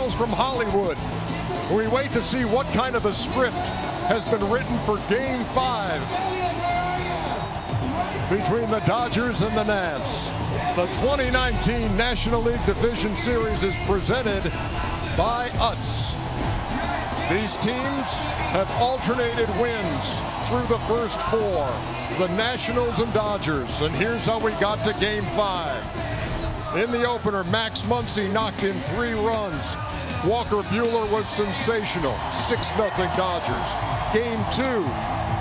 Nationals from Hollywood. We wait to see what kind of a script has been written for Game 5 between the Dodgers and the Nats. The 2019 National League Division Series is presented by UTS. These teams have alternated wins through the first 4, the Nationals and Dodgers. And here's how we got to Game 5. In the opener, Max Muncy knocked in 3 runs. Walker Buehler was sensational, 6-0 Dodgers. Game 2,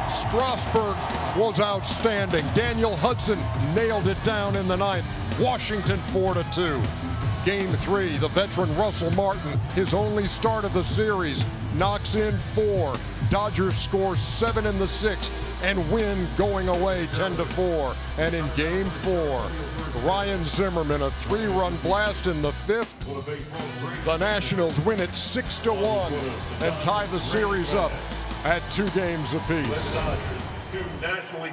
Strasburg was outstanding. Daniel Hudson nailed it down in the 9th. Washington 4-2. Game 3, the veteran Russell Martin, his only start of the series, knocks in 4. Dodgers score 7 in the 6th and win going away 10-4. And in Game 4, Ryan Zimmerman, a 3-run blast in the 5th. The Nationals win it 6-1 and tie the series up at 2 games apiece.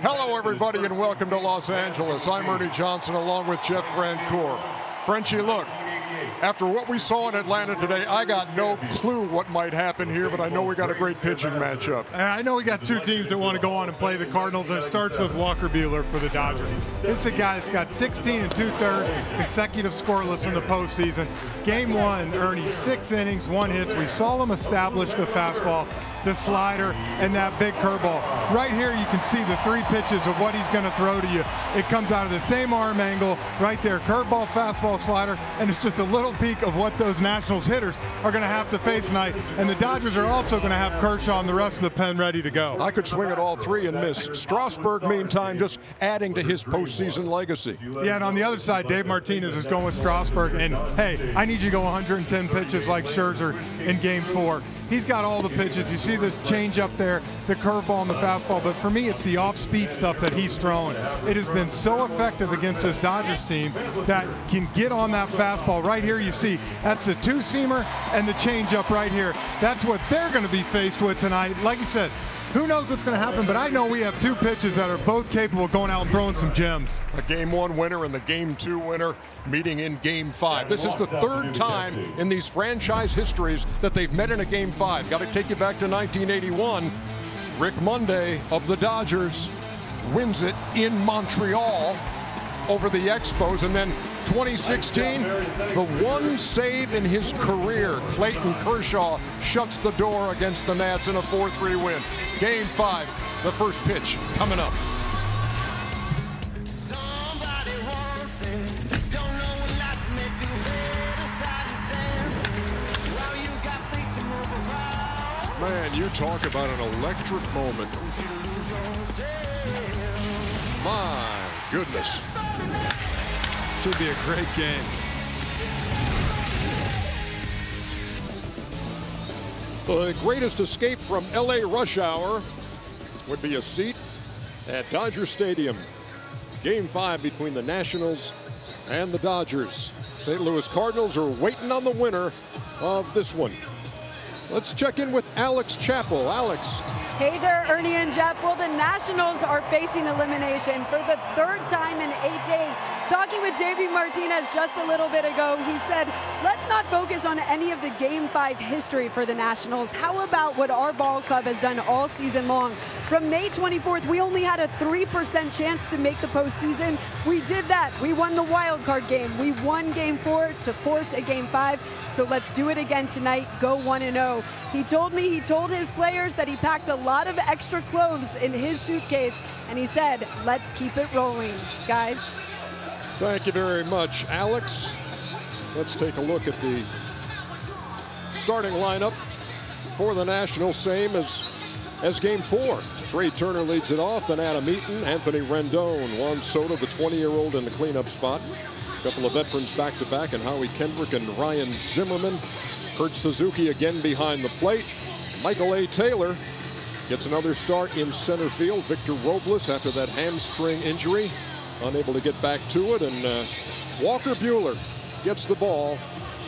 Hello, everybody, and welcome to Los Angeles. I'm Ernie Johnson, along with Jeff Francoeur. Frenchie, look, after what we saw in Atlanta today, I got no clue what might happen here, but I know we got a great pitching matchup. I know we got 2 teams that want to go on and play the Cardinals, and it starts with Walker Buehler for the Dodgers. This is a guy that's got 16 2/3 consecutive scoreless in the postseason. Game 1, Ernie, 6 innings, 1 hit. We saw him establish the fastball, the slider, and that big curveball. Right here, you can see the 3 pitches of what he's going to throw to you. It comes out of the same arm angle right there, curveball, fastball, slider, and it's just a little peek of what those Nationals hitters are going to have to face tonight. And the Dodgers are also going to have Kershaw and the rest of the pen ready to go. I could swing at all 3 and miss. Strasburg, meantime, just adding to his postseason legacy. Yeah, and on the other side, Dave Martinez is going with Strasburg. And, hey, I need you to go 110 pitches like Scherzer in Game 4. He's got all the pitches. You see the change up there, the curveball and the fastball. But for me, it's the off-speed stuff that he's throwing. It has been so effective against this Dodgers team that can get on that fastball. Right here, you see, that's the 2-seamer and the changeup right here. That's what they're going to be faced with tonight. Like you said, who knows what's going to happen, but I know we have 2 pitches that are both capable of going out and throwing some gems. A Game 1 winner and the Game 2 winner meeting in Game 5. This is the 3rd time in these franchise histories that they've met in a Game 5. Got to take you back to 1981. Rick Monday of the Dodgers wins it in Montreal over the Expos, and then 2016, the 1 save in his career, Clayton Kershaw shuts the door against the Nats in a 4-3 win. Game 5, the first pitch coming up. Man, you talk about an electric moment. My goodness. Should be a great game. The greatest escape from LA rush hour would be a seat at Dodger Stadium. Game 5 between the Nationals and the Dodgers. St. Louis Cardinals are waiting on the winner of this one. Let's check in with Alex Chappell. Alex. Hey there, Ernie and Jeff. Well, the Nationals are facing elimination for the 3rd time in 8 days. Talking with Davey Martinez just a little bit ago, he said, let's not focus on any of the Game 5 history for the Nationals. How about what our ball club has done all season long? From May 24th, we only had a 3% chance to make the postseason. We did that. We won the wild card game. We won Game 4 to force a Game 5. So let's do it again tonight. Go 1-0. He told his players that he packed a lot of extra clothes in his suitcase, and he said, let's keep it rolling, guys. Thank you very much, Alex. Let's take a look at the starting lineup for the Nationals, same as Game 4. Trey Turner leads it off, then Adam Eaton, Anthony Rendon, Juan Soto, the 20-year-old in the cleanup spot. A couple of veterans back-to-back, and Howie Kendrick and Ryan Zimmerman. Kurt Suzuki again behind the plate. Michael A. Taylor gets another start in center field. Victor Robles, after that hamstring injury, unable to get back to it. And Walker Buehler gets the ball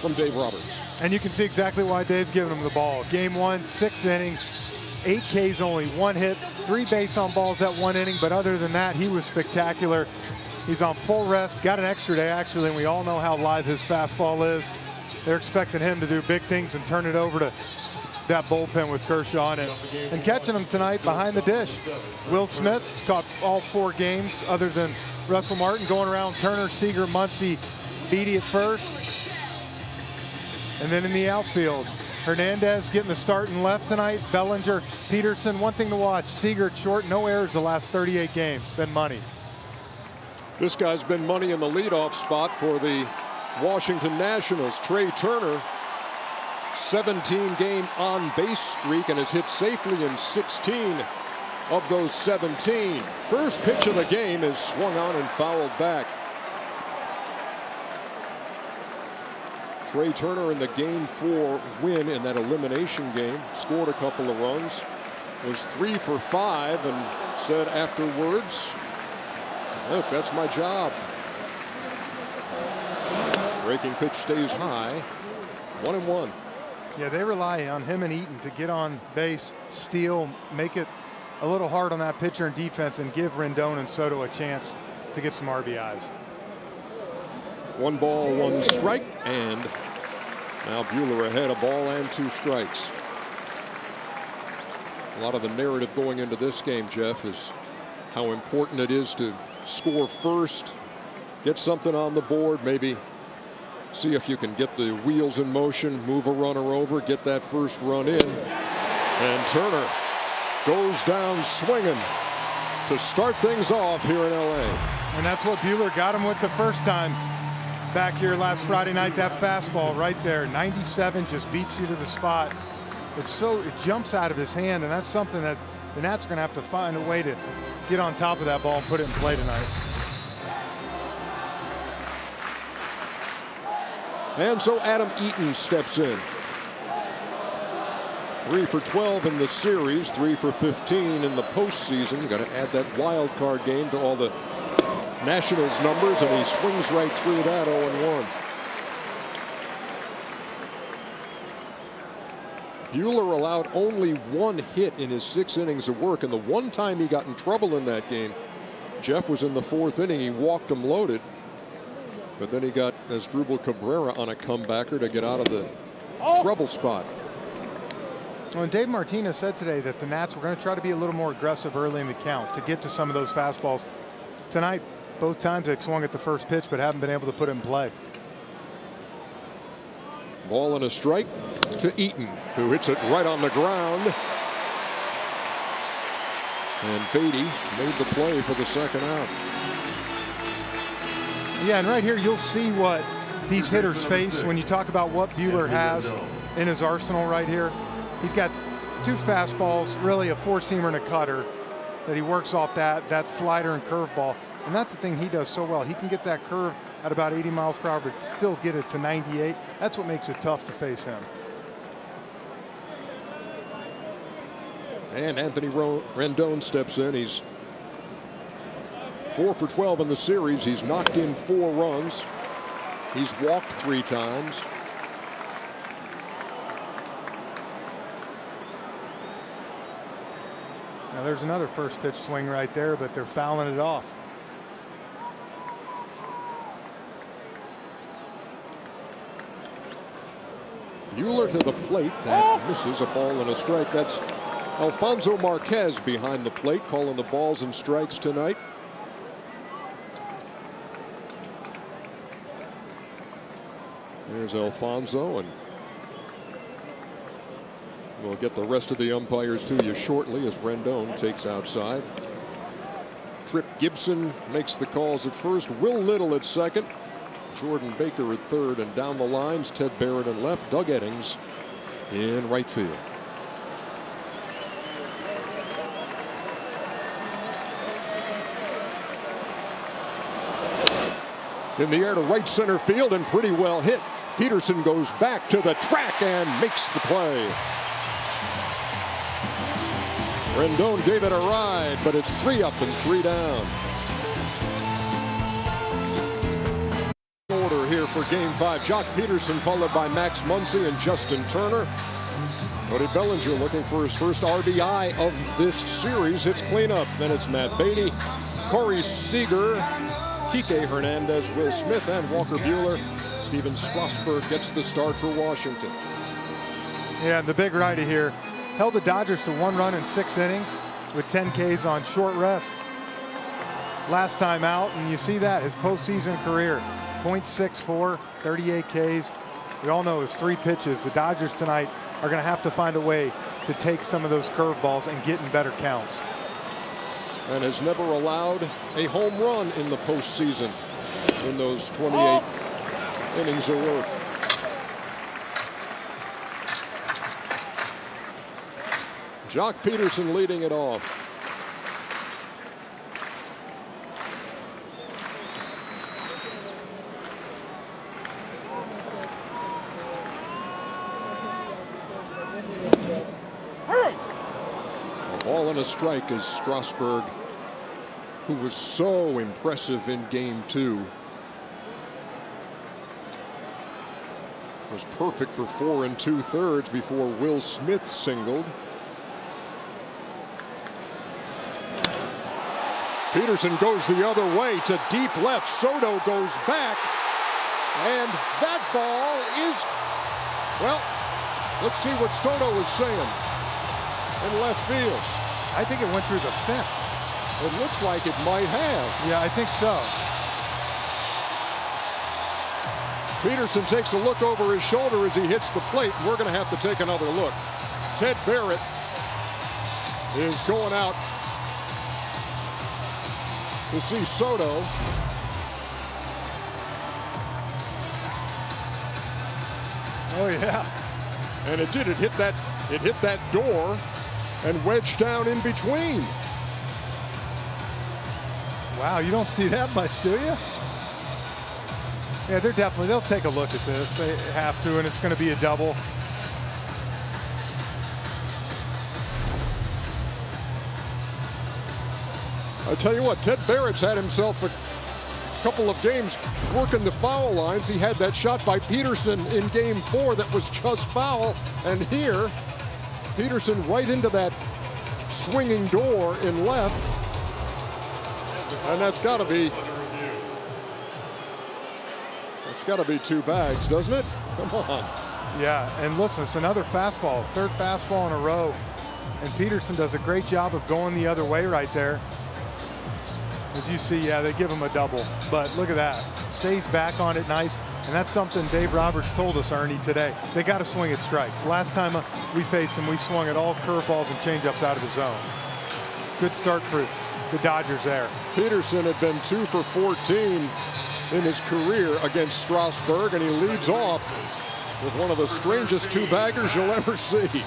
from Dave Roberts. And you can see exactly why Dave's giving him the ball. Game 1, 6 innings, 8 Ks, only 1 hit, 3 base on balls that 1 inning. But other than that, he was spectacular. He's on full rest, got an extra day, actually, and we all know how live his fastball is. They're expecting him to do big things and turn it over to that bullpen with Kershaw in it. And catching them tonight behind the dish. Will Smith's caught all 4 games other than Russell Martin, going around Turner, Seager, Muncy, Beatty at first. And then in the outfield, Hernandez getting the start in left tonight. Bellinger, Peterson. One thing to watch, Seager short, no errors the last 38 games. Been money. This guy's been money in the leadoff spot for the Washington Nationals. Trey Turner, 17-game on-base streak and has hit safely in 16 of those 17. First pitch of the game is swung on and fouled back. Trey Turner in the Game 4 win in that elimination game scored a couple of runs, was 3 for 5, and said afterwards, "Look, that's my job." Breaking pitch stays high. 1-1. Yeah, they rely on him and Eaton to get on base, steal, make it a little hard on that pitcher and defense, and give Rendon and Soto a chance to get some RBIs. 1 ball, 1 strike, and now Buehler ahead, a ball and 2 strikes. A lot of the narrative going into this game, Jeff, is how important it is to score first, get something on the board, maybe see if you can get the wheels in motion, move a runner over, get that first run in. And Turner goes down swinging to start things off here in LA. And that's what Buehler got him with the first time back here last Friday night. That fastball right there, 97, just beats you to the spot. It jumps out of his hand, and that's something that the Nats are going to have to find a way to get on top of that ball and put it in play tonight. And so Adam Eaton steps in. 3 for 12 in the series, 3 for 15 in the postseason. Got to add that wild card game to all the Nationals numbers, and he swings right through that 0-1. Buehler allowed only 1 hit in his 6 innings of work, and the one time he got in trouble in that game, Jeff, was in the 4th inning. He walked him loaded, but then he got Asdrubal Cabrera on a comebacker to get out of the trouble spot. Well, and Dave Martinez said today that the Nats were going to try to be a little more aggressive early in the count to get to some of those fastballs. Tonight, both times they've swung at the first pitch but haven't been able to put it in play. Ball and a strike to Eaton, who hits it right on the ground. And Beatty made the play for the second out. Yeah, and right here you'll see what these hitters face when you talk about what Buehler has in his arsenal right here. He's got 2 fastballs, really a 4-seamer and a cutter that he works off that slider and curveball. And that's the thing he does so well. He can get that curve at about 80 miles per hour, but still get it to 98. That's what makes it tough to face him. And Anthony Rendon steps in. He's 4 for 12 in the series. He's knocked in 4 runs. He's walked 3 times. Now there's another first pitch swing right there, but they're fouling it off. Buehler to the plate. That misses, a ball and a strike. That's Alfonso Marquez behind the plate, calling the balls and strikes tonight. There's Alfonso, and we'll get the rest of the umpires to you shortly as Rendon takes outside. Trip Gibson makes the calls at first. Will Little at second. Jordan Baker at third, and down the lines, Ted Barrett in left, Doug Eddings in right field. In the air to right center field, and pretty well hit. Peterson goes back to the track and makes the play. Rendon gave it a ride, but it's 3 up and 3 down. Order here for Game 5. Jock Peterson followed by Max Muncy and Justin Turner. Cody Bellinger looking for his first RBI of this series. Hits cleanup. Then it's Matt Beatty, Corey Seager, Kike Hernandez, Will Smith, and Walker Buehler Steven Strasburg gets the start for Washington. Yeah, and the big righty here held the Dodgers to 1 run in 6 innings with 10 Ks on short rest. Last time out, and you see that, his postseason career, .64, 38 Ks. We all know it was 3 pitches. The Dodgers tonight are going to have to find a way to take some of those curveballs and get in better counts. And has never allowed a home run in the postseason in those 28 innings of work. Jock Peterson leading it off. A ball and a strike as Strasburg, who was so impressive in Game 2, was perfect for 4 2/3 before Will Smith singled. Peterson goes the other way to deep left. Soto goes back, and that ball is, well, let's see what Soto is saying in left field. I think it went through the fence. It looks like it might have. Yeah, I think so. Peterson takes a look over his shoulder as he hits the plate. We're going to have to take another look. Ted Barrett is going out to see Soto. Oh yeah. And it did. It hit that door and wedged down in between. Wow, you don't see that much, do you? Yeah, they'll take a look at this. They have to, and it's going to be a double. I tell you what, Ted Barrett's had himself a couple of games working the foul lines. He had that shot by Peterson in Game 4 that was just foul, and here, Peterson right into that swinging door in left, and that's got to be 2 bags, doesn't it? Come on. Yeah, and listen, it's another fastball, 3rd fastball in a row, and Peterson does a great job of going the other way right there. As you see, yeah, they give him a double, but look at that. Stays back on it nice, and that's something Dave Roberts told us, Ernie, today. They got to swing at strikes. Last time we faced him, we swung at all curveballs and changeups out of the zone. Good start for the Dodgers there. Peterson had been 2 for 14 in his career against Strasburg, and he leads off with one of the strangest 2-baggers you'll ever see.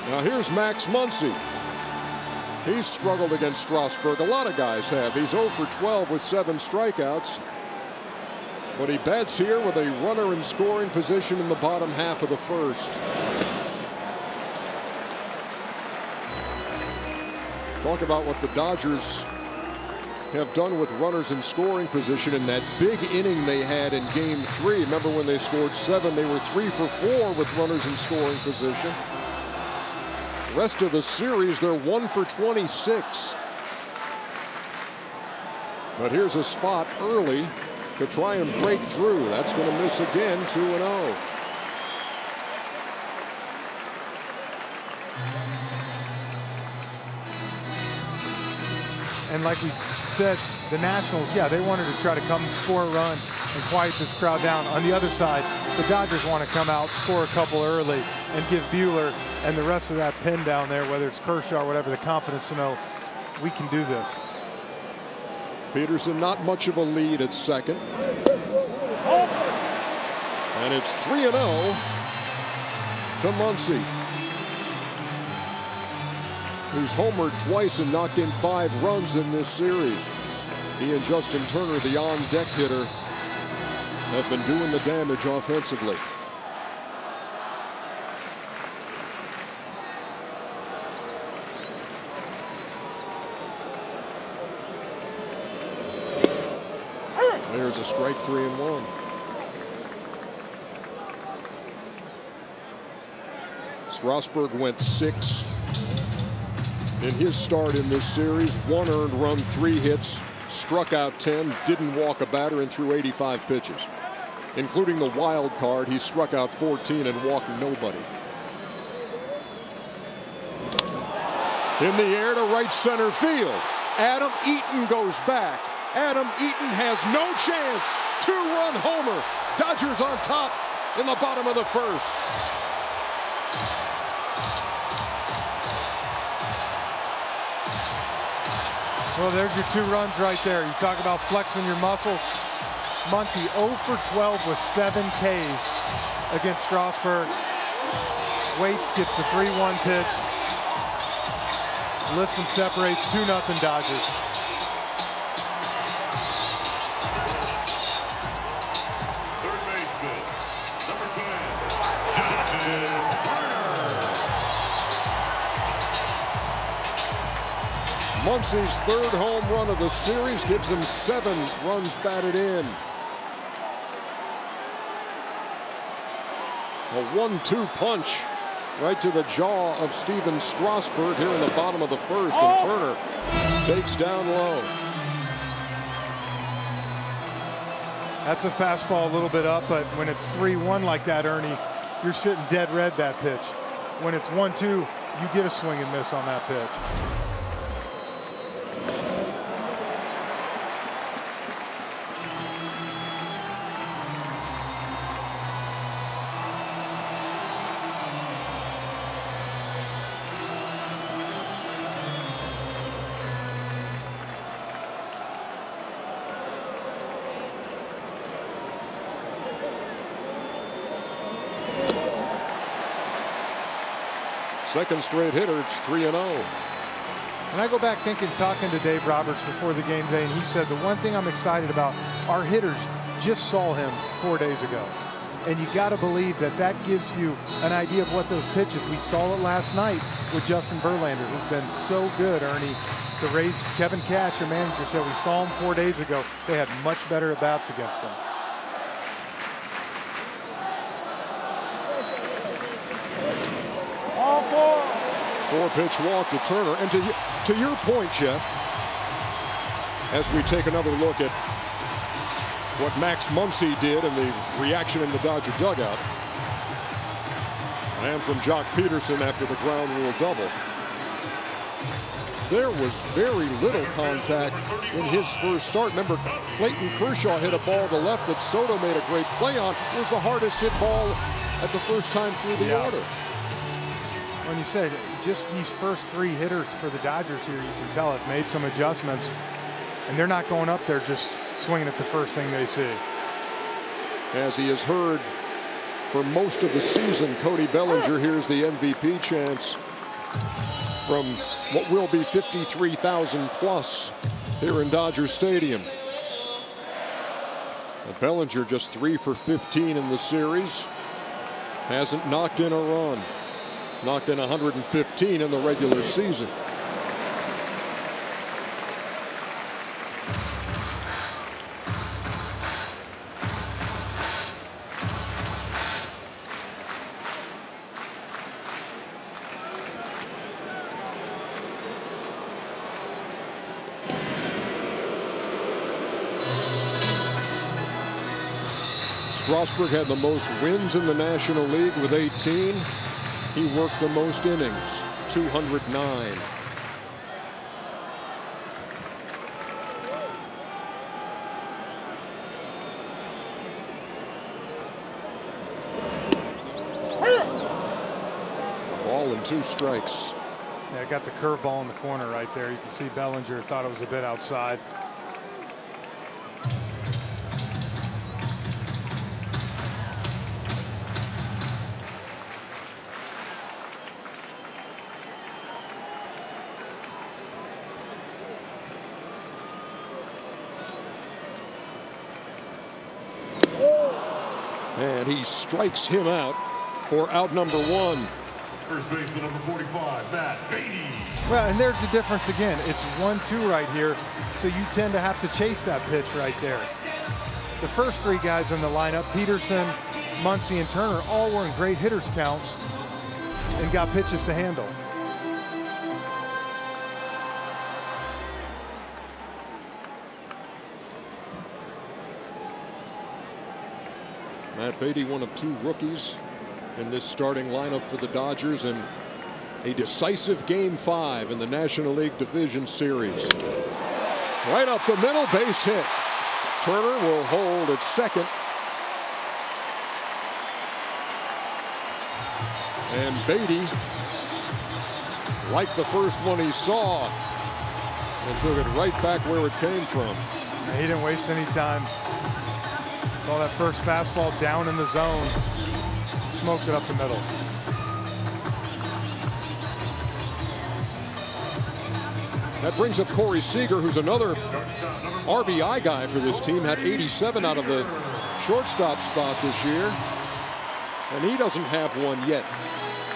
Now here's Max Muncy. He's struggled against Strasburg. A lot of guys have. He's 0 for 12 with 7 strikeouts. But he bats here with a runner in scoring position in the bottom half of the 1st. Talk about what the Dodgers have done with runners in scoring position in that big inning they had in Game 3. Remember when they scored 7, they were 3 for 4 with runners in scoring position. The rest of the series, they're 1 for 26. But here's a spot early to try and break through. That's going to miss again, 2-0. And like we said, the Nationals, yeah, they wanted to try to come score a run and quiet this crowd down. On the other side, the Dodgers want to come out, score a couple early, and give Buehler and the rest of that pen down there, whether it's Kershaw or whatever, the confidence to know we can do this. Peterson not much of a lead at second. And it's 3-0 to Muncy, who's homered twice and knocked in 5 runs in this series. He and Justin Turner, the on-deck hitter, have been doing the damage offensively. There's a strike, 3-1. Strasburg went 6 in his start in this series. 1 earned run, 3 hits, struck out 10, didn't walk a batter, and threw 85 pitches. Including the wild card, he struck out 14 and walked nobody. In the air to right center field. Adam Eaton goes back. Adam Eaton has no chance. 2-run homer. Dodgers on top in the bottom of the first. Well, there's your 2 runs right there. You talk about flexing your muscles. Muncy 0 for 12 with 7 Ks against Strasburg. Waits gets the 3-1 pitch. Lifts and separates. 2-0 Dodgers. Third baseman, number 10, Justin Turner. Muncy's 3rd home run of the series gives him 7 runs batted in. A 1-2 punch right to the jaw of Steven Strasburg here in the bottom of the first, and Turner takes down low. That's a fastball a little bit up, but when it's 3-1 like that, Ernie, you're sitting dead red that pitch. When it's 1-2, you get a swing and miss on that pitch. Second straight hitter, it's 3-0. And I go back thinking, talking to Dave Roberts before the game today, and he said the one thing I'm excited about, our hitters just saw him 4 days ago. And you got to believe that that gives you an idea of what those pitches. We saw it last night with Justin Verlander, who's been so good, Ernie. The Rays, Kevin Cash, your manager, said we saw him 4 days ago. They had much better at-bats against him. Four-pitch walk to Turner. And to your point, Jeff, as we take another look at what Max Muncy did and the reaction in the Dodger dugout, and from Jock Peterson after the ground rule double, there was very little contact in his first start. Remember, Clayton Kershaw hit a ball to left that Soto made a great play on. It was the hardest hit ball at the first time through the order. When you said just these first 3 hitters for the Dodgers here, you can tell have made some adjustments, and they're not going up there just swinging at the first thing they see. As he has heard for most of the season, Cody Bellinger here's the MVP chants from what will be 53,000 plus here in Dodger Stadium. And Bellinger just 3 for 15 in the series. Hasn't knocked in a run. Knocked in 115 in the regular season. Strasburg had the most wins in the National League with 18. He worked the most innings, 209. Ball and 2 strikes. Yeah, got the curveball in the corner right there. You can see Bellinger thought it was a bit outside. And he strikes him out for out number 1. First baseman, number 45, Matt Beatty. Well, and there's the difference again. It's 1-2 right here, so you tend to have to chase that pitch right there. The first 3 guys in the lineup, Peterson, Muncy, and Turner, all were in great hitters counts and got pitches to handle. Matt Beatty, one of 2 rookies in this starting lineup for the Dodgers, and a decisive Game 5 in the National League Division Series. Right up the middle, base hit. Turner will hold at second. And Beatty, like the first one he saw, and took it right back where it came from. He didn't waste any time. Saw that first fastball down in the zone. Smoked it up the middle. That brings up Corey Seager, who's another RBI guy for this team. Had 87 out of the shortstop spot this year. And he doesn't have one yet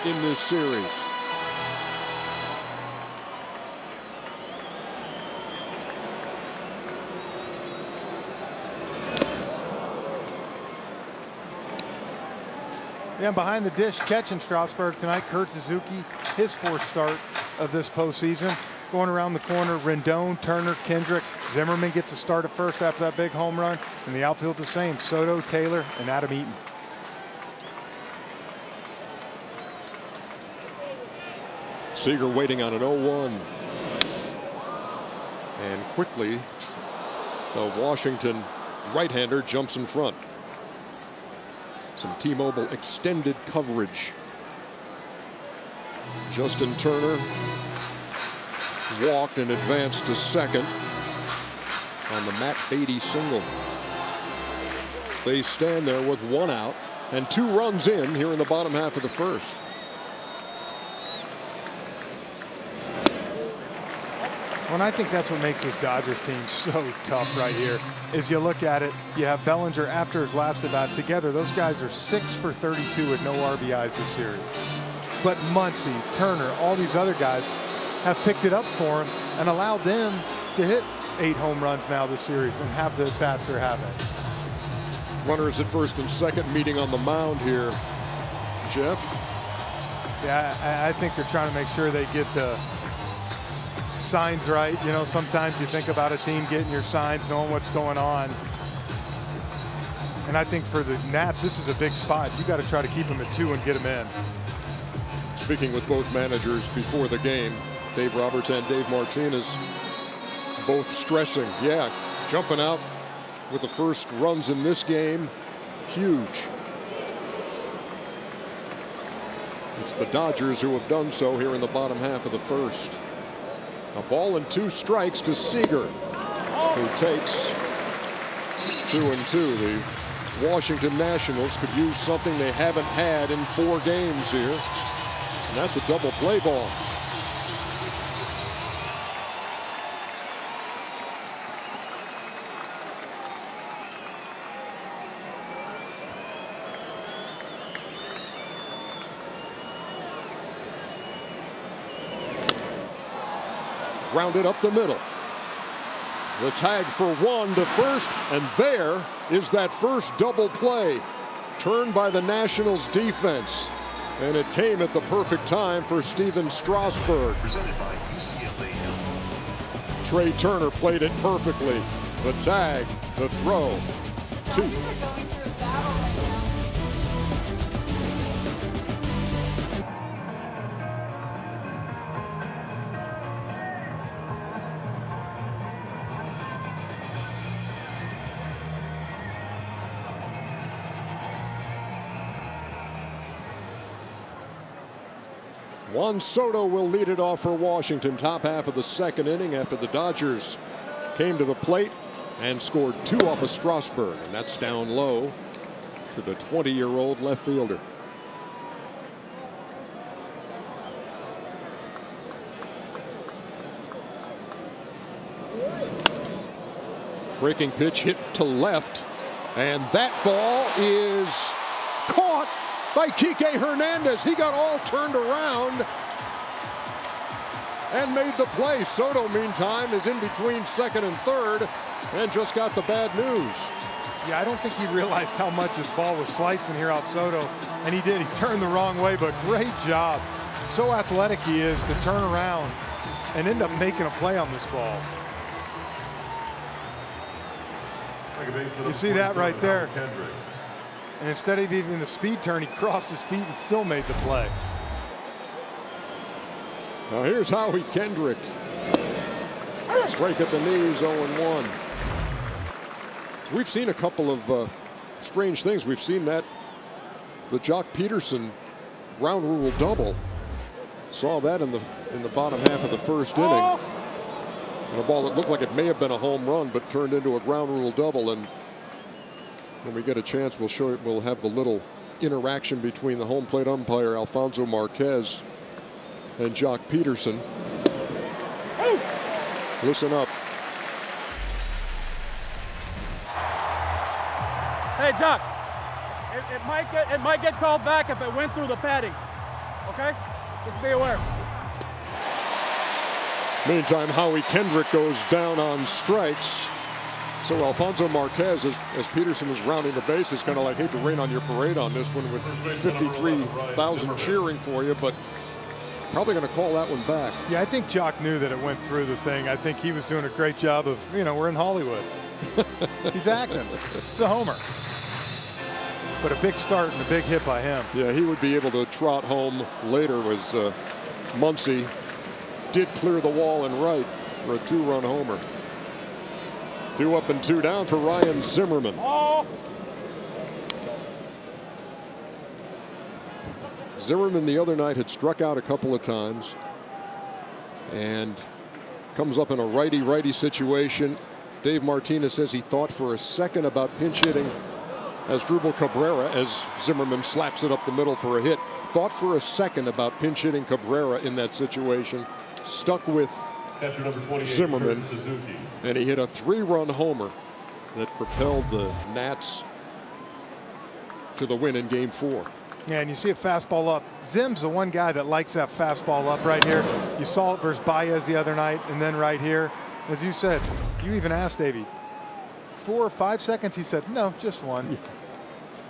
in this series. Yeah, behind the dish catch in Strasburg tonight, Kurt Suzuki, his 4th start of this postseason. Going around the corner, Rendon, Turner, Kendrick. Zimmerman gets a start at first after that big home run. And the outfield the same, Soto, Taylor, and Adam Eaton. Seager waiting on an 0-1. And quickly, the Washington right-hander jumps in front. Some T-Mobile extended coverage. Justin Turner walked and advanced to second on the Matt Beatty single. They stand there with 1 out and 2 runs in here in the bottom half of the first. Well, I think that's what makes this Dodgers team so tough right here. Is you look at it, you have Bellinger after his last at bat together. Those guys are 6 for 32 with no RBIs this series. But Muncy, Turner, all these other guys have picked it up for him and allowed them to hit 8 home runs now this series and have the bats they're having. Runners at first and second meeting on the mound here, Jeff. Yeah, I think they're trying to make sure they get the signs right. You know, sometimes you think about a team getting your signs, knowing what's going on. And I think for the Nats, this is a big spot. You got to try to keep them at 2 and get them in. Speaking with both managers before the game, Dave Roberts and Dave Martinez, both stressing, yeah, jumping out with the first runs in this game, huge. It's the Dodgers who have done so here in the bottom half of the first. A ball and 2 strikes to Seager, who takes 2-2. The Washington Nationals could use something they haven't had in 4 games here, and that's a double play ball. Rounded up the middle. The tag for 1 to first, and there is that first double play. Turned by the Nationals defense. And it came at the perfect time for Steven Strasburg. Presented by UCLA. Trey Turner played it perfectly. The tag, the throw, 2. Juan Soto will lead it off for Washington. Top half of the second inning after the Dodgers came to the plate and scored 2 off of Strasburg. And that's down low to the 20-year-old left fielder. Breaking pitch hit to left. And that ball is caught by Kike Hernandez. He got all turned around and made the play. Soto, meantime, is in between second and third and just got the bad news. Yeah, I don't think he realized how much his ball was slicing here out Soto, and he did. He turned the wrong way, but great job. So athletic he is to turn around and end up making a play on this ball. You see that right there. And instead of even a speed turn, he crossed his feet and still made the play. Now here's Howie Kendrick. Strike at the knees, 0-1. We've seen a couple of strange things. We've seen that the Jock Peterson ground rule double. Saw that in the bottom half of the first inning. And a ball that looked like it may have been a home run, but turned into a ground rule double. And when we get a chance, we'll have the little interaction between the home plate umpire Alfonso Marquez and Jock Peterson. Listen up. Hey, Jock, it might get called back if it went through the padding. Okay? Just be aware. Meantime, Howie Kendrick goes down on strikes. So Alfonso Marquez, as Peterson is rounding the bases, kind of like, hate to rain on your parade on this one with 53,000 cheering for you, but probably going to call that one back. Yeah, I think Jock knew that it went through the thing. I think he was doing a great job of, we're in Hollywood. He's acting. It's a homer. But a big start and a big hit by him. Yeah, he would be able to trot home later as Muncy did clear the wall and right for a 2-run homer. 2 up and 2 down for Ryan Zimmerman. Zimmerman the other night had struck out a couple of times and comes up in a righty-righty situation. Dave Martinez says he thought for a second about pinch hitting Asdrubal Cabrera as Zimmerman slaps it up the middle for a hit. Thought for a second about pinch hitting Cabrera in that situation. Stuck with Zimmerman, and he hit a 3-run homer that propelled the Nats to the win in Game 4. Yeah, and you see a fastball up. Zim's the one guy that likes that fastball up right here. You saw it versus Baez the other night, and then right here. As you said, you even asked Davey, 4 or 5 seconds? He said, no, just 1.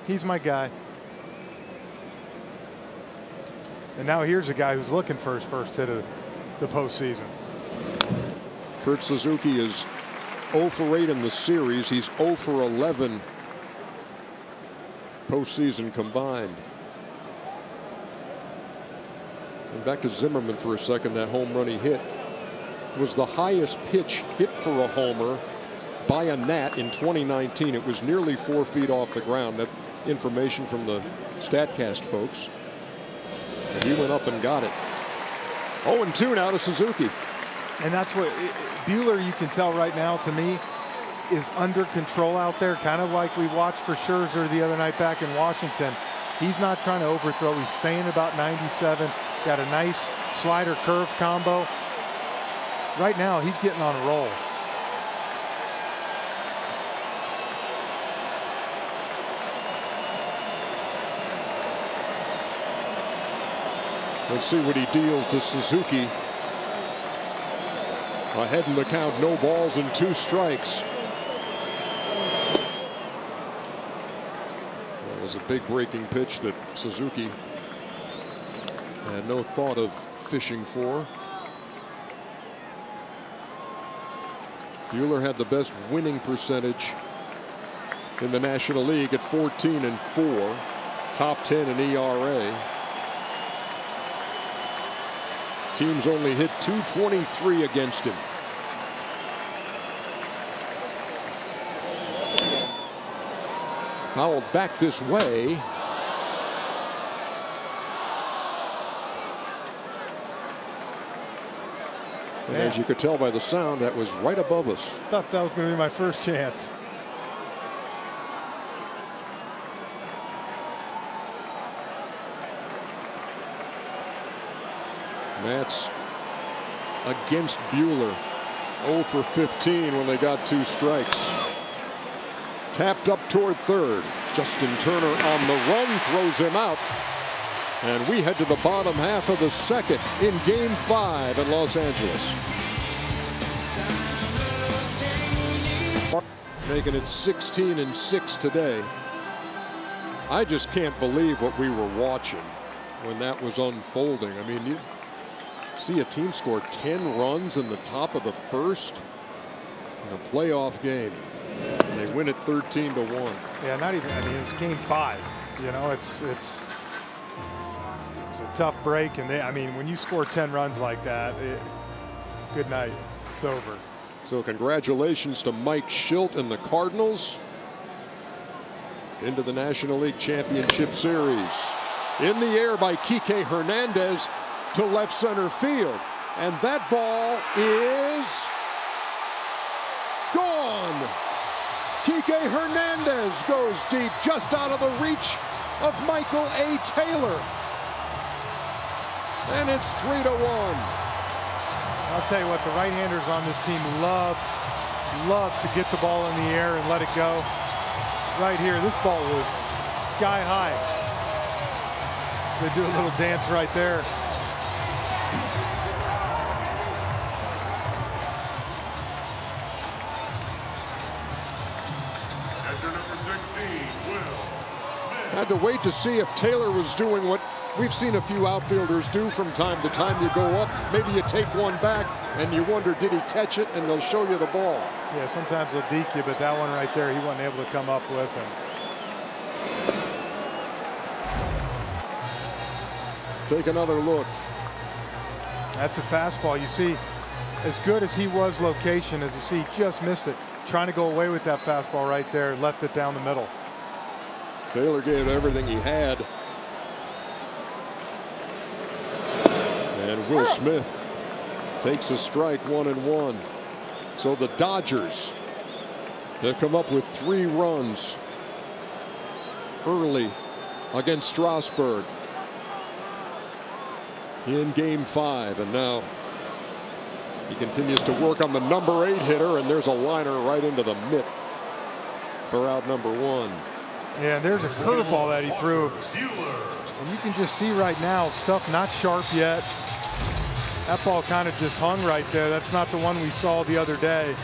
He's my guy. And now here's a guy who's looking for his first hit of the postseason. Kurt Suzuki is 0 for 8 in the series. He's 0 for 11 postseason combined. And back to Zimmerman for a second. That home run he hit was the highest pitch hit for a homer by a Nat in 2019. It was nearly 4 feet off the ground. That information from the StatCast folks. And he went up and got it. 0-2 now to Suzuki. And that's what Buehler, you can tell right now, to me, is under control out there, kind of like we watched for Scherzer the other night back in Washington. He's not trying to overthrow. He's staying about 97. Got a nice slider curve combo. Right now, he's getting on a roll. Let's see what he deals to Suzuki. Ahead in the count, no balls and 2 strikes. That was a big breaking pitch that Suzuki had no thought of fishing for. Buehler had the best winning percentage in the National League at 14-4, top 10 in ERA. Teams only hit .223 against him. Fouled back this way. And as you could tell by the sound, that was right above us. Thought that was going to be my first chance. Nats against Buehler. 0 for 15 when they got 2 strikes. Tapped up toward third. Justin Turner on the run, throws him out. And we head to the bottom half of the second in Game 5 in Los Angeles. Making it 16-6 today. I just can't believe what we were watching when that was unfolding. I mean, you see a team score 10 runs in the top of the first in a playoff game. And they They win it 13-1. Yeah, not even. I mean, it's game 5. You know, it's a tough break, and I mean, when you score 10 runs like that, good night. It's over. So congratulations to Mike Schilt and the Cardinals into the National League Championship Series. In the air by Kike Hernandez to left center field. And that ball is gone. Kike Hernandez goes deep, just out of the reach of Michael A. Taylor. And it's 3-1. I'll tell you what, the right-handers on this team love to get the ball in the air and let it go. Right here, this ball was sky high. They do a little dance right there. Had to wait to see if Taylor was doing what we've seen a few outfielders do from time to time. You go up, maybe you take one back, and you wonder, did he catch it? And they'll show you the ball. Yeah, sometimes they'll deke you, but that one right there, he wasn't able to come up with him. Take another look. That's a fastball. You see, as good as he was location, as you see, he just missed it. Trying to go away with that fastball right there, left it down the middle. Taylor gave everything he had. And Will Smith takes a strike, 1-1. So the Dodgers have come up with 3 runs early against Strasburg in game 5. And now he continues to work on the number 8 hitter, and there's a liner right into the mitt for out number 1. Yeah, and there's a curveball that he threw. And you can just see right now, stuff not sharp yet. That ball kind of just hung right there. That's not the one we saw the other day.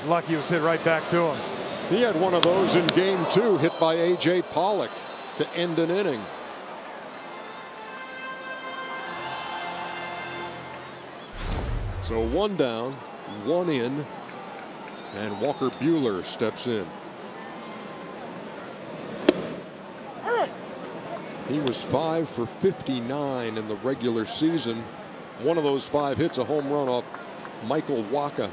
Lucky it was hit right back to him. He had one of those in game 2, hit by A.J. Pollock to end an inning. So 1 down, 1 in, and Walker Buehler steps in. He was 5 for 59 in the regular season. One of those 5 hits, a home run off Michael Wacha.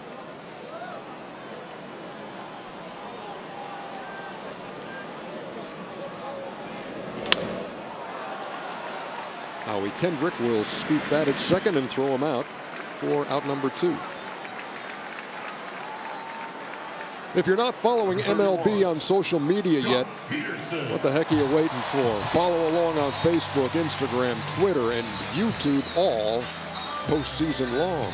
Howie Kendrick will scoop that at second and throw him out for out number 2. If you're not following MLB on social media yet, what the heck are you waiting for? Follow along on Facebook, Instagram, Twitter, and YouTube, all postseason long.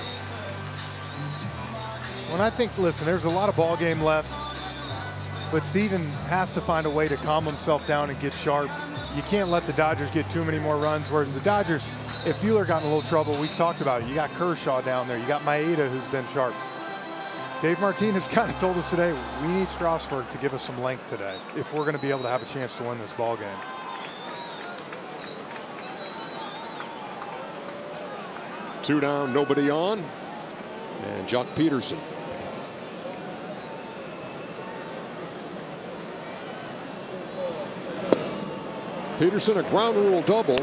When I think, listen, there's a lot of ball game left, but Steven has to find a way to calm himself down and get sharp. You can't let the Dodgers get too many more runs, whereas the Dodgers, if Buehler got in a little trouble, we've talked about it. You got Kershaw down there. You got Maeda, who's been sharp. Dave Martinez kind of told us today, we need Strasburg to give us some length today if we're going to be able to have a chance to win this ball game. Two down, nobody on. And Jock Peterson. Peterson, a ground rule double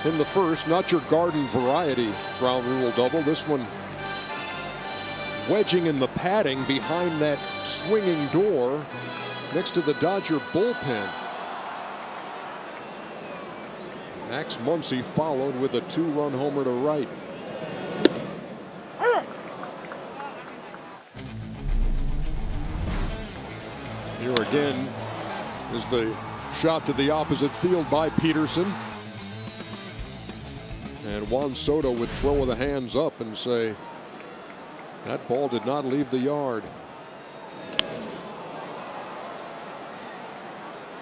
in the first. Not your garden variety ground rule double. This one wedging in the padding behind that swinging door next to the Dodger bullpen. Max Muncy followed with a 2-run homer to right. Here again is the shot to the opposite field by Peterson. And Juan Soto would throw the hands up and say, that ball did not leave the yard.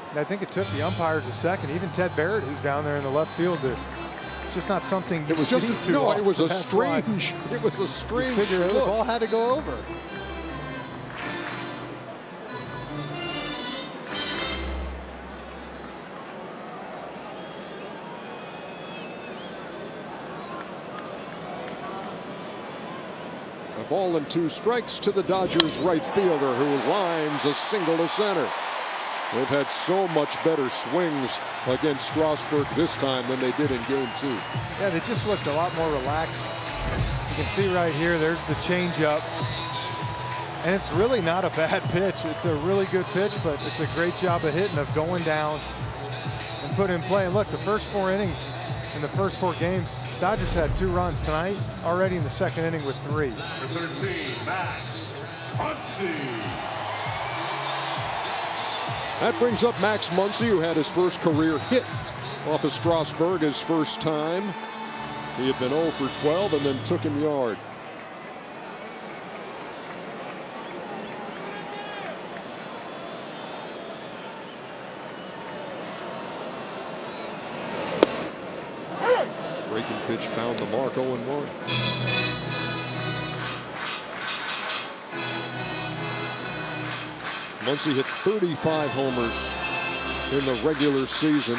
And I think it took the umpires a second, even Ted Barrett, who's down there in the left field, it's just not something it was just no, it was a strange figure look. The ball had to go over. Ball and 2 strikes to the Dodgers right fielder, who lines a single to center. They've had so much better swings against Strasburg this time than they did in Game 2. Yeah, they just looked a lot more relaxed. You can see right here, there's the changeup. And it's really not a bad pitch. It's a really good pitch, but it's a great job of hitting, of going down and put in play. And look, the first 4 innings in the first 4 games, Dodgers had 2 runs tonight, already in the second inning with 3. Number 13, Max Muncy. That brings up Max Muncy, who had his first career hit off of Strasburg his first time. He had been 0 for 12 and then took him yard. Breaking pitch found the mark, 0-1. Muncy hit 35 homers in the regular season.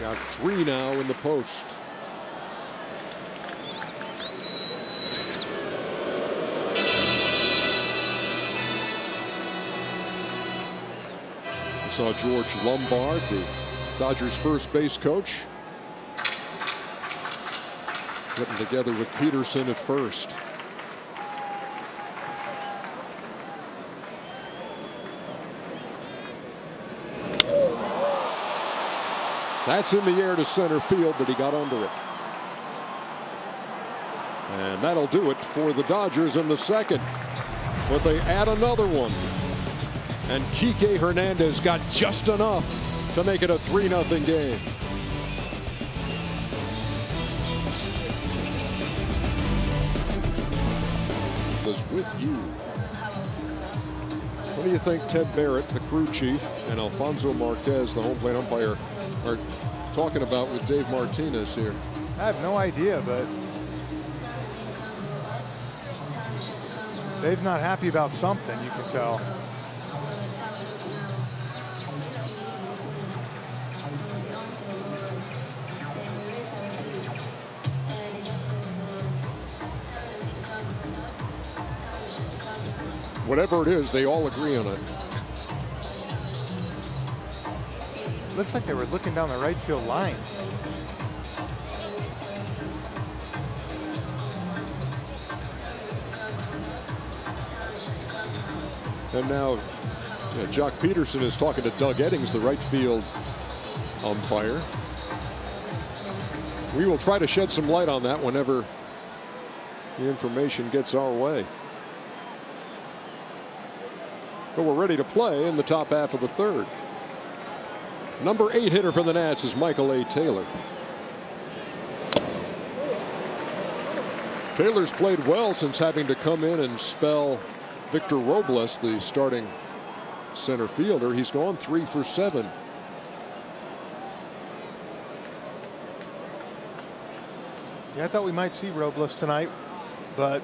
Got 3 now in the post. We saw George Lombard, the Dodgers first base coach, getting together with Peterson at first. That's in the air to center field, but he got under it. And that'll do it for the Dodgers in the second. But they add another one. And Kike Hernandez got just enough to make it a 3-0 game. Was with you. What do you think Ted Barrett, the crew chief, and Alfonso Marquez, the home plate umpire, are talking about with Dave Martinez here? I have no idea, but Dave's not happy about something, you can tell. Whatever it is, they all agree on it. Looks like they were looking down the right field line. And now Jock Peterson is talking to Doug Eddings, the right field umpire. We will try to shed some light on that whenever the information gets our way. But we're ready to play in the top half of the third. Number 8 hitter for the Nats is Michael A. Taylor. Taylor's played well since having to come in and spell Victor Robles, the starting center fielder. He's gone 3 for 7. Yeah, I thought we might see Robles tonight, but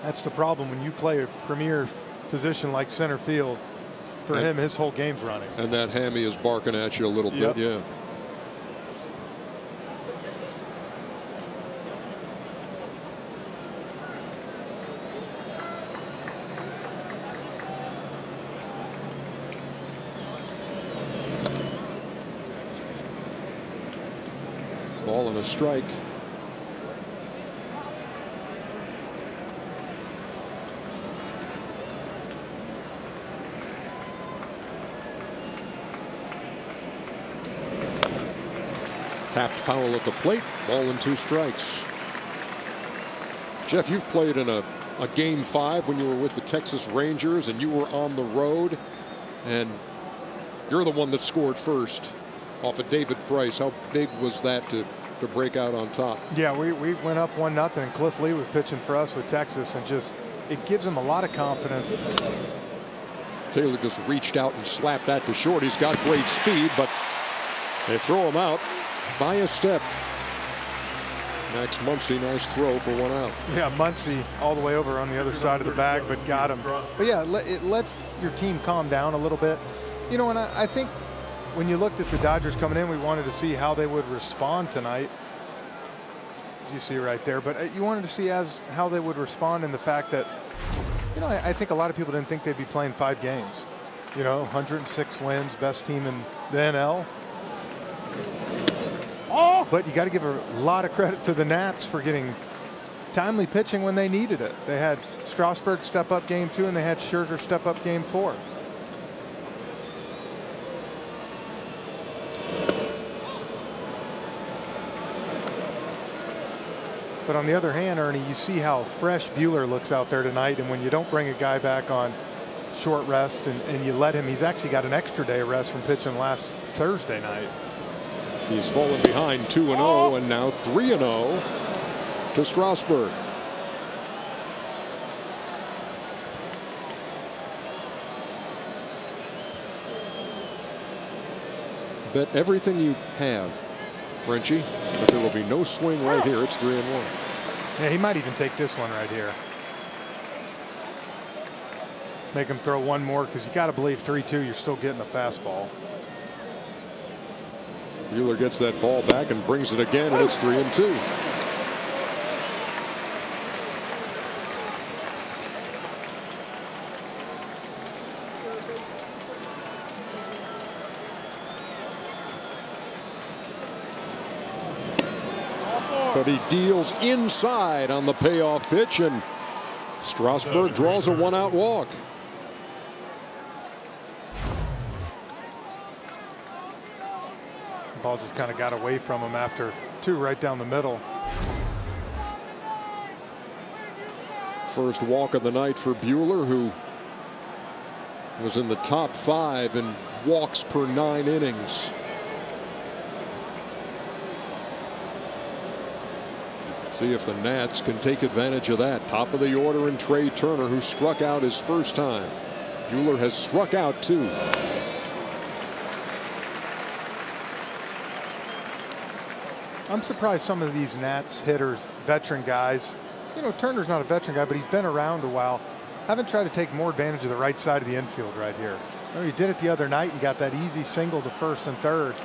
that's the problem when you play a premier position like center field. For him, his whole game's running. And that hammy is barking at you a little bit, yeah. Ball and a strike. Tapped foul at the plate. Ball and 2 strikes. Jeff, you've played in a game 5 when you were with the Texas Rangers and you were on the road, and you're the one that scored first off of David Price. How big was that to break out on top? Yeah, we went up 1-0, and Cliff Lee was pitching for us with Texas, and just it gives him a lot of confidence. Taylor just reached out and slapped that to short. He's got great speed, but they throw him out by a step. Max Muncy, nice throw for 1 out. Yeah, Muncy all the way over on the other side of the bag, but got him. But yeah, it lets your team calm down a little bit. You know, and I think when you looked at the Dodgers coming in, we wanted to see how they would respond tonight. as you see right there. But you wanted to see how they would respond, in the fact that, you know, I think a lot of people didn't think they'd be playing 5 games. You know, 106 wins, best team in the NL. But you got to give a lot of credit to the Nats for getting timely pitching when they needed it. They had Strasburg step up game 2, and they had Scherzer step up game 4. But on the other hand, Ernie, you see how fresh Buehler looks out there tonight, and when you don't bring a guy back on short rest and you let him, he's actually got an extra day of rest from pitching last Thursday night. He's fallen behind 2-0 and now 3-0 to Strasburg. Bet everything you have, Frenchie, but there will be no swing right here. It's 3-1. Yeah, he might even take this one right here. Make him throw one more, because you got to believe 3-2, you're still getting a fastball. Buehler gets that ball back and brings it again, and it's 3-2. But he deals inside on the payoff pitch, and Strasburg draws a 1-out walk. Ball just kind of got away from him after 2 right down the middle. First walk of the night for Buehler, who was in the top 5 in walks per 9 innings. See if the Nats can take advantage of that. Top of the order in Trey Turner, who struck out his first time. Buehler has struck out 2. I'm surprised some of these Nats hitters, veteran guys, you know, Turner's not a veteran guy, but he's been around a while, haven't tried to take more advantage of the right side of the infield right here. You know, he did it the other night and got that easy single to first and third.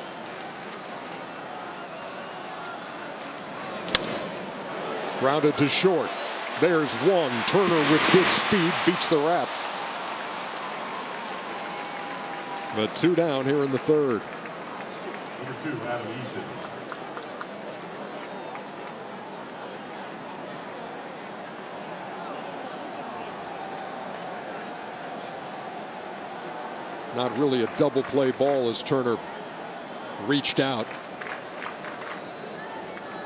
Grounded to short. There's one. Turner with good speed beats the wrap. But 2 down here in the 3rd. Number 2, Adam Eaton. Not really a double play ball as Turner reached out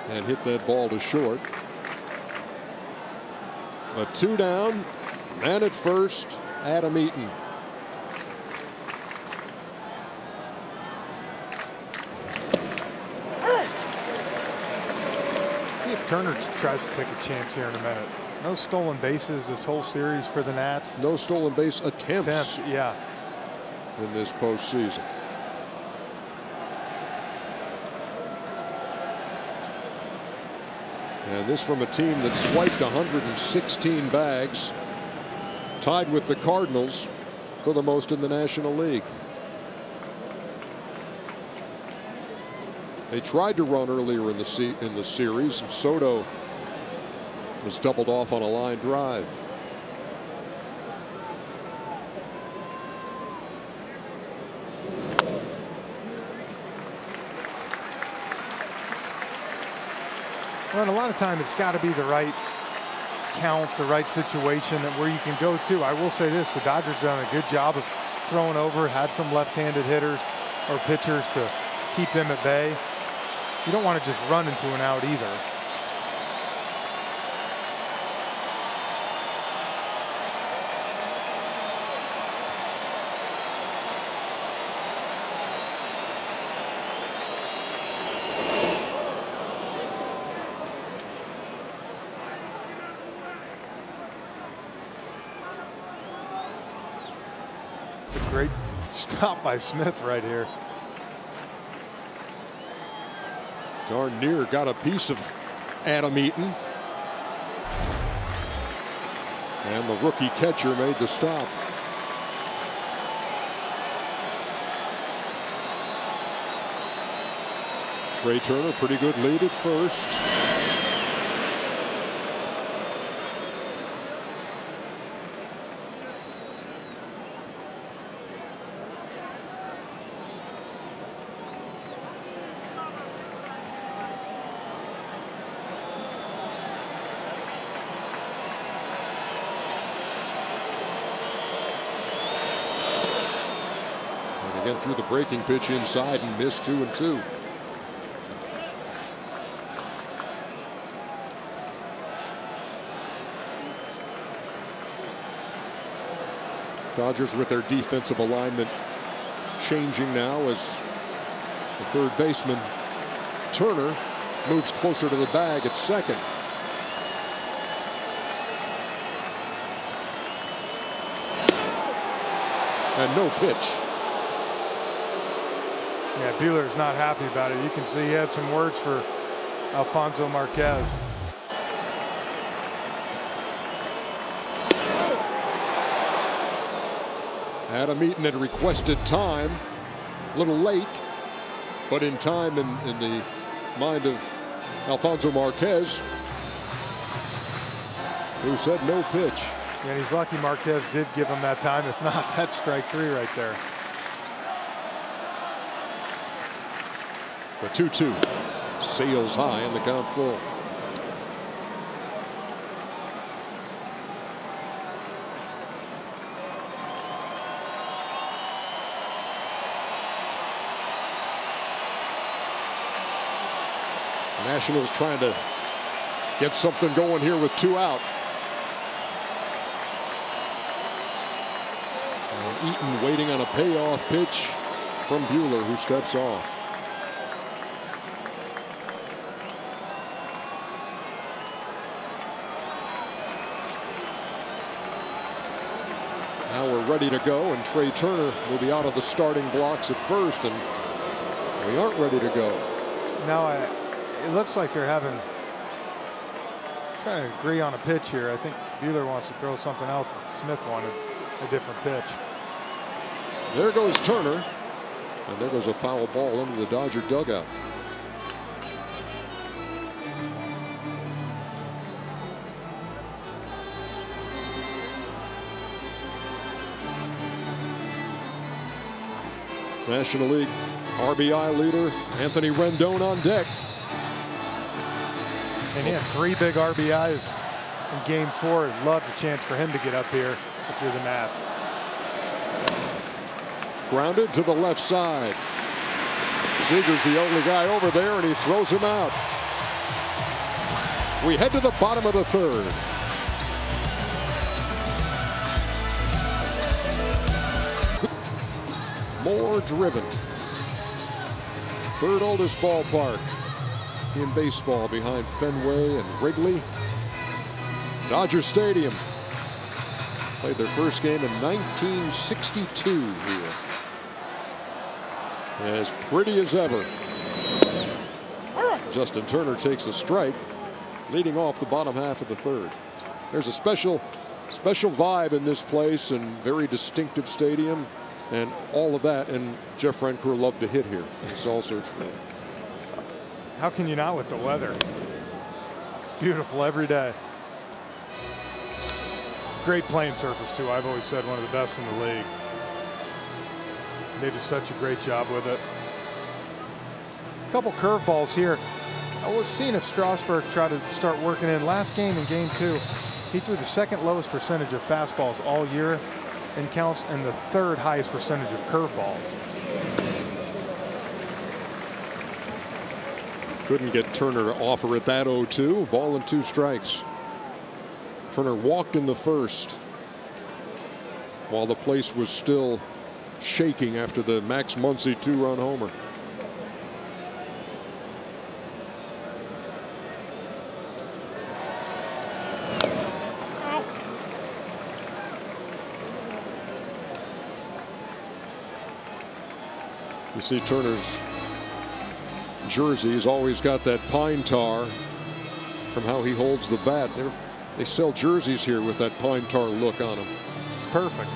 and hit that ball to short. But 2 down, man at first, Adam Eaton. See if Turner tries to take a chance here in a minute. No stolen bases this whole series for the Nats. No stolen base attempts Yeah. in this postseason. And this from a team that swiped 116 bags, tied with the Cardinals for the most in the National League. They tried to run earlier in the series. Soto was doubled off on a line drive. Well, and a lot of time it's got to be the right count, the right situation where you can go to. I will say this, the Dodgers have done a good job of throwing over, had some left-handed hitters or pitchers to keep them at bay. You don't want to just run into an out either. Great stop by Smith right here. Darn near got a piece of Adam Eaton. And the rookie catcher made the stop. Trey Turner, pretty good lead at first. And threw the breaking pitch inside and missed 2-2. Dodgers with their defensive alignment changing now as the third baseman Turner moves closer to the bag at second. And no pitch. Yeah, Buehler's not happy about it. You can see he had some words for Alfonso Marquez. Adam Eaton had requested time, a little late, but in time in the mind of Alfonso Marquez, who said no pitch. Yeah, and he's lucky Marquez did give him that time. If not, that's strike 3 right there. The 2-2 sails high and the count full. Nationals trying to get something going here with 2 out. And Eaton waiting on a payoff pitch from Buehler, who steps off. Now we're ready to go, and Trey Turner will be out of the starting blocks at first, and we aren't ready to go. Now it looks like they're trying to agree on a pitch here. I think Buehler wants to throw something else. Smith wanted a different pitch. There goes Turner, and there goes a foul ball into the Dodger dugout. National League RBI leader Anthony Rendon on deck. And he had 3 big RBIs in Game 4. I'd love the chance for him to get up here if you're the Nats. Grounded to the left side. Seager's the only guy over there, and he throws him out. We head to the bottom of the third. More driven. Third oldest ballpark in baseball behind Fenway and Wrigley. Dodger Stadium. Played their first game in 1962 here. As pretty as ever. Justin Turner takes a strike, leading off the bottom half of the third. There's a special vibe in this place and very distinctive stadium. And all of that, and Jeff Francoeur loved to hit here. It's all search for that. How can you not with the weather? It's beautiful every day. Great playing surface too. I've always said one of the best in the league. They do such a great job with it. A couple curveballs here. I was seeing if Strasburg tried to start working in. Last game in Game 2, he threw the 2nd lowest percentage of fastballs all year and counts in the 3rd highest percentage of curveballs. Couldn't get Turner to offer at that 0-2. Ball and 2 strikes. Turner walked in the first while the place was still shaking after the Max Muncy 2-run homer. You see Turner's jersey. He's always got that pine tar from how he holds the bat. They sell jerseys here with that pine tar look on them. It's perfect.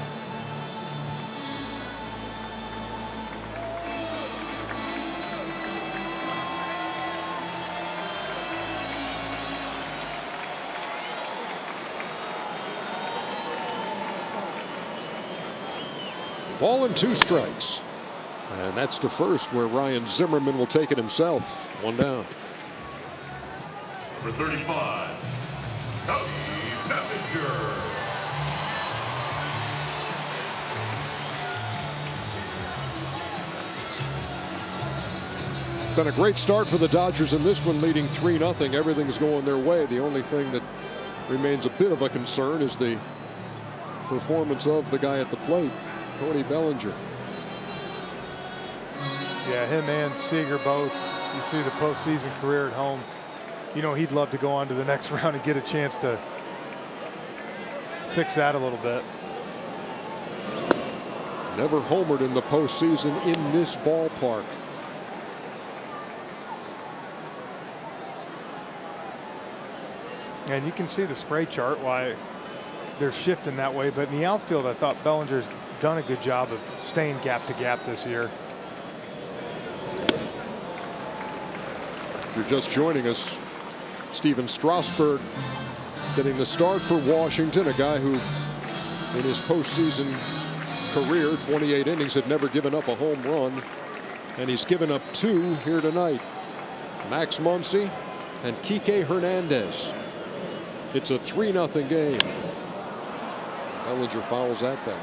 Ball and 2 strikes. And that's to first, where Ryan Zimmerman will take it himself. 1 down. Number 35, Cody Messenger. been a great start for the Dodgers in this one, leading 3-0. Everything's going their way. The only thing that remains a bit of a concern is the performance of the guy at the plate, Cody Bellinger. Yeah, him and Seager both. You see the postseason career at home. You know, he'd love to go on to the next round and get a chance to fix that a little bit. Never homered in the postseason in this ballpark. And you can see the spray chart why they're shifting that way. But in the outfield, I thought Bellinger's done a good job of staying gap to gap this year. If you're just joining us, Steven Strasburg getting the start for Washington, a guy who in his postseason career, 28 innings, had never given up a home run, and he's given up 2 here tonight. Max Muncy and Kike Hernandez. It's a 3-0 game. Bellinger fouls that back.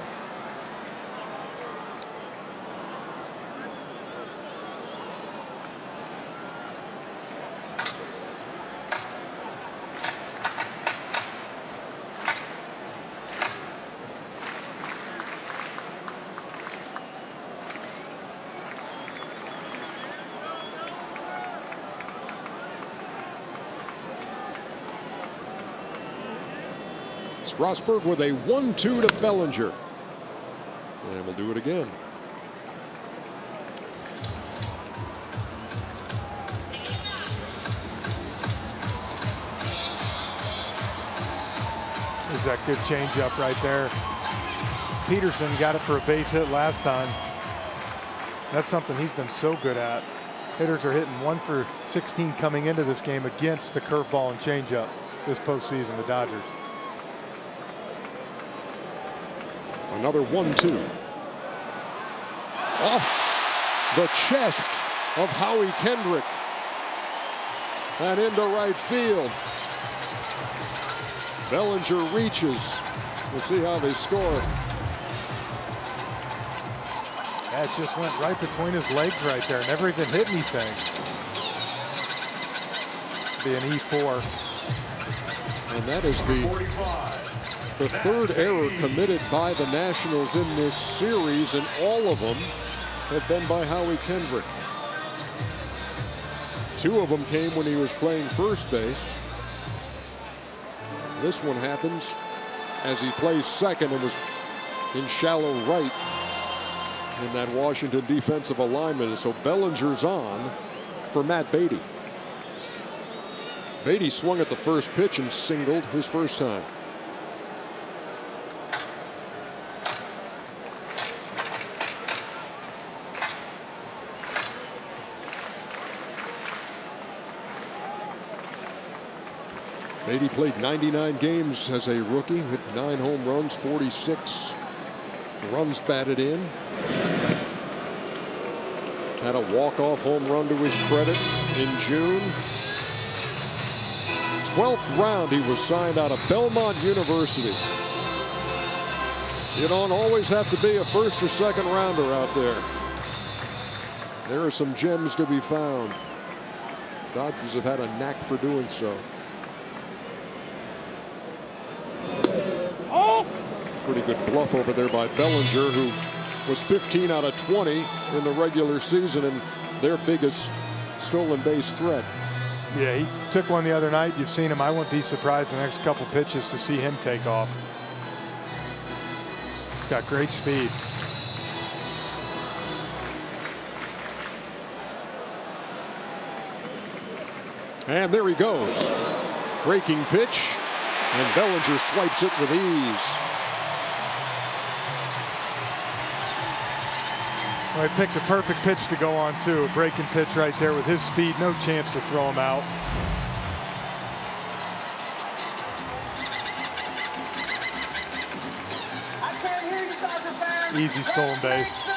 Strasburg with a 1-2 to Bellinger. And we'll do it again. There's that good changeup right there. Peterson got it for a base hit last time. That's something he's been so good at. Hitters are hitting 1 for 16 coming into this game against the curveball and changeup this postseason, the Dodgers. Another 1-2. Off the chest of Howie Kendrick. And into right field. Bellinger reaches. We'll see how they score. That just went right between his legs right there. Never even hit anything. Be an E4. And that is the third error committed by the Nationals in this series, and all of them have been by Howie Kendrick. 2 of them came when he was playing first base. This one happens as he plays second and was in shallow right in that Washington defensive alignment. And so Bellinger's on for Matt Beatty. Beatty swung at the first pitch and singled his first time. Beatty played 99 games as a rookie, hit 9 home runs, 46 runs batted in. Had a walk-off home run to his credit in June. 12th round, he was signed out of Belmont University. You don't always have to be a first or second rounder out there. There are some gems to be found. Dodgers have had a knack for doing so. Pretty good bluff over there by Bellinger, who was 15 out of 20 in the regular season and their biggest stolen base threat. Yeah, he took one the other night. You've seen him. I wouldn't be surprised the next couple pitches to see him take off. He's got great speed. And there he goes. Breaking pitch, and Bellinger swipes it with ease. Well, he picked the perfect pitch to go on too. A breaking pitch right there with his speed. No chance to throw him out. I can't hear you, Dodger fans. Easy stolen base.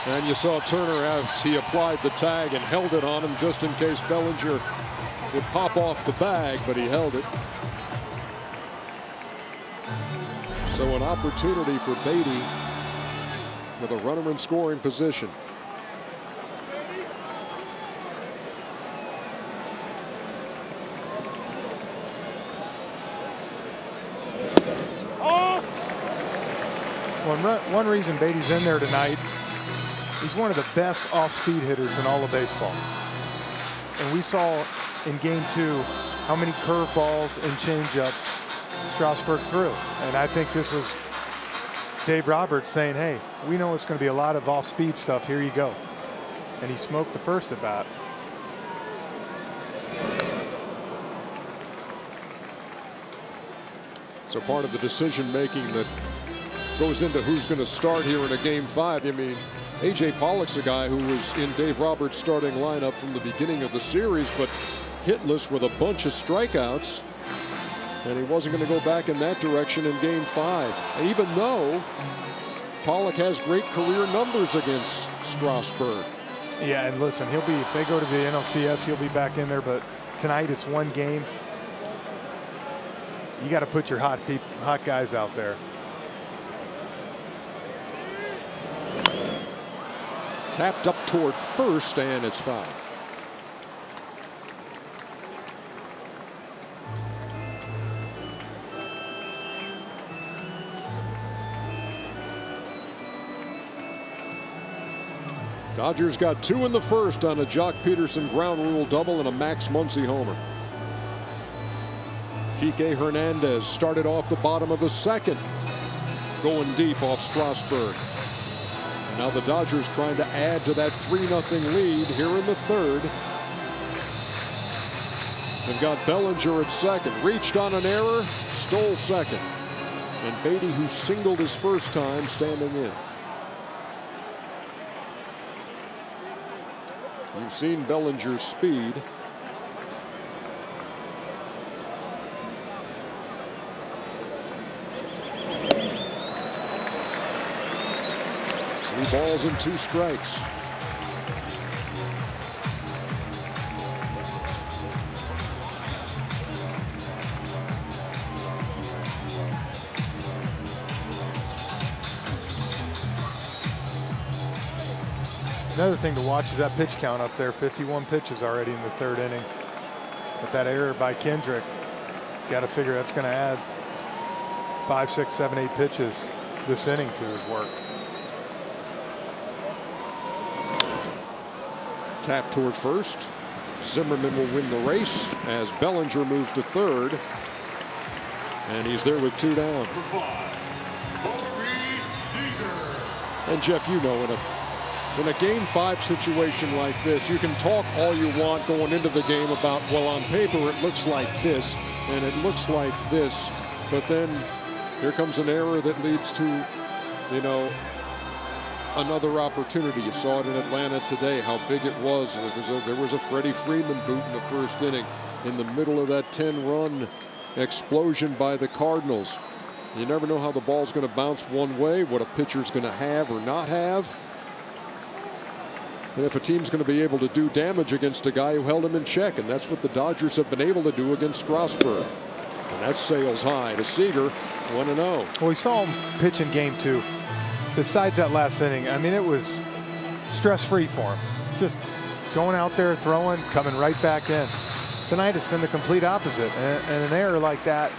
And you saw Turner as he applied the tag and held it on him just in case Bellinger would pop off the bag, but he held it. So an opportunity for Beatty with a runner in scoring position. One reason Beatty's in there tonight, he's one of the best off-speed hitters in all of baseball. And we saw in game 2 how many curveballs and changeups Strasburg threw. And I think this was Dave Roberts saying, hey, we know it's going to be a lot of off-speed stuff. Here you go. And he smoked the first at bat. So part of the decision making that goes into who's going to start here in a game 5. I mean, A.J. Pollock's a guy who was in Dave Roberts' starting lineup from the beginning of the series, but hitless with a bunch of strikeouts. And he wasn't going to go back in that direction in game 5. And even though Pollock has great career numbers against Strasburg. Yeah, and listen, he'll be, if they go to the NLCS, he'll be back in there. But tonight it's one game. You got to put your hot guys out there. Tapped up toward first, and it's foul. Dodgers got 2 in the first on a Jock Peterson ground rule double and a Max Muncy homer. Kike Hernandez started off the bottom of the second, going deep off Strasburg. Now the Dodgers trying to add to that 3-0 lead here in the third. They've got Bellinger at second, reached on an error, stole second. And Beatty, who singled his first time, standing in. You've seen Bellinger's speed. Three balls and 2 strikes. Another thing to watch is that pitch count up there. 51 pitches already in the third inning. With that error by Kendrick, got to figure that's going to add 5, 6, 7, 8 pitches this inning to his work. Tap toward first. Zimmerman will win the race as Bellinger moves to third. And he's there with 2 down. And Jeff, you know, in a game 5 situation like this, you can talk all you want going into the game about, well, on paper it looks like this and it looks like this, but then here comes an error that leads to, you know, another opportunity. You saw it in Atlanta today, how big it was. There was a Freddie Freeman boot in the first inning in the middle of that 10-run explosion by the Cardinals. You never know how the ball's going to bounce one way, what a pitcher's going to have or not have. And if a team's going to be able to do damage against a guy who held him in check, and that's what the Dodgers have been able to do against Strasburg. And that sails high to Seager, 1-0. Well, we saw him pitch in game 2. Besides that last inning, I mean, it was stress-free for him. Just going out there, throwing, coming right back in. Tonight it's been the complete opposite. And an error like that,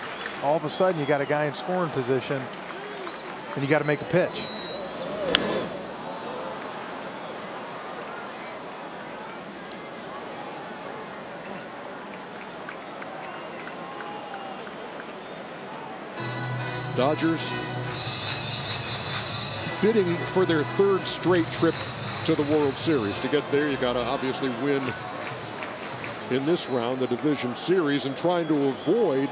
all of a sudden you got a guy in scoring position and you got to make a pitch. Dodgers bidding for their 3rd straight trip to the World Series. To get there, you got to obviously win in this round, the division series, and trying to avoid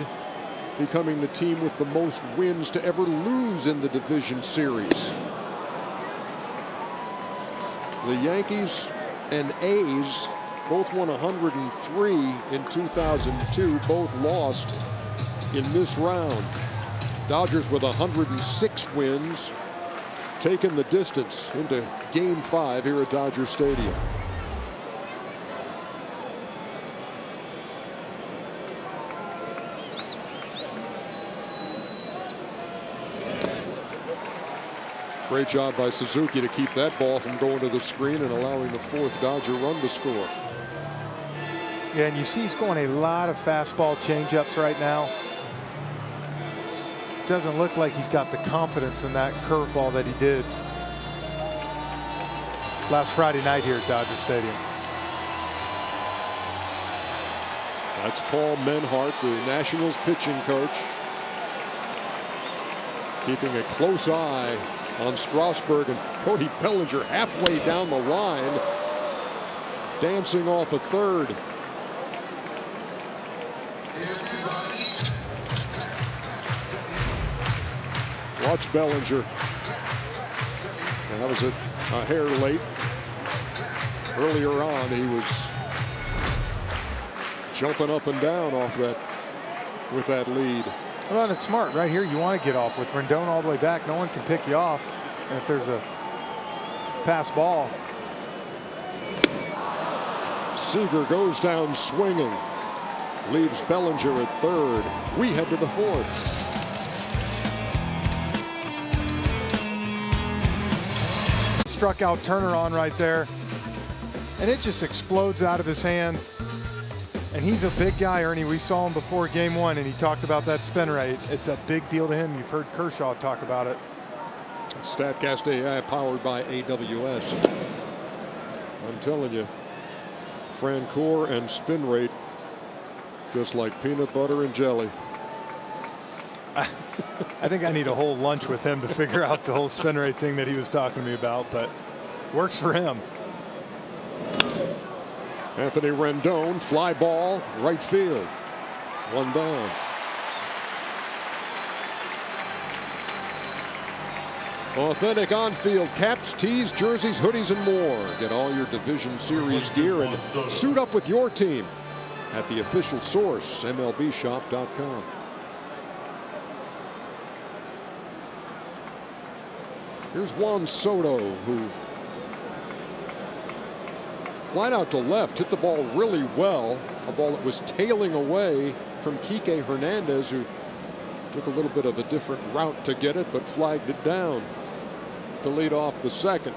becoming the team with the most wins to ever lose in the division series. The Yankees and A's both won 103 in 2002, both lost in this round. Dodgers with 106 wins, taking the distance into game 5 here at Dodger Stadium. Great job by Suzuki to keep that ball from going to the screen and allowing the fourth Dodger run to score. Yeah, and you see he's going a lot of fastball changeups right now. Doesn't look like he's got the confidence in that curveball that he did last Friday night here at Dodger Stadium. That's Paul Menhart, the Nationals pitching coach, keeping a close eye on Strasburg, and Cody Bellinger halfway down the line, dancing off a third. Watch Bellinger. And that was a hair late. Earlier on, he was jumping up and down off that with that lead. Well, and it's smart right here. You want to get off with Rendon all the way back. No one can pick you off. And if there's a pass ball. Seager goes down swinging. Leaves Bellinger at third. We head to the fourth. Struck out Turner on right there. And it just explodes out of his hand. And he's a big guy, Ernie. We saw him before game one, and he talked about that spin rate. It's a big deal to him. You've heard Kershaw talk about it. StatCast AI powered by AWS. I'm telling you, Francoeur and spin rate, just like peanut butter and jelly. I think I need a whole lunch with him to figure out the whole spin rate thing that he was talking to me about, but works for him. Anthony Rendon, fly ball, right field. One down. Authentic on-field caps, tees, jerseys, hoodies, and more. Get all your Division Series gear and suit up with your team at the official source, MLBshop.com. Here's Juan Soto, who flied out to left, hit the ball really well. A ball that was tailing away from Kike Hernandez, who took a little bit of a different route to get it, but flagged it down to lead off the second.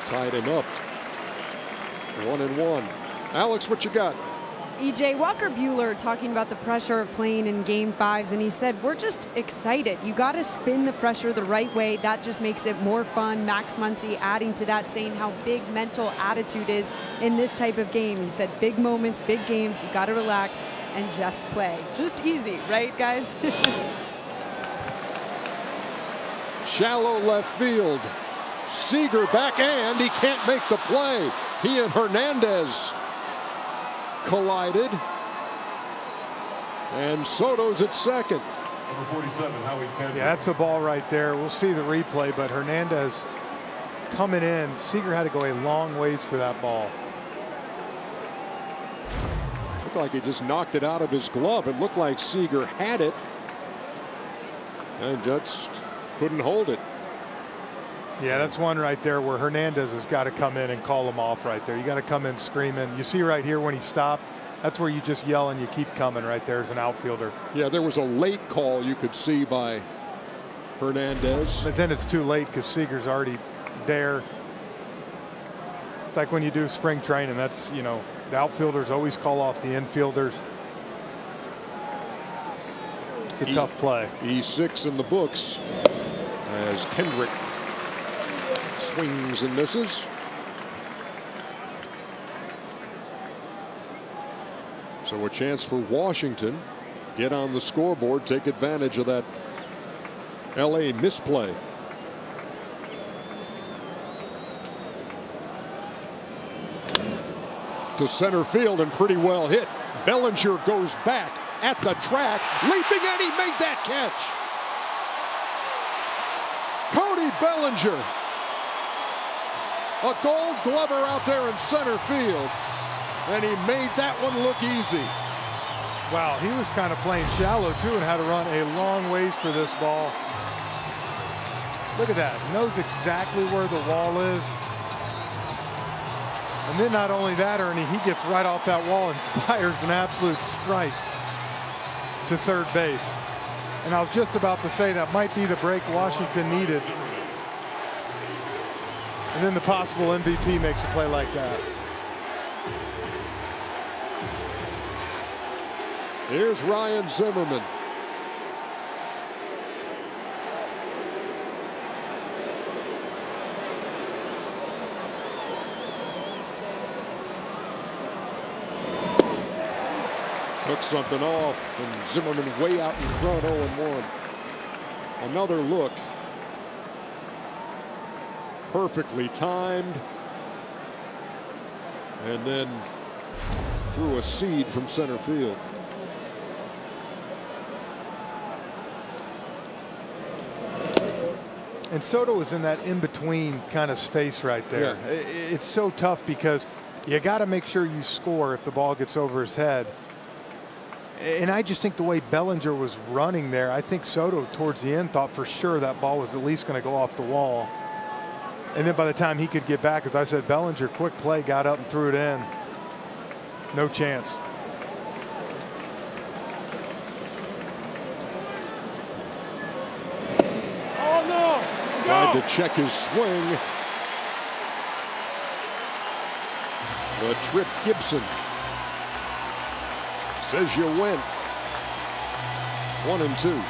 Tied him up. 1-1. Alex, what you got? EJ, Walker Buehler talking about the pressure of playing in game fives, and he said, we're just excited. You got to spin the pressure the right way. That just makes it more fun. Max Muncy adding to that, saying how big mental attitude is in this type of game. He said, big moments, big games, you got to relax and just play. Just easy, right, guys? Shallow left field. Seager back, and he can't make the play. He and Hernandez collided. And Soto's at second. Number 47, Howie Kendrick. Yeah, that's a ball right there. We'll see the replay, but Hernandez coming in. Seager had to go a long ways for that ball. Looked like he just knocked it out of his glove. It looked like Seager had it and just couldn't hold it. Yeah, that's one right there where Hernandez has got to come in and call him off right there. You got to come in screaming. You see right here when he stopped, that's where you just yell and you keep coming right there as an outfielder. Yeah, there was a late call you could see by Hernandez. But then it's too late because Seager's already there. It's like when you do spring training. That's, you know, the outfielders always call off the infielders. It's a tough play. E6 in the books as Kendrick swings and misses. So a chance for Washington. Get on the scoreboard, take advantage of that LA misplay. To center field and pretty well hit. Bellinger goes back at the track, leaping, and he made that catch. Cody Bellinger. A Gold Glover out there in center field, and he made that one look easy. Wow, he was kind of playing shallow too and had to run a long ways for this ball. Look at that. Knows exactly where the wall is. And then not only that, Ernie, he gets right off that wall and fires an absolute strike to third base. And I was just about to say that might be the break Washington needed. And then the possible MVP makes a play like that. Here's Ryan Zimmerman. Took something off, and Zimmerman way out in front, 0-1. Another look. Perfectly timed. And then threw a seed from center field. And Soto is in that in-between kind of space right there. Yeah. It's so tough because you got to make sure you score if the ball gets over his head. And I just think the way Bellinger was running there, I think Soto towards the end thought for sure that ball was at least going to go off the wall. And then by the time he could get back, as I said, Bellinger, quick play, got up and threw it in. No chance. Oh, no. Tried to check his swing. The trip Gibson. Says you win. 1-2.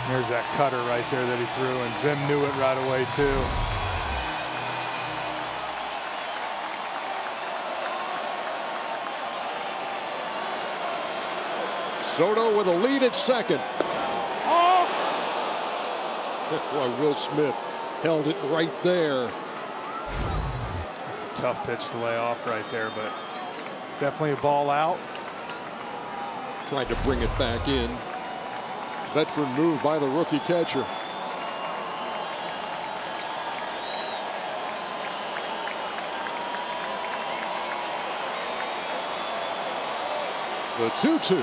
There's that cutter right there that he threw, and Zim knew it right away too. Soto with a lead at second. Oh! Boy, Will Smith held it right there. It's a tough pitch to lay off right there, but definitely a ball out. Tried to bring it back in. Veteran move by the rookie catcher. The 2-2.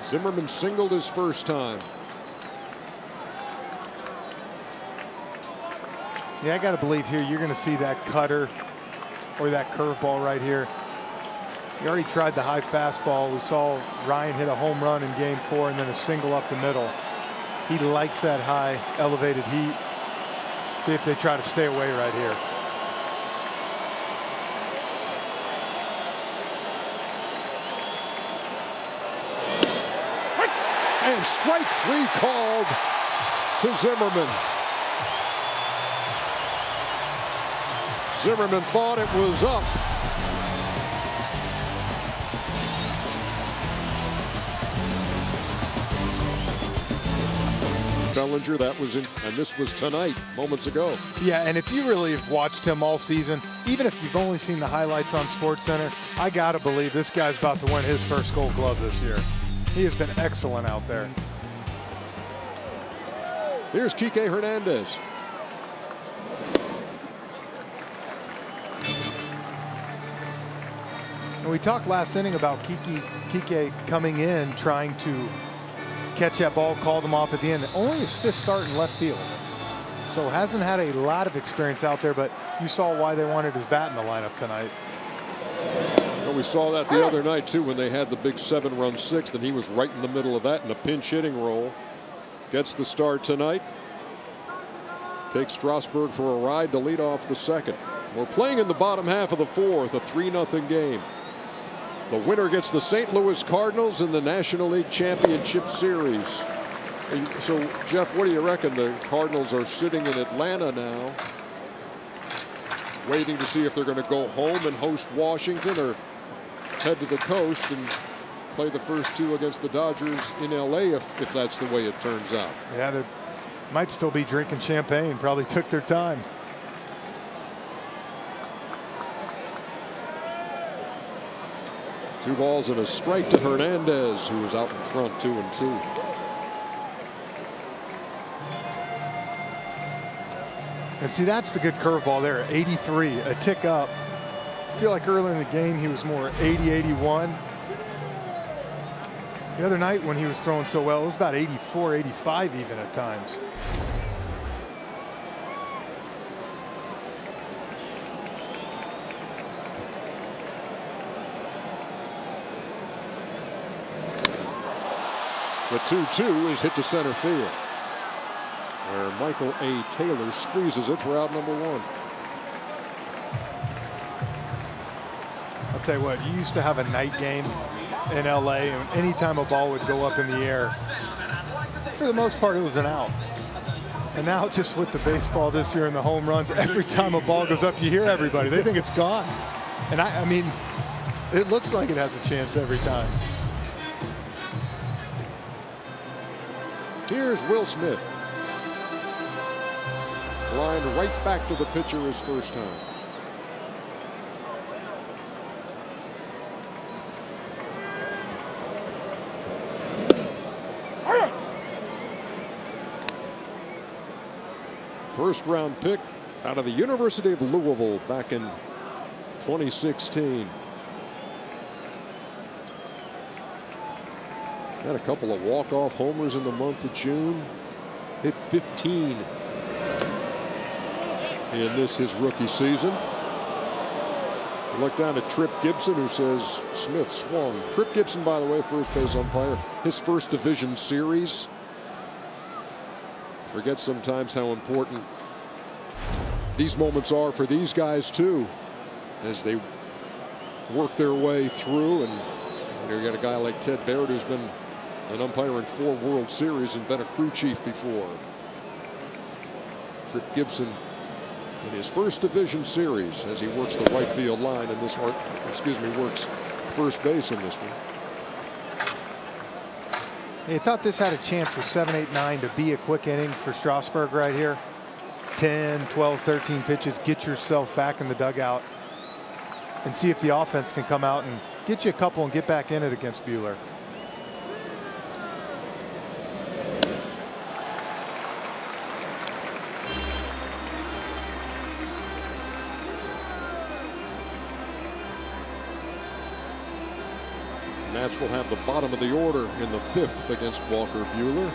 Zimmerman singled his first time. Yeah, I got to believe here you're going to see that cutter or that curveball right here. He already tried the high fastball. We saw Ryan hit a home run in Game 4 and then a single up the middle. He likes that high elevated heat. See if they try to stay away right here. And strike 3 called to Zimmerman. Zimmerman thought it was up. Bellinger, that was in, and this was tonight, moments ago. Yeah, and if you really have watched him all season, even if you've only seen the highlights on SportsCenter, I gotta believe this guy's about to win his first Gold Glove this year. He has been excellent out there. Here's Kike Hernandez. And we talked last inning about Kike coming in, trying to catch that ball, call them off at the end. Only his 5th start in left field. So hasn't had a lot of experience out there, but you saw why they wanted his bat in the lineup tonight. Well, we saw that the other night, too, when they had the big 7-run 6th, and he was right in the middle of that in a pinch hitting role. Gets the start tonight. Takes Strasburg for a ride to lead off the second. We're playing in the bottom half of the 4th, a 3-0 game. The winner gets the St. Louis Cardinals in the National League Championship Series. So, Jeff, what do you reckon? The Cardinals are sitting in Atlanta now, waiting to see if they're going to go home and host Washington or head to the coast and play the first 2 against the Dodgers in L.A. if that's the way it turns out. Yeah, they might still be drinking champagne. Probably took their time. Two balls and a strike to Hernandez, who was out in front 2-2. And see, that's the good curveball there, 83, a tick up. I feel like earlier in the game he was more 80, 81. The other night when he was throwing so well, it was about 84, 85 even at times. The 2-2 is hit to center field, where Michael A. Taylor squeezes it for out number one. I'll tell you what, you used to have a night game in LA, and anytime a ball would go up in the air, for the most part it was an out. And now just with the baseball this year and the home runs, every time a ball goes up you hear everybody. They think it's gone. And I mean, it looks like it has a chance every time. Here's Will Smith. Lined right back to the pitcher his first time. First round pick out of the University of Louisville back in 2016. Had a couple of walk-off homers in the month of June. Hit 15 in his rookie season. Look down at Trip Gibson, who says Smith swung. Trip Gibson, by the way, first base umpire. His first division series. Forget sometimes how important these moments are for these guys too, as they work their way through. And you got a guy like Ted Barrett, who's been an umpire in 4 World Series and been a crew chief before. Trip Gibson in his first division series as he works the right field line in this one. Works first base in this one. Hey, I thought this had a chance for 7, 8, 9 to be a quick inning for Strasburg right here. 10, 12, 13 pitches, get yourself back in the dugout and see if the offense can come out and get you a couple and get back in it against Buehler. Nats will have the bottom of the order in the 5th against Walker Buehler.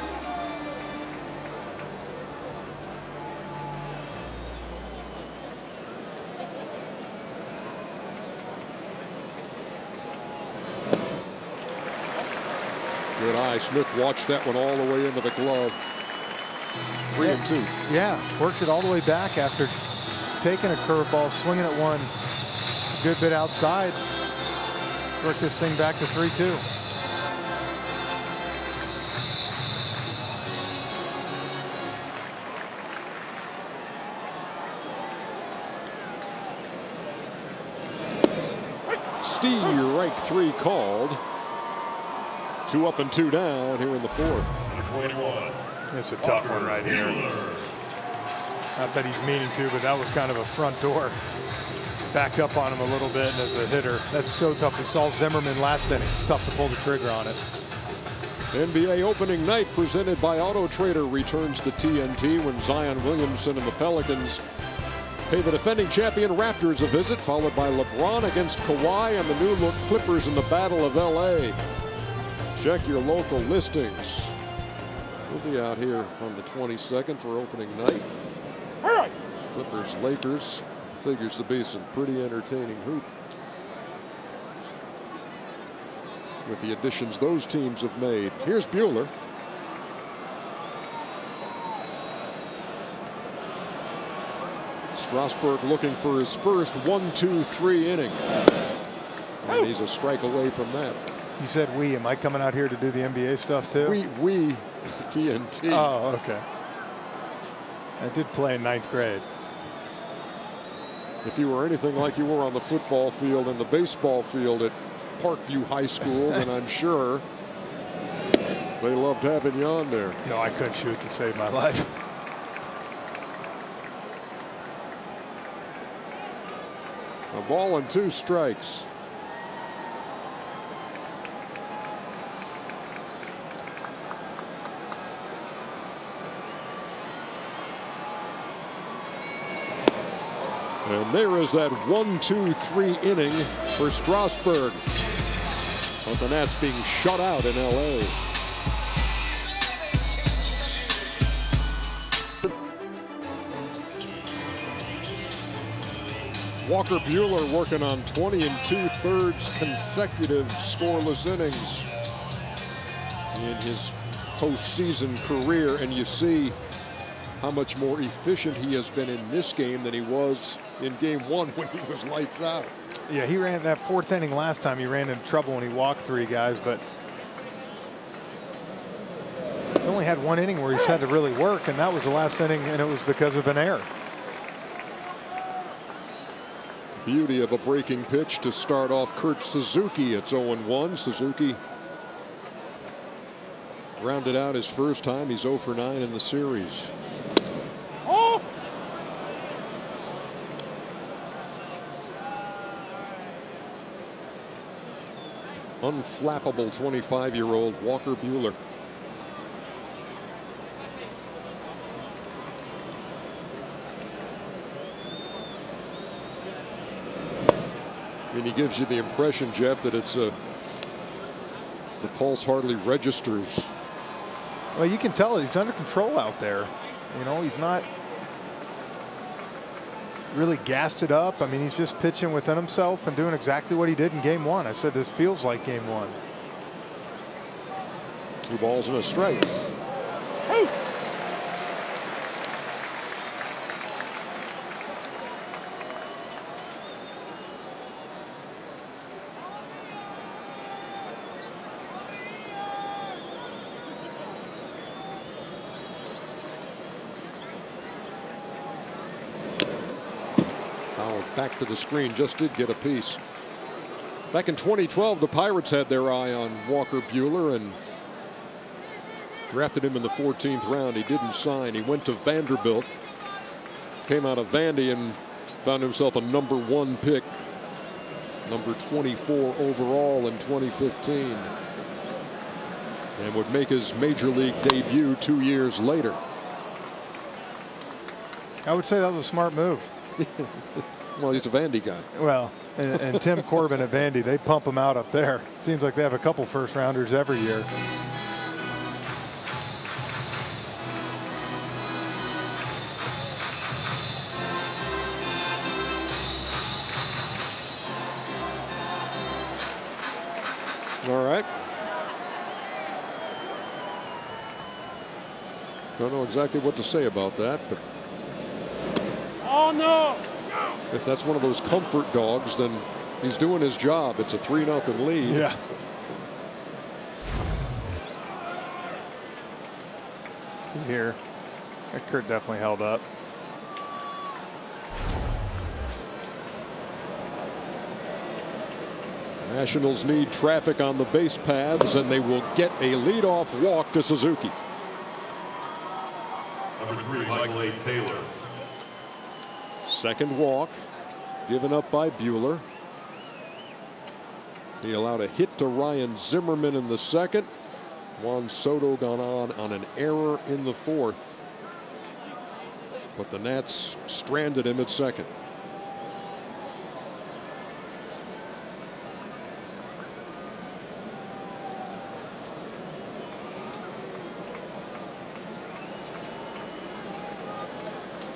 Good eye. Smith watched that one all the way into the glove. 3-2. Yeah, worked it all the way back after taking a curveball, swinging at one a good bit outside. Work this thing back to 3-2. Strike 3 called. 2 up and 2 down here in the 4th. 21. It's a tough one right here. Not that he's meaning to, but that was kind of a front door. Backed up on him a little bit, and as a hitter, that's so tough. We saw Zimmerman last inning. It's tough to pull the trigger on it. NBA opening night presented by Auto Trader returns to TNT when Zion Williamson and the Pelicans pay the defending champion Raptors a visit, followed by LeBron against Kawhi and the new look Clippers in the Battle of LA. Check your local listings. We'll be out here on the 22nd for opening night. Clippers Lakers figures to be some pretty entertaining hoop, with the additions those teams have made. Here's Buehler. Strasburg looking for his first 1-2-3 inning. And he's a strike away from that. You said we. Am I coming out here to do the NBA stuff too? We TNT. Oh, okay. I did play in 9th grade. If you were anything like you were on the football field and the baseball field at Parkview High School, then I'm sure they loved having you on there. No, I couldn't shoot to save my life. A ball and 2 strikes. And there is that 1-2-3 inning for Strasburg. But the Nats being shut out in LA. Walker Buehler working on 20 2/3 consecutive scoreless innings in his postseason career, and you see how much more efficient he has been in this game than he was in game one when he was lights out. Yeah, he ran that fourth inning last time. He ran into trouble when he walked 3 guys, but he's only had 1 inning where he's had to really work, and that was the last inning, and it was because of an error. Beauty of a breaking pitch to start off Kurt Suzuki. It's 0-1. Suzuki rounded out his first time. He's 0 for 9 in the series. Oh! Unflappable 25-year-old Walker Buehler. I mean, he gives you the impression, Jeff, that it's the pulse hardly registers. Well, you can tell it. He's under control out there. You know, he's not really gassed it up. I mean, he's just pitching within himself and doing exactly what he did in game one. I said this feels like game one. 2 balls and a strike. Hey! Back to the screen, just did get a piece. Back in 2012, the Pirates had their eye on Walker Buehler and drafted him in the 14th round. He didn't sign. He went to Vanderbilt, came out of Vandy and found himself a #1 pick, number 24 overall in 2015, and would make his major league debut 2 years later. I would say that was a smart move. Well, he's a Vandy guy. Well, and Tim Corbin at Vandy, they pump him out up there. Seems like they have a couple first-rounders every year. All right. Don't know exactly what to say about that, but Oh, no! if that's one of those comfort dogs, then he's doing his job. It's a 3-0 lead. Yeah. See here, that Kurt definitely held up. Nationals need traffic on the base paths, and they will get a leadoff walk to Suzuki. Number 3, Michael A. Taylor. Second walk given up by Buehler. He allowed a hit to Ryan Zimmerman in the second. Juan Soto gone on an error in the fourth, but the Nats stranded him at second.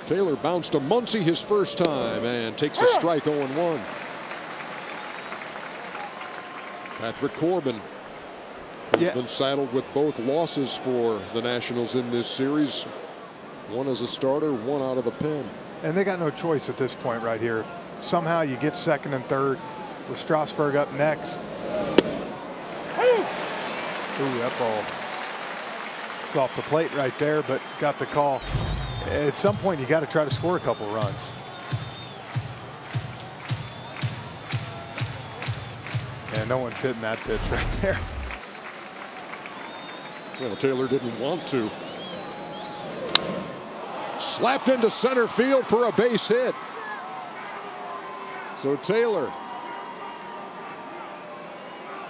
Taylor bounced to Muncy his first time and takes a strike. 0-1. Patrick Corbin has been saddled with both losses for the Nationals in this series. One as a starter, one out of the pen. And they got no choice at this point right here. Somehow you get second and third with Strasburg up next. Ooh, that ball was off the plate right there, but got the call. At some point, you got to try to score a couple runs. And no one's hitting that pitch right there. Well, Taylor didn't want to. Slapped into center field for a base hit. So Taylor,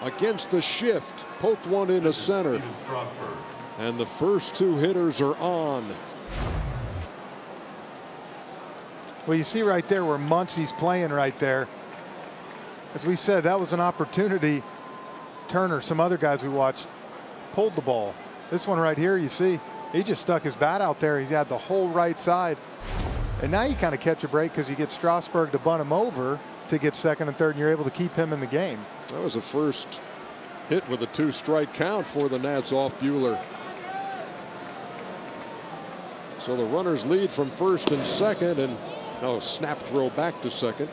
against the shift, poked one into center. And the first 2 hitters are on. Well, you see right there where Muncie's playing right there. As we said, that was an opportunity. Turner, some other guys we watched, pulled the ball. This one right here, you see, he just stuck his bat out there. He's had the whole right side. And now you kind of catch a break because you get Strasburg to bunt him over to get second and third, and you're able to keep him in the game. That was the first hit with a 2-strike count for the Nats off Buehler. So the runners lead from first and second, and now a snap throw back to second.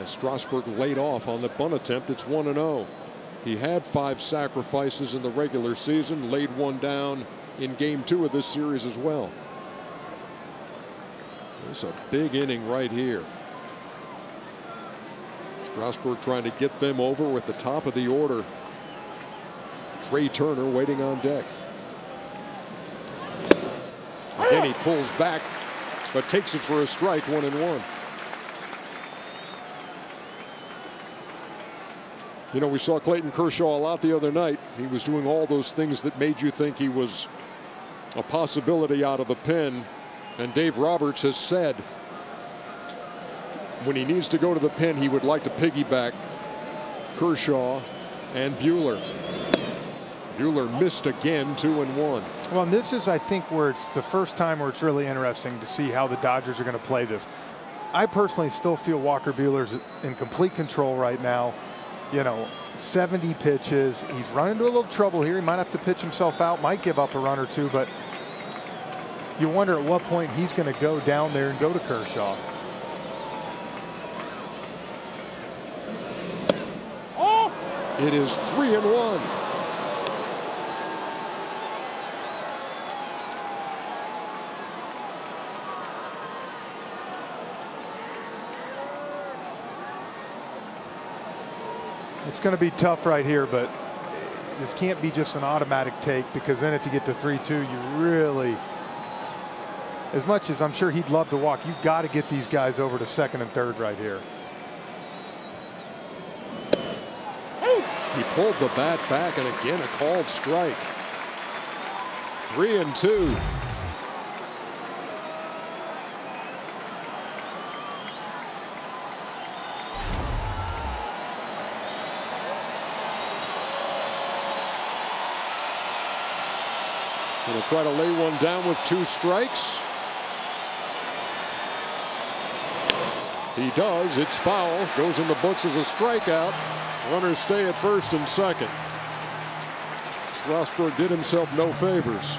As Strasburg laid off on the bunt attempt, it's 1-0. He had 5 sacrifices in the regular season, laid one down in game 2 of this series as well. It's a big inning right here. Strasburg trying to get them over with the top of the order. Trey Turner waiting on deck. Again, he pulls back, but takes it for a strike, 1-1. You know, we saw Clayton Kershaw a lot the other night. He was doing all those things that made you think he was a possibility out of the pen. And Dave Roberts has said when he needs to go to the pen, he would like to piggyback Kershaw and Buehler. Buehler missed again, 2-1. Well, and this is, I think, where it's the first time where it's really interesting to see how the Dodgers are going to play this. I personally still feel Walker Buehler's in complete control right now. You know, 70 pitches. He's run into a little trouble here. He might have to pitch himself out, might give up a run or two, but you wonder at what point he's going to go down there and go to Kershaw. Oh! It is 3-1. It's going to be tough right here, but this can't be just an automatic take, because then if you get to 3-2, you really, as much as I'm sure he'd love to walk, you've got to get these guys over to second and third right here. He pulled the bat back, and again a called strike. 3-2. Going to try to lay one down with 2 strikes. He does. It's foul. Goes in the books as a strikeout. Runners stay at first and second. Strasburg did himself no favors.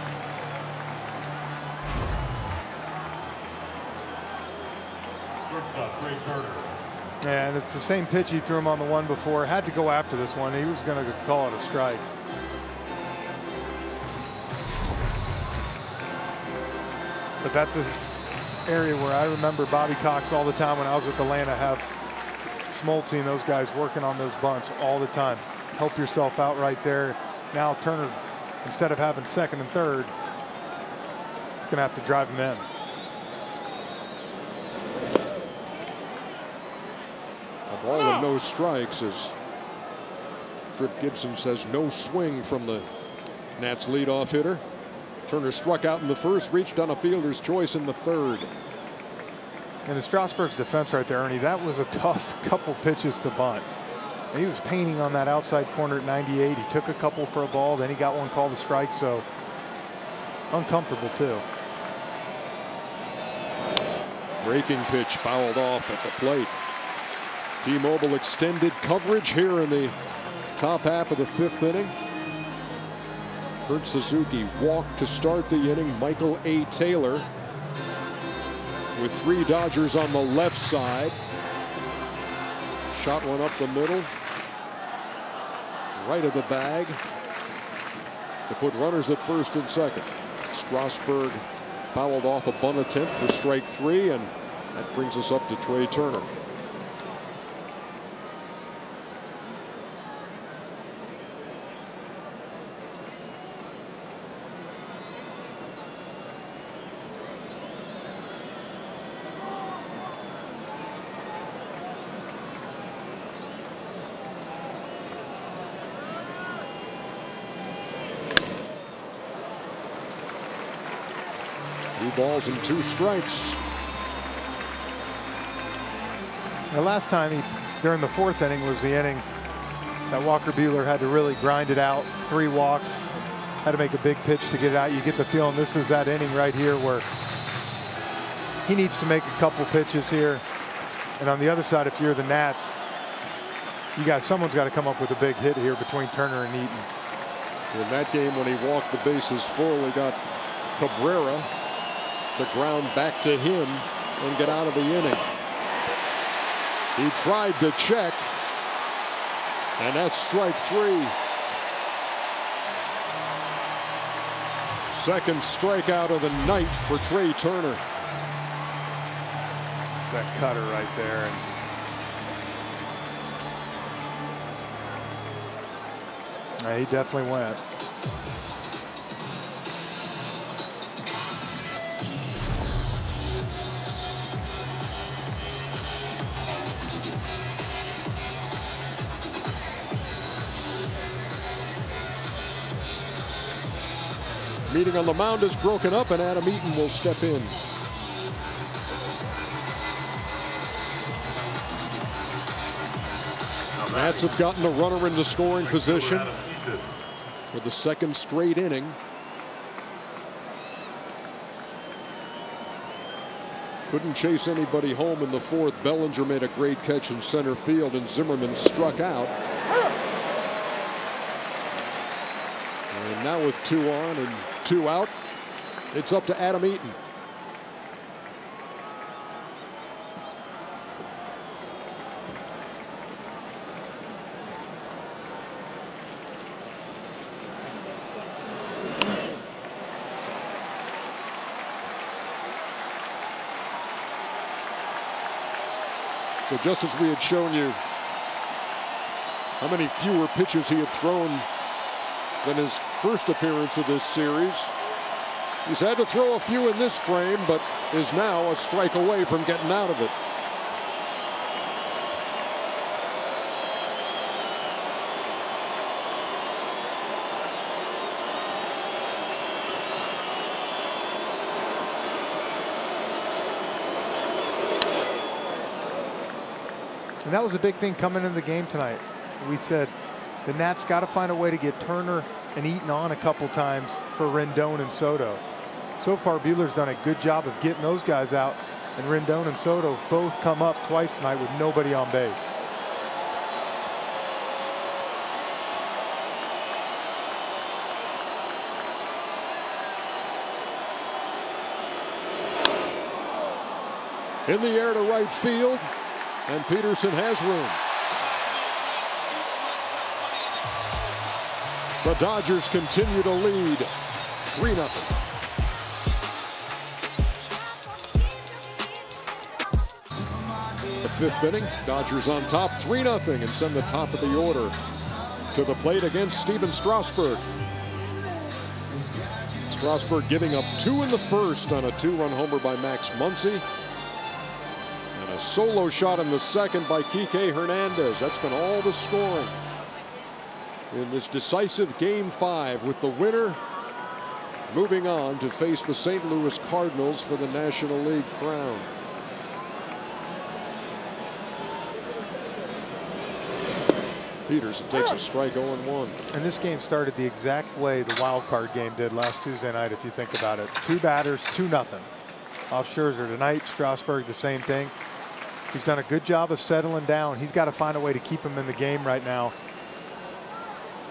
Shortstop Trey Turner. And it's the same pitch he threw him on the one before. Had to go after this one. He was going to call it a strike. But that's an area where I remember Bobby Cox all the time when I was with Atlanta, have Smoltz and those guys working on those bunts all the time. Help yourself out right there. Now Turner, instead of having second and third, he's going to have to drive him in. A ball with no strikes as Trip Gibson says no swing from the Nats leadoff hitter. Turner struck out in the first, reached on a fielder's choice in the third. And in Strasburg's defense right there, Ernie, that was a tough couple pitches to bunt. And he was painting on that outside corner at 98. He took a couple for a ball, then he got one called a strike, so uncomfortable too. Breaking pitch fouled off at the plate. T-Mobile extended coverage here in the top half of the 5th inning. Kurt Suzuki walked to start the inning. Michael A. Taylor with 3 Dodgers on the left side. Shot one up the middle. Right of the bag to put runners at first and second. Strasburg fouled off a bunt attempt for strike 3, and that brings us up to Trey Turner. Balls and 2 strikes. The last time during the 4th inning was the inning that Walker Buehler had to really grind it out. 3 walks, had to make a big pitch to get it out. You get the feeling this is that inning right here where he needs to make a couple pitches here. And on the other side, if you're the Nats, someone's got to come up with a big hit here between Turner and Eaton. In that game, when he walked the bases full, he got Cabrera to ground back to him and get out of the inning. He tried to check, and that's strike 3. Second strikeout of the night for Trey Turner. It's that cutter right there. And he definitely went. Meeting on the mound is broken up, and Adam Eaton will step in. Nats have gotten a runner into scoring position for the 2nd straight inning. Couldn't chase anybody home in the 4th. Bellinger made a great catch in center field, and Zimmerman struck out. And now with 2 on and 2 out, it's up to Adam Eaton. So just as we had shown you how many fewer pitches he had thrown than his first appearance of this series, he's had to throw a few in this frame, but is now a strike away from getting out of it. And that was a big thing coming into the game tonight. We said the Nats got to find a way to get Turner and Eaton on a couple times for Rendon and Soto. So far, Buehler's done a good job of getting those guys out, and Rendon and Soto both come up twice tonight with nobody on base. In the air to right field, and Peterson has room. The Dodgers continue to lead 3-0. The 5th inning, Dodgers on top 3-0 and send the top of the order to the plate against Steven Strasburg. Strasburg giving up 2 in the 1st on a 2-run homer by Max Muncy. A solo shot in the 2nd by Kike Hernandez. That's been all the scoring in this decisive Game 5, with the winner moving on to face the St. Louis Cardinals for the National League crown. Peterson takes a strike 0-1. And this game started the exact way the wild card game did last Tuesday night, if you think about it. 2 batters, 2-0. Off Scherzer tonight. Strasburg the same thing. He's done a good job of settling down. He's got to find a way to keep him in the game right now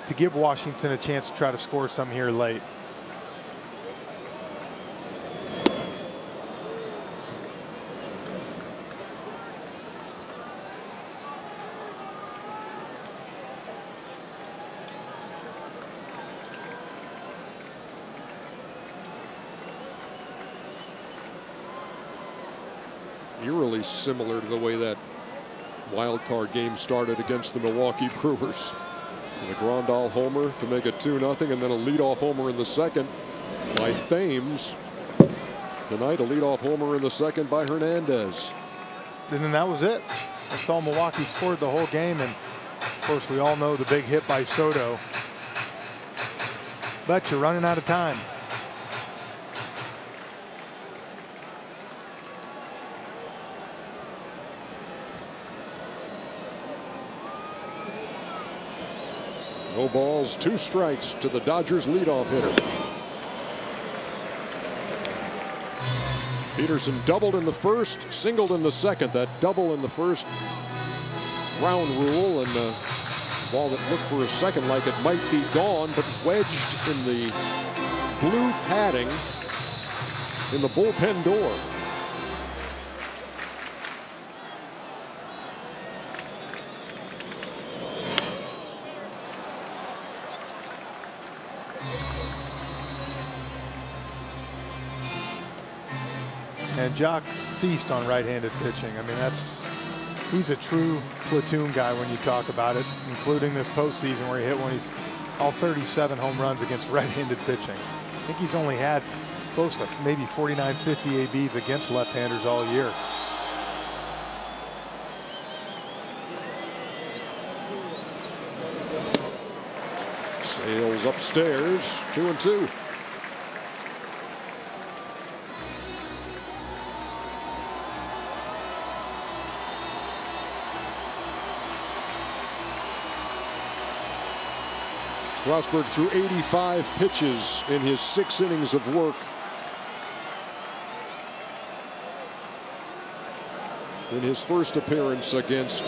to give Washington a chance to try to score some here late. Eerily similar to the way that wild card game started against the Milwaukee Brewers. And a Grandal homer to make it 2-0, and then a leadoff homer in the 2nd by Thames. Tonight, a leadoff homer in the 2nd by Hernandez. And then that was it. That's all Milwaukee scored the whole game. And of course, we all know the big hit by Soto. But you're running out of time. No balls, 2 strikes to the Dodgers leadoff hitter. Peterson doubled in the first, singled in the second. That double in the first ground rule, and the ball that looked for a second like it might be gone, but wedged in the blue padding in the bullpen door. And Jock feast on right-handed pitching. I mean, he's a true platoon guy when you talk about it, including this postseason where he hit all 37 home runs against right-handed pitching. I think he's only had close to maybe 49, 50 ABs against left-handers all year. Sales upstairs, 2-2. Strasburg threw 85 pitches in his 6 innings of work. In his first appearance against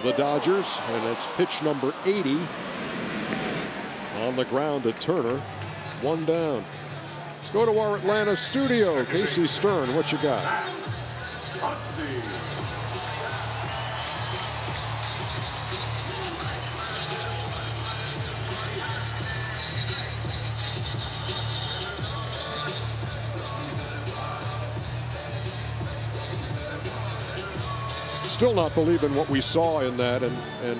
the Dodgers, and it's pitch number 80 on the ground to Turner. 1 down. Let's go to our Atlanta studio. Casey Stern, what you got? Still not believing what we saw in that, and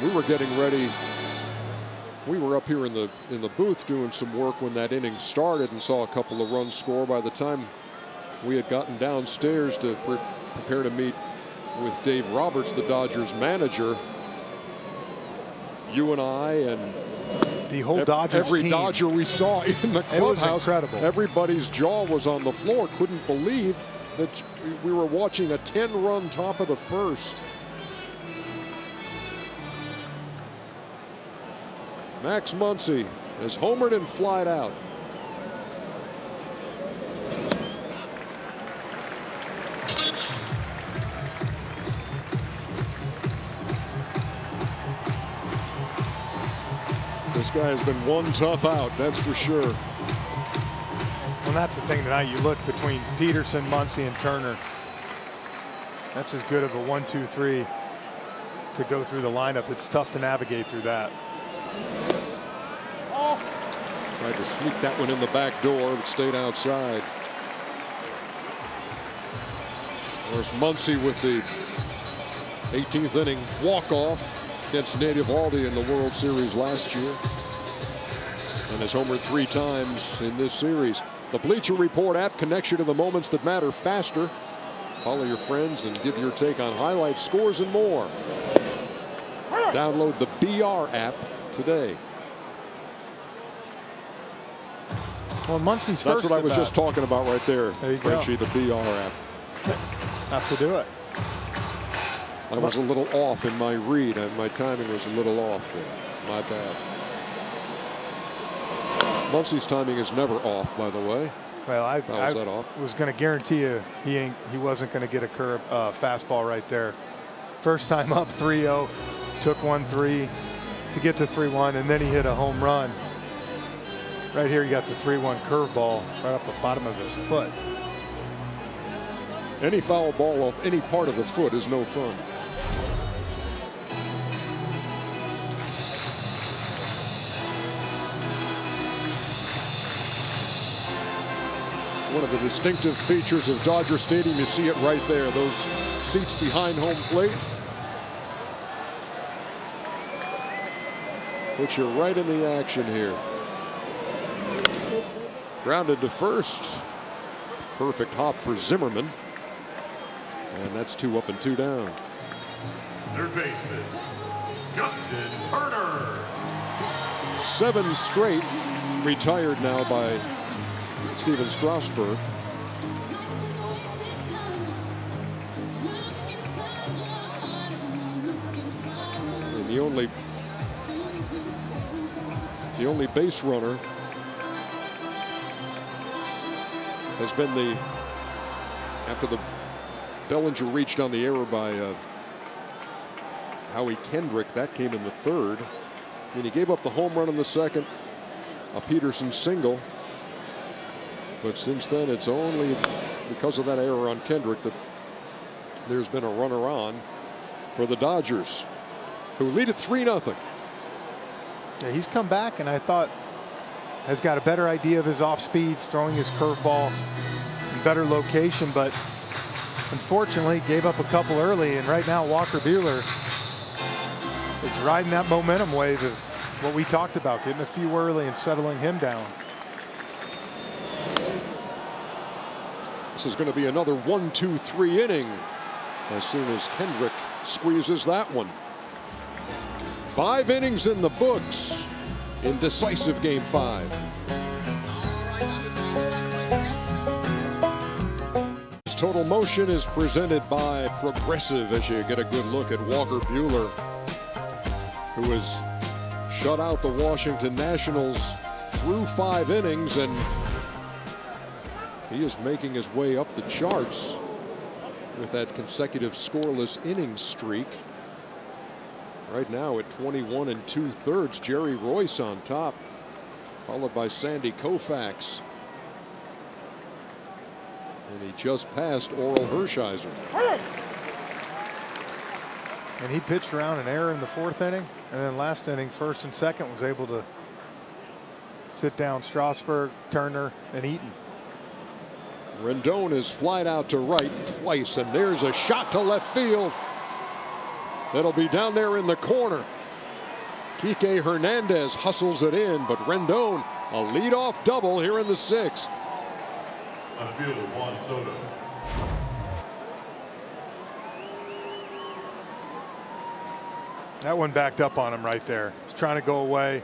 we were getting ready. We were up here in the booth doing some work when that inning started and saw a couple of runs score. By the time we had gotten downstairs to prepare to meet with Dave Roberts, the Dodgers manager, you and I and the whole Dodgers every team. Dodger we saw in the clubhouse, it was incredible. Everybody's jaw was on the floor. Couldn't believe that we were watching a 10-run top of the first. Max Muncy has homered and flied out. This guy has been one tough out, that's for sure. And that's the thing tonight. You look between Peterson, Muncy, and Turner. That's as good of a 1-2-3 to go through the lineup. It's tough to navigate through that. Tried to sneak that one in the back door, but stayed outside. There's Muncy with the 18th inning walk-off against Native Aldi in the World Series last year, and has homered 3 times in this series. The Bleacher Report app connects you to the moments that matter faster. Follow your friends and give your take on highlights, scores, and more. Download the BR app today. Well, Muncy's That's what I was just talking about right there. There you Frenchie, go. the BR app. Have to do it. I was a little off in my read. My timing was a little off there. My bad. Muncy's timing is never off, by the way. Well, I off? was going to guarantee you he wasn't going to get a curve fastball right there. First time up 3-0, took 1-3 to get to 3-1, and then he hit a home run. Right here, you got the 3-1 curveball right up the bottom of his foot. Any foul ball off any part of the foot is no fun. One of the distinctive features of Dodger Stadium, you see it right there, those seats behind home plate. Put you right in the action here. Grounded to first. Perfect hop for Zimmerman. And that's 2 up and 2 down. Third baseman, Justin Turner. 7 straight, retired now by Steven Strasburg. And the only The only base runner has been after the Bellinger reached on the error by Howie Kendrick. That came in the third. And he gave up the home run in the second, a Peterson single. But since then, it's only because of that error on Kendrick that there's been a runner on for the Dodgers, who lead it 3-0. Yeah, he's come back, and I thought has got a better idea of his off speeds, throwing his curveball in better location, but unfortunately gave up a couple early. And right now, Walker Buehler is riding that momentum wave of what we talked about, getting a few early and settling him down. This is going to be another 1-2-3 inning as soon as Kendrick squeezes that one. 5 innings in the books in decisive Game 5. Total Motion is presented by Progressive as you get a good look at Walker Buehler, who has shut out the Washington Nationals through 5 innings, and he is making his way up the charts with that consecutive scoreless innings streak. Right now at 21 2/3, Jerry Royce on top, followed by Sandy Koufax. And he just passed Oral Hershiser. And he pitched around an error in the 4th inning, and then last inning, 1st and 2nd, was able to sit down Strasburg, Turner, and Eaton. Rendon is flied out to right twice, and there's a shot to left field. That'll be down there in the corner. Kike Hernandez hustles it in, but Rendon, a leadoff double here in the 6th. On field, Juan Soto. That one backed up on him right there. He's trying to go away,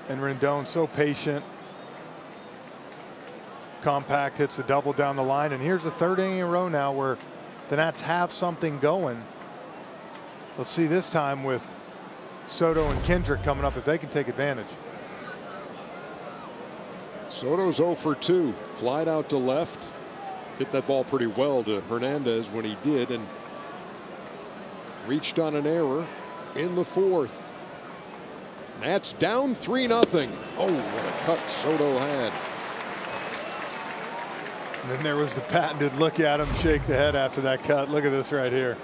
and Rendon so patient. Compact hits the double down the line, and here's the 3rd inning in a row now where the Nats have something going. Let's see this time with Soto and Kendrick coming up if they can take advantage. Soto's 0 for 2, flied out to left, hit that ball pretty well to Hernandez when he did, and reached on an error in the 4th. Nats down 3-0. Oh, what a cut Soto had. And then there was the patented look at him shake the head after that cut. Look at this right here.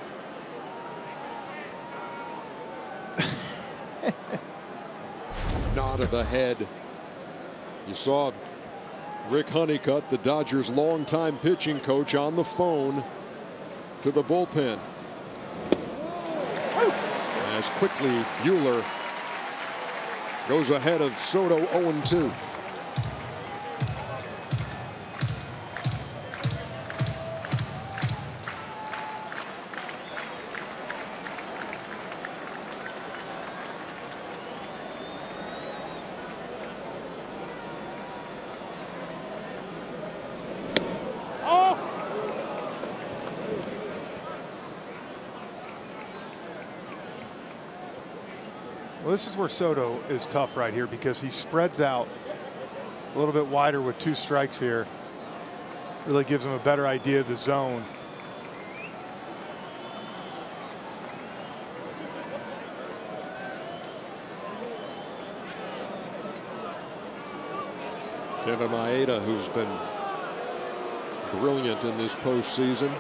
Nod of the head. You saw Rick Honeycutt, the Dodgers' longtime pitching coach, on the phone to the bullpen. As quickly Buehler goes ahead of Soto 0-2. Well, this is where Soto is tough right here because he spreads out a little bit wider with 2 strikes here. Really gives him a better idea of the zone. Kevin Maeda, who's been brilliant in this postseason.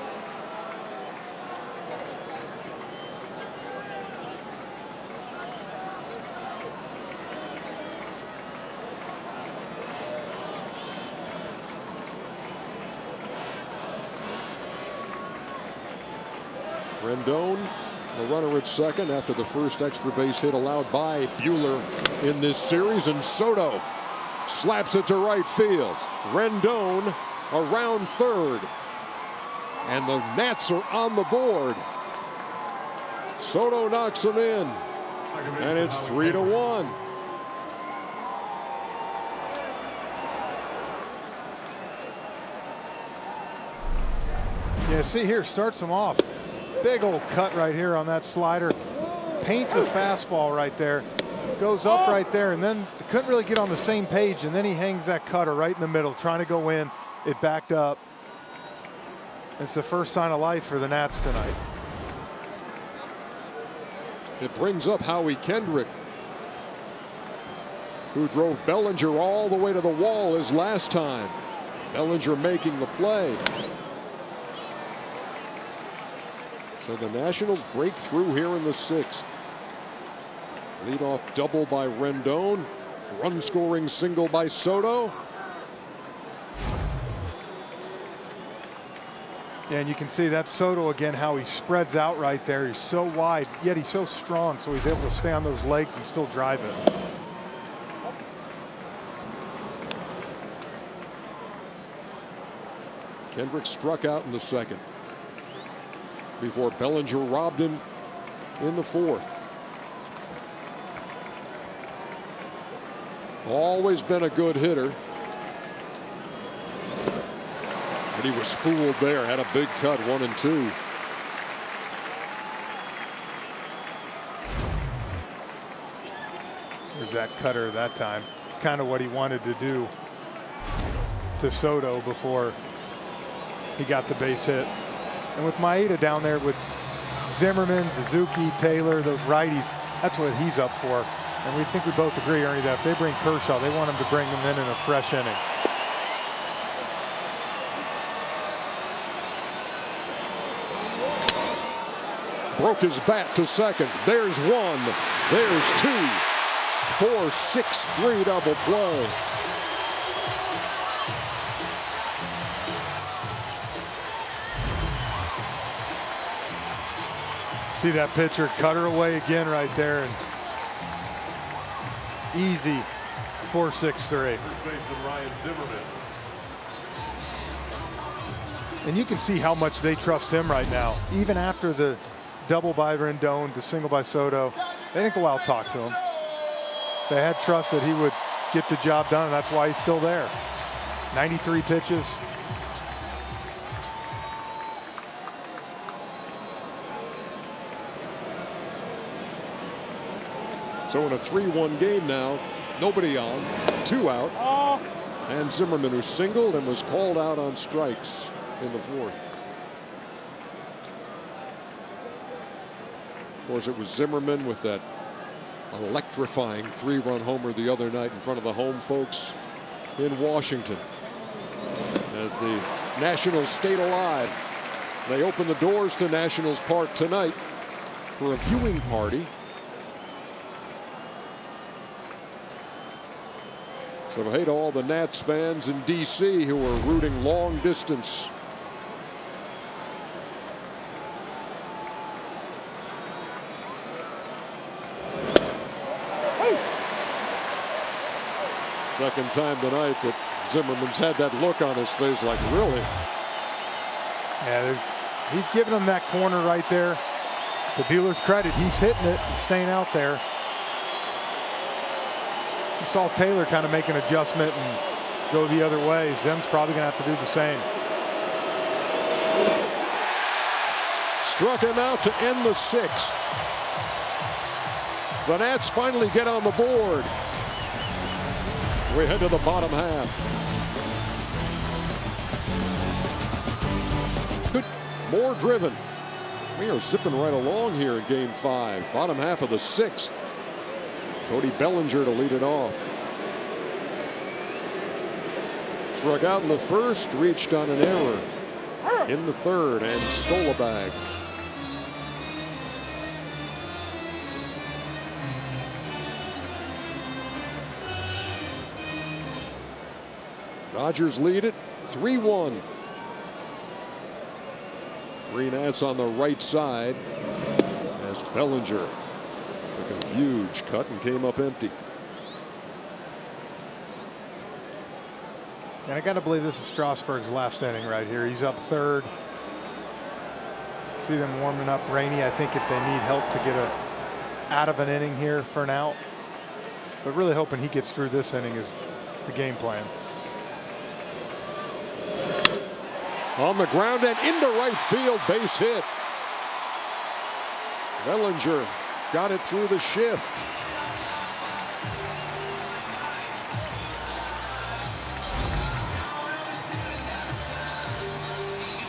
Rendon, the runner at second after the first extra base hit allowed by Buehler in this series, and Soto slaps it to right field. Rendon around third, and the Nats are on the board. Soto knocks him in, and it's 3-1. Yeah, see here, starts him off. Big old cut right here on that slider. Paints a fastball right there. goes up right there, and then they couldn't really get on the same page, and then he hangs that cutter right in the middle, trying to go in. It backed up. It's the first sign of life for the Nats tonight. It brings up Howie Kendrick, who drove Bellinger all the way to the wall his last time. Bellinger making the play. So the Nationals break through here in the 6th. Leadoff double by Rendon. Run scoring single by Soto. Yeah, and you can see that Soto again, how he spreads out right there. He's so wide, yet he's so strong, so he's able to stay on those legs and still drive it. Kendrick struck out in the 2nd before Bellinger robbed him in the 4th. Always been a good hitter. But he was fooled there. Had a big cut, 1 and 2. There's that cutter that time. It's kind of what he wanted to do to Soto before he got the base hit. And with Maeda down there with Zimmerman, Suzuki, Taylor, those righties, that's what he's up for. And we think we both agree, Ernie, that if they bring Kershaw, they want him to bring him in a fresh inning. Broke his bat to 2nd. There's 1. There's 2. 4-6-3 double play. See that pitcher cutter away again right there, and easy 4-6-3. First baseman Ryan Zimmerman. And you can see how much they trust him right now. Even after the double by Rendon, the single by Soto, they didn't go out and talk to him. They had trust that he would get the job done, and that's why he's still there. 93 pitches. So in a 3-1 game now, nobody on, 2 out. And Zimmerman, who singled and was called out on strikes in the 4th. Of course, it was Zimmerman with that electrifying 3-run homer the other night in front of the home folks in Washington. As the Nationals stayed alive, they open the doors to Nationals Park tonight for a viewing party. So hey to all the Nats fans in D.C. who are rooting long distance. Second time tonight that Zimmerman's had that look on his face, like, really? Yeah, he's giving them that corner right there. To Buehler's credit, he's hitting it and staying out there. You saw Taylor kind of make an adjustment and go the other way. Zim's probably going to have to do the same. Struck him out to end the 6th. The Nats finally get on the board. We head to the bottom half. Good, more driven. We are zipping right along here in Game 5. Bottom half of the 6th. Cody Bellinger to lead it off. Struck out in the 1st, reached on an error in the 3rd, and stole a bag. Dodgers lead it 3-1. 3 Nats on the right side as Bellinger took a huge cut and came up empty. And I got to believe this is Strasburg's last inning right here. He's up 3rd. See them warming up Rainey. I think if they need help to get out of an inning here for an out. But really hoping he gets through this inning is the game plan. On the ground and into right field, base hit. Bellinger got it through the shift.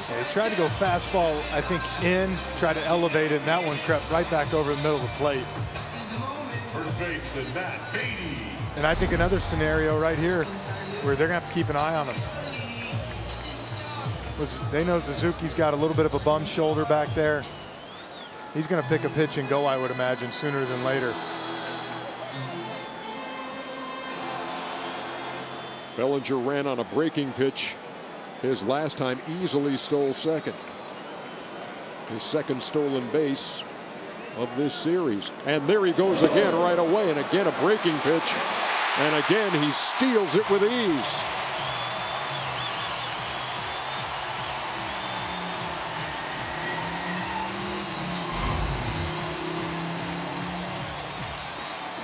And he tried to go fastball, I think, in, tried to elevate it, and that one crept right back over the middle of the plate. First base, and Matt Beatty. And I think another scenario right here where they're going to have to keep an eye on him. They know Suzuki's got a little bit of a bum shoulder back there. He's going to pick a pitch and go, I would imagine, sooner than later. Bellinger ran on a breaking pitch his last time, easily stole second. His second stolen base of this series. And there he goes again right away, and again a breaking pitch. And again he steals it with ease.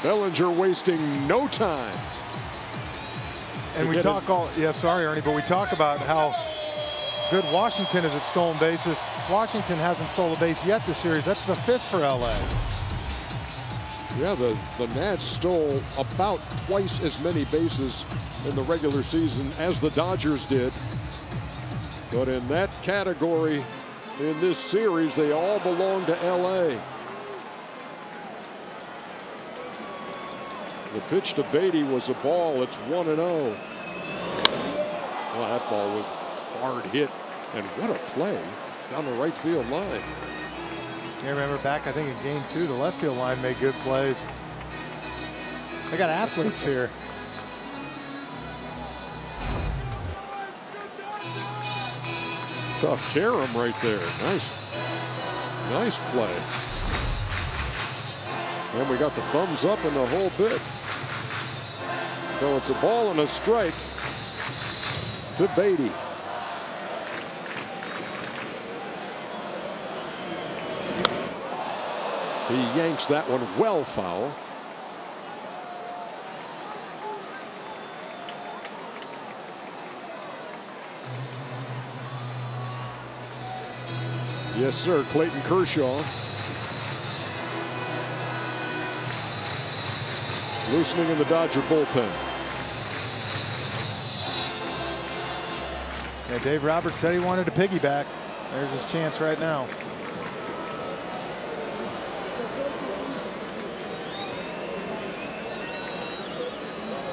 Bellinger wasting no time. And we talk sorry, Ernie, but we talk about how good Washington is at stolen bases. Washington hasn't stolen a base yet this series. That's the 5th for LA. Yeah, the Nats stole about twice as many bases in the regular season as the Dodgers did. But in that category, in this series, they all belong to LA. The pitch to Beatty was a ball. It's 1-0. Well, that ball was hard hit, and what a play down the right field line. You remember back, I think, in Game 2, the left field line made good plays. They got athletes here. Tough carom right there. Nice play. And we got the thumbs up and the whole bit. So it's a ball and a strike to Beatty. He yanks that one well foul. Yes, sir, Clayton Kershaw. Loosening in the Dodger bullpen. And Dave Roberts said he wanted to piggyback. There's his chance right now.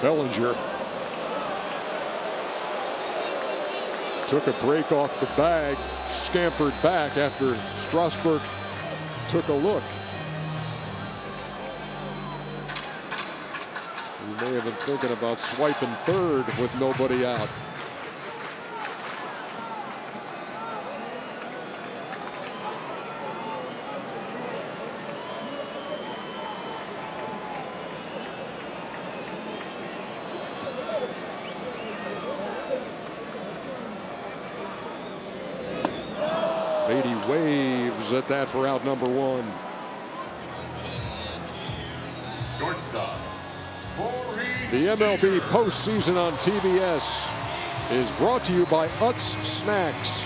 Bellinger took a break off the bag, scampered back after Strasburg took a look. He may have been thinking about swiping third with nobody out. Beatty waves at that for out number 1. The MLB postseason on TBS is brought to you by Utz Snacks,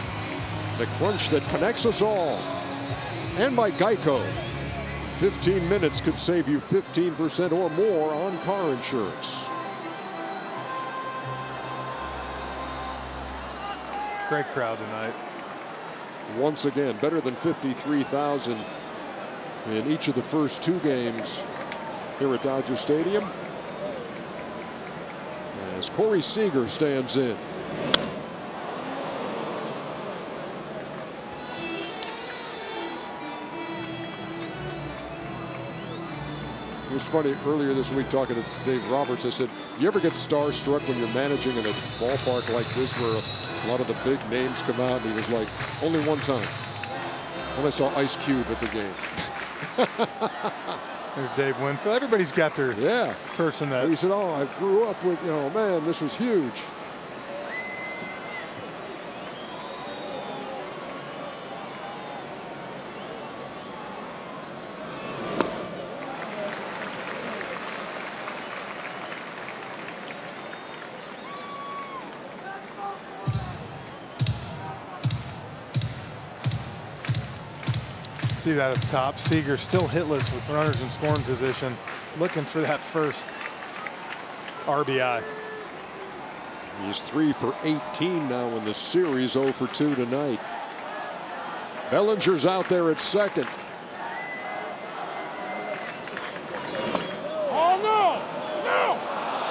the crunch that connects us all, and by Geico. 15 minutes could save you 15% or more on car insurance. Great crowd tonight. Once again, better than 53,000 in each of the first 2 games here at Dodger Stadium. As Corey Seager stands in. It was funny earlier this week talking to Dave Roberts. I said, you ever get starstruck when you're managing in a ballpark like this where a lot of the big names come out? And he was like, only one time. When I saw Ice Cube at the game. There's Dave Winfield. Everybody's got their person that. He said, oh, I grew up with, man, this was huge. See that at the top. Seager still hitless with runners in scoring position, looking for that first RBI. He's 3 for 18 now in the series, 0 for 2 tonight. Bellinger's out there at second. Oh, no! No!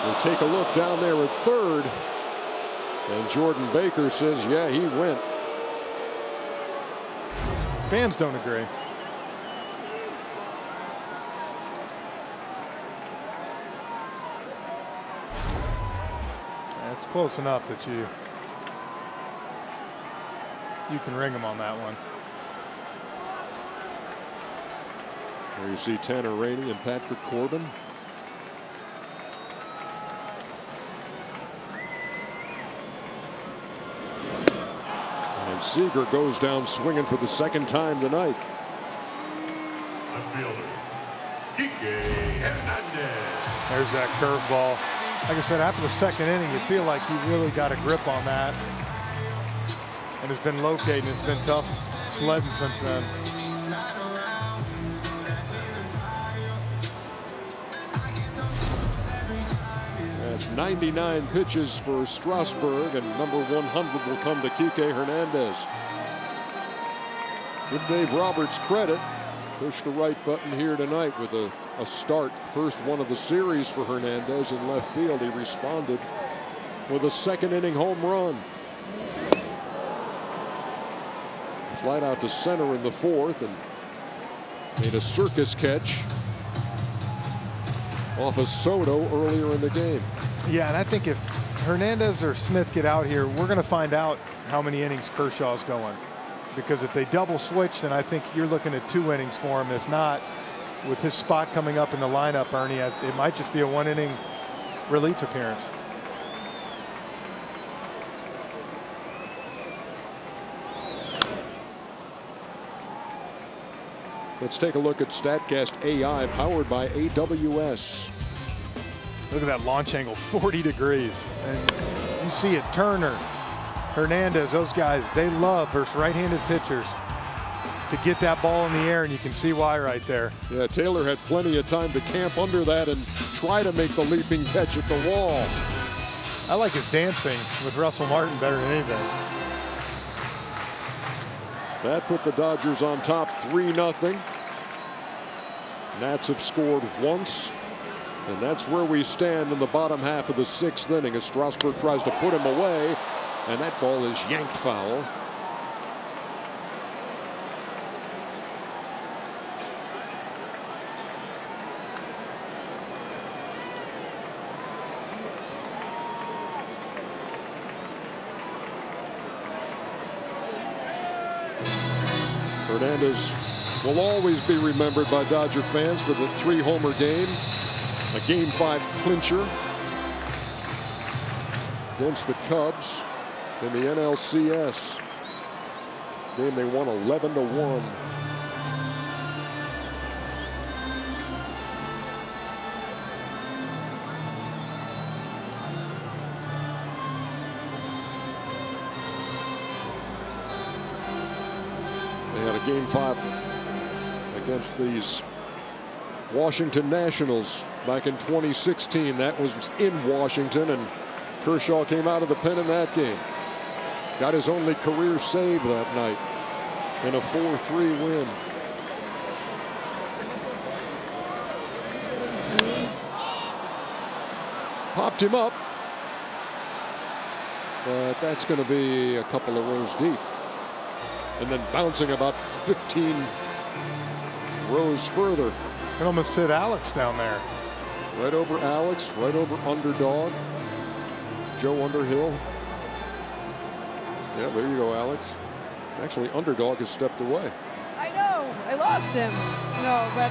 We'll take a look down there at third. And Jordan Baker says, yeah, he went. Fans don't agree. It's close enough that you can ring him on that one. There you see Tanner Rainey and Patrick Corbin. And Seager goes down swinging for the second time tonight. There's that curveball. Like I said, after the second inning, you feel like he really got a grip on that. And it's been locating. It's been tough sledding since then. That's 99 pitches for Strasburg, and number 100 will come to Kike Hernandez. Give Dave Roberts credit. Push the right button here tonight with a start. First one of the series for Hernandez in left field. He responded with a second inning home run. Flight out to center in the fourth and made a circus catch off of Soto earlier in the game. Yeah, and I think if Hernandez or Smith get out here, we're going to find out how many innings Kershaw's going. Because if they double switch, then I think you're looking at 2 innings for him. If not, with his spot coming up in the lineup, Ernie, it might just be a 1-inning relief appearance. Let's take a look at StatCast AI, powered by AWS. Look at that launch angle, 40 degrees. And you see it, Turner, Hernandez, those guys, they love versus right-handed pitchers to get that ball in the air, and you can see why right there. Yeah, Taylor had plenty of time to camp under that and try to make the leaping catch at the wall. I like his dancing with Russell Martin better than anything. That put the Dodgers on top 3-0. Nats have scored once, and that's where we stand in the bottom half of the 6th inning as Strasburg tries to put him away, and that ball is yanked foul. Hernandez will always be remembered by Dodger fans for the 3-homer game, a Game 5 clincher against the Cubs in the NLCS. Game they won 11-1. Game 5 against these Washington Nationals back in 2016. That was in Washington, and Kershaw came out of the pen in that game. Got his only career save that night in a 4-3 win. Popped him up, but that's going to be a couple of rows deep. And then bouncing about 15 rows further. It almost hit Alex down there. Right over Alex, right over Underdog. Joe Underhill. Yeah, there you go, Alex. Actually, Underdog has stepped away. I know, I lost him. No, but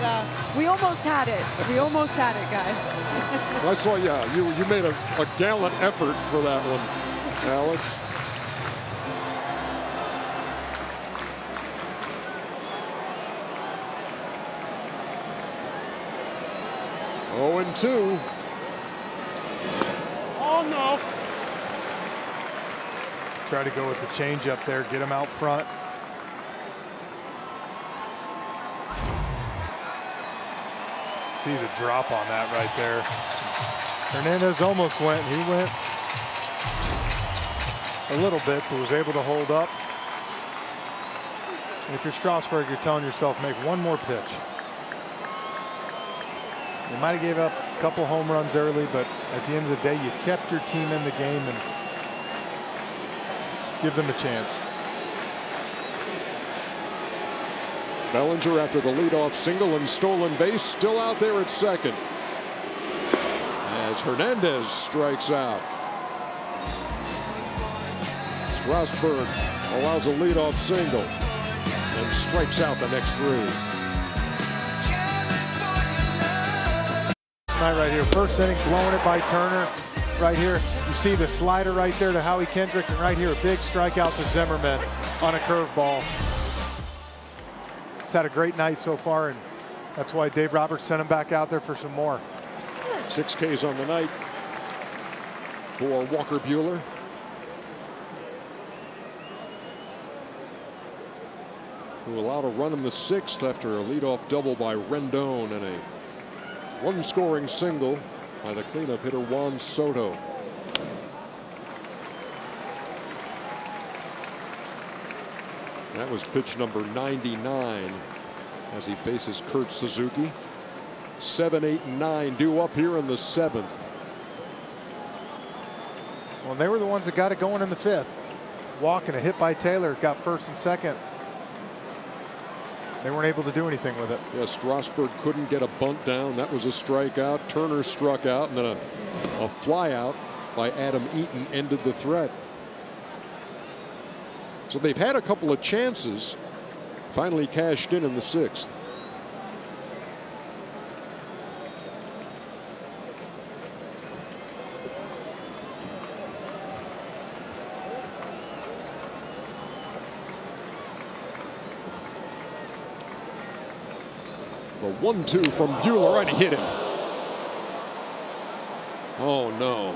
we almost had it. We almost had it, guys. I saw, yeah, you made a gallant effort for that one, Alex. Oh, and 2. Oh, no. Try to go with the changeup there, get him out front. See the drop on that right there. Hernandez almost went. He went a little bit, but was able to hold up. And if you're Strasburg, you're telling yourself, make one more pitch. You might have gave up a couple home runs early, but at the end of the day, you kept your team in the game and give them a chance. Bellinger, after the leadoff single and stolen base, still out there at second as Hernandez strikes out. Strasburg allows a leadoff single and strikes out the next three. Tonight right here, first inning, blowing it by Turner. Right here, you see the slider right there to Howie Kendrick, and right here, a big strikeout to Zimmerman on a curveball. He's had a great night so far, and that's why Dave Roberts sent him back out there for some more. 6 Ks on the night for Walker Buehler. Who allowed a run in the 6th after a leadoff double by Rendon and a one-scoring single by the cleanup hitter Juan Soto. That was pitch number 99 as he faces Kurt Suzuki. 7, 8, and 9 due up here in the 7th. Well, they were the ones that got it going in the 5th. Walk and a hit by Taylor got first and second. They weren't able to do anything with it. Yeah, Strasburg couldn't get a bunt down. That was a strikeout. Turner struck out, and then a fly out by Adam Eaton ended the threat. So they've had a couple of chances. Finally cashed in the 6th. The 1-2 from Buehler, and he hit him. Oh no.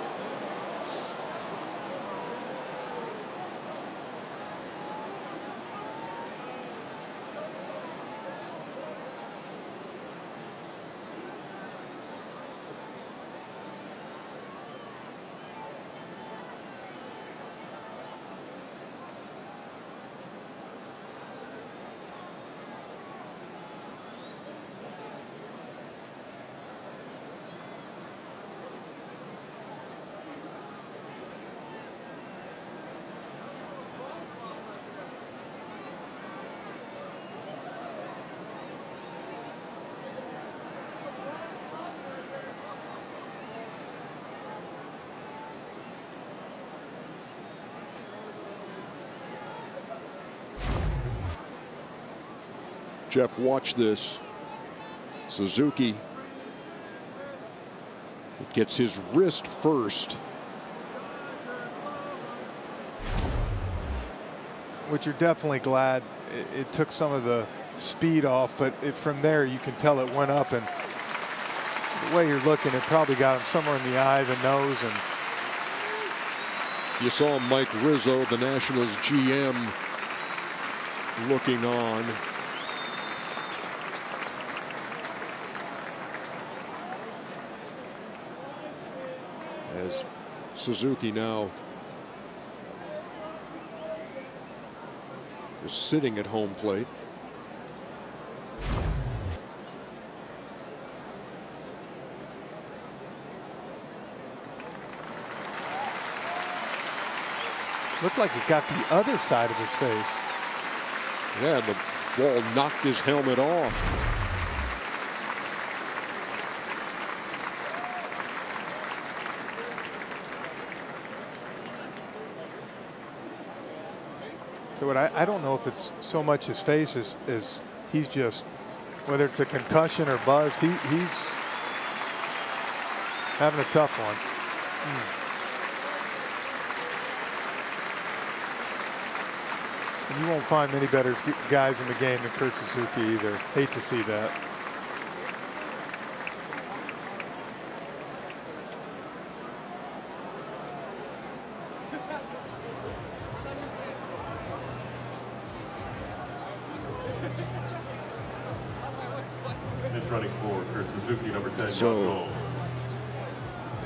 Jeff, watch this. Suzuki gets his wrist first. Which you're definitely glad it took some of the speed off, but from there you can tell it went up, and the way you're looking, it probably got him somewhere in the eye, the nose, and you saw Mike Rizzo, the Nationals GM, looking on. As Suzuki now is sitting at home plate. looked like it got the other side of his face. Yeah, the ball knocked his helmet off. So what I don't know if it's so much his face as he's just, whether it's a concussion or buzz, he's having a tough one. And you won't find many better guys in the game than Kurt Suzuki either. Hate to see that. Pitch running for Kurt Suzuki, number 10. So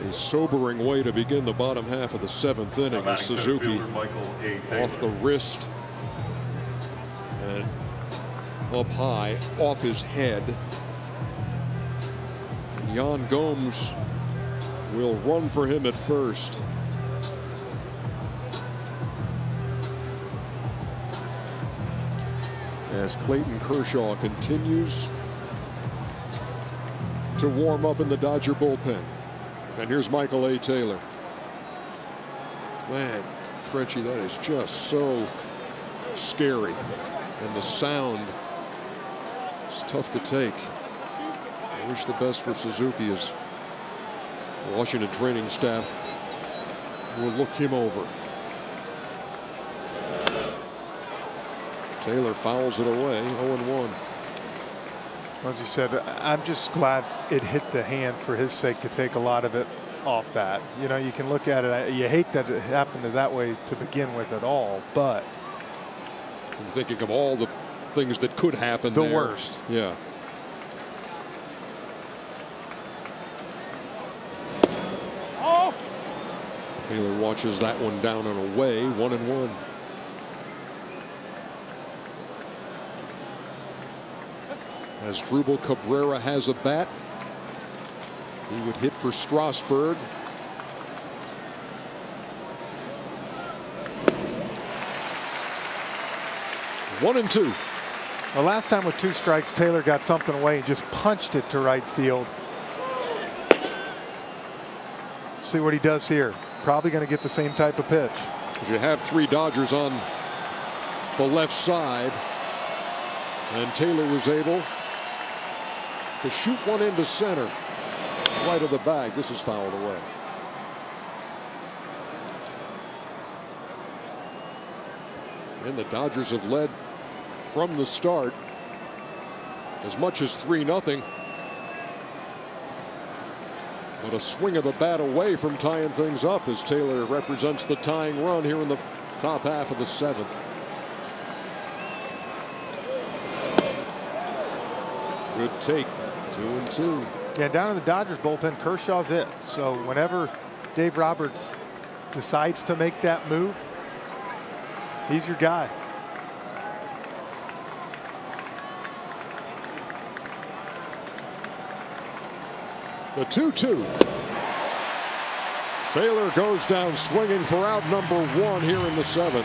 A sobering way to begin the bottom half of the 7th inning as Suzuki off the wrist and up high off his head. And Yan Gomes will run for him at first. As Clayton Kershaw continues to warm up in the Dodger bullpen. And here's Michael A. Taylor. Man, Frenchie, that is just so scary. And the sound is tough to take. I wish the best for Suzuki as the Washington training staff will look him over. Taylor fouls it away, 0-1. As he said, I'm just glad it hit the hand for his sake to take a lot of it off that. You know, you can look at it. You hate that it happened that way to begin with at all, but I'm thinking of all the things that could happen. The there. worst. Yeah. Oh! Taylor watches that one down and away, 1-1. As Drupal Cabrera has a bat, he would hit for Strasburg. One and two. The last time with 2 strikes, Taylor got something away and just punched it to right field. See what he does here. Probably going to get the same type of pitch. You have 3 Dodgers on the left side, and Taylor was able to shoot one into center, right of the bag. This is fouled away. And the Dodgers have led from the start as much as 3-0. But a swing of the bat away from tying things up as Taylor represents the tying run here in the top half of the 7th. Good take. 2-2. Yeah, down in the Dodgers bullpen, Kershaw's it. So whenever Dave Roberts decides to make that move, he's your guy. The 2-2. Taylor goes down swinging for out number 1 here in the 7th.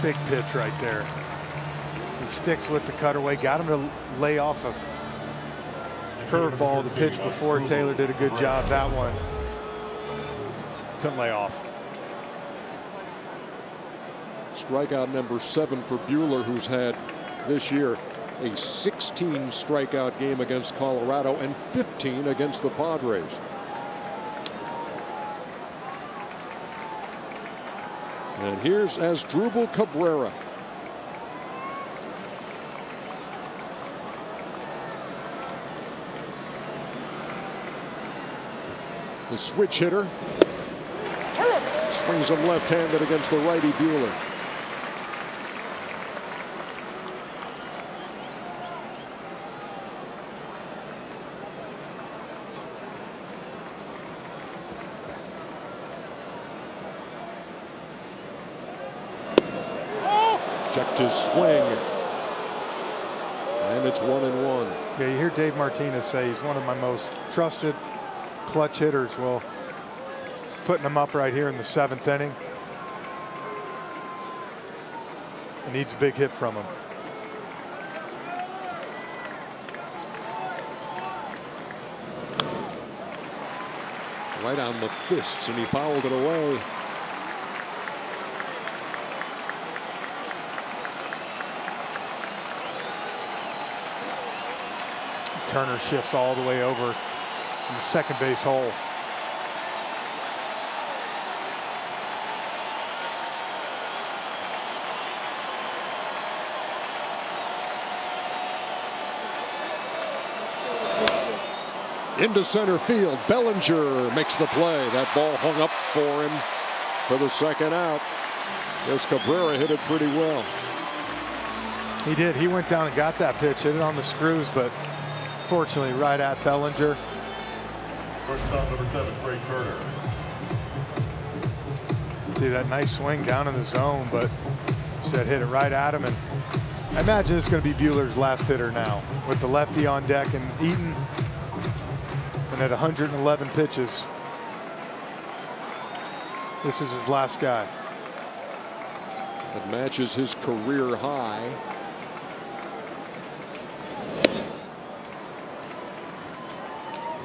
Big pitch right there. He sticks with the cutaway, got him to lay off a curveball the pitch before. Taylor did a good job. That one couldn't lay off. Strikeout number 7 for Buehler, who's had this year a 16 strikeout game against Colorado and 15 against the Padres. And here's Asdrubal Cabrera. The switch hitter swings him left-handed against the righty Buehler. Checked his swing, and it's 1-1. Yeah, you hear Dave Martinez say he's one of my most trusted clutch hitters. Well, he's putting him up right here in the 7th inning. He needs a big hit from him. Right on the fists, and he fouled it away. Turner shifts all the way over in the second base hole. Into center field. Bellinger makes the play. That ball hung up for him for the second out. Yes, Cabrera hit it pretty well. He did. He went down and got that pitch, hit it on the screws, but Unfortunately, right at Bellinger. Shortstop number 7, Trey Turner. See that nice swing down in the zone, but said hit it right at him. And I imagine this is going to be Buehler's last hitter now, with the lefty on deck and Eaton, and at 111 pitches. This is his last guy. It matches his career high.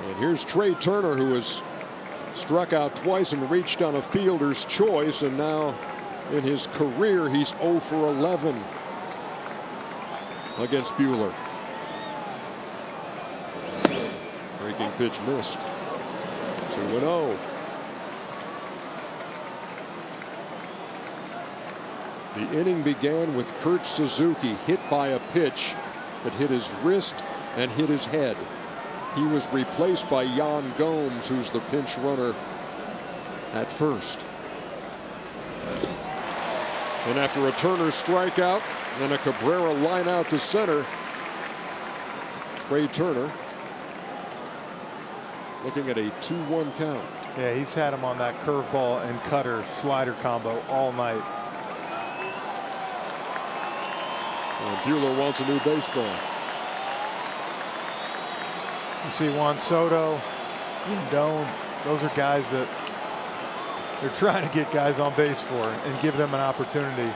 And here's Trey Turner, who has struck out twice and reached on a fielder's choice, and now in his career he's 0 for 11 against Buehler. Breaking pitch missed. 2-0. The inning began with Kurt Suzuki hit by a pitch that hit his wrist and hit his head. He was replaced by Yan Gomes, who's the pinch runner at first. And after a Turner strikeout and a Cabrera line out to center, Trey Turner looking at a 2-1 count. Yeah, he's had him on that curveball and cutter slider combo all night. And Buehler wants a new baseball. You see Juan Soto, Rendon, those are guys that they're trying to get guys on base for and give them an opportunity.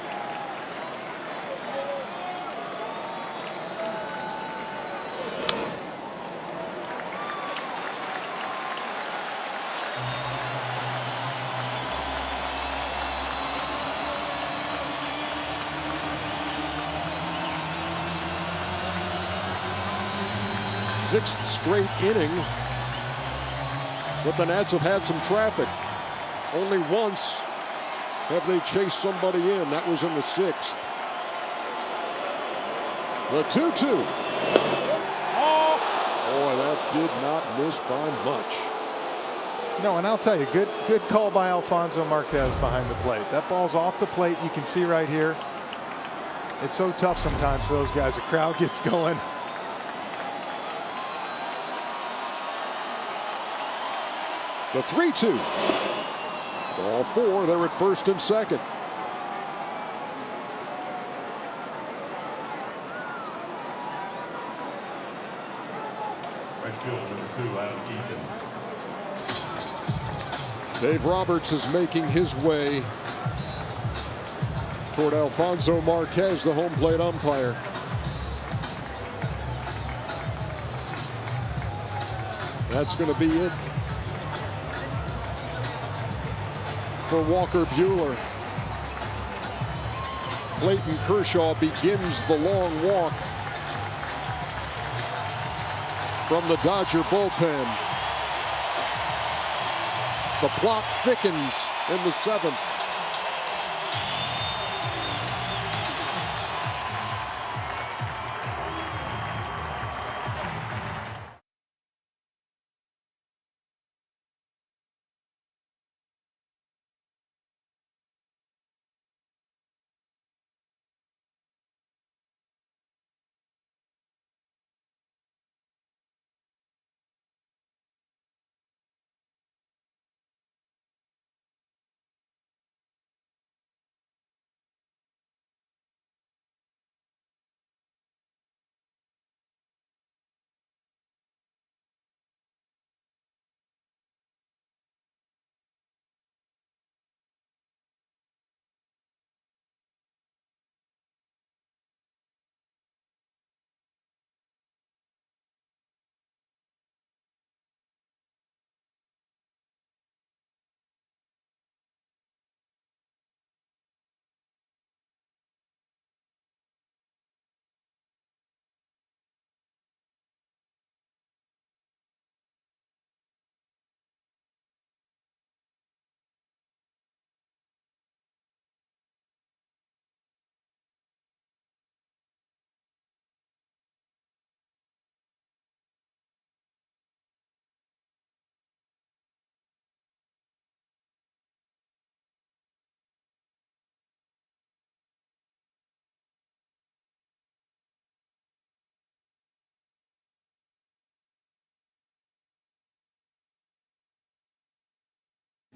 Sixth straight inning, but the Nats have had some traffic. Only once have they chased somebody in. That was in the 6th. The 2-2. Oh, boy, that did not miss by much. No, and I'll tell you, good call by Alfonso Marquez behind the plate. That ball's off the plate. You can see right here. It's so tough sometimes for those guys. The crowd gets going. The 3-2. Ball 4. They're at first and second. Right field number 2, Adam Eaton. Dave Roberts is making his way toward Alfonso Marquez, the home plate umpire. That's going to be it for Walker Buehler. Clayton Kershaw begins the long walk from the Dodger bullpen. The plot thickens in the 7th.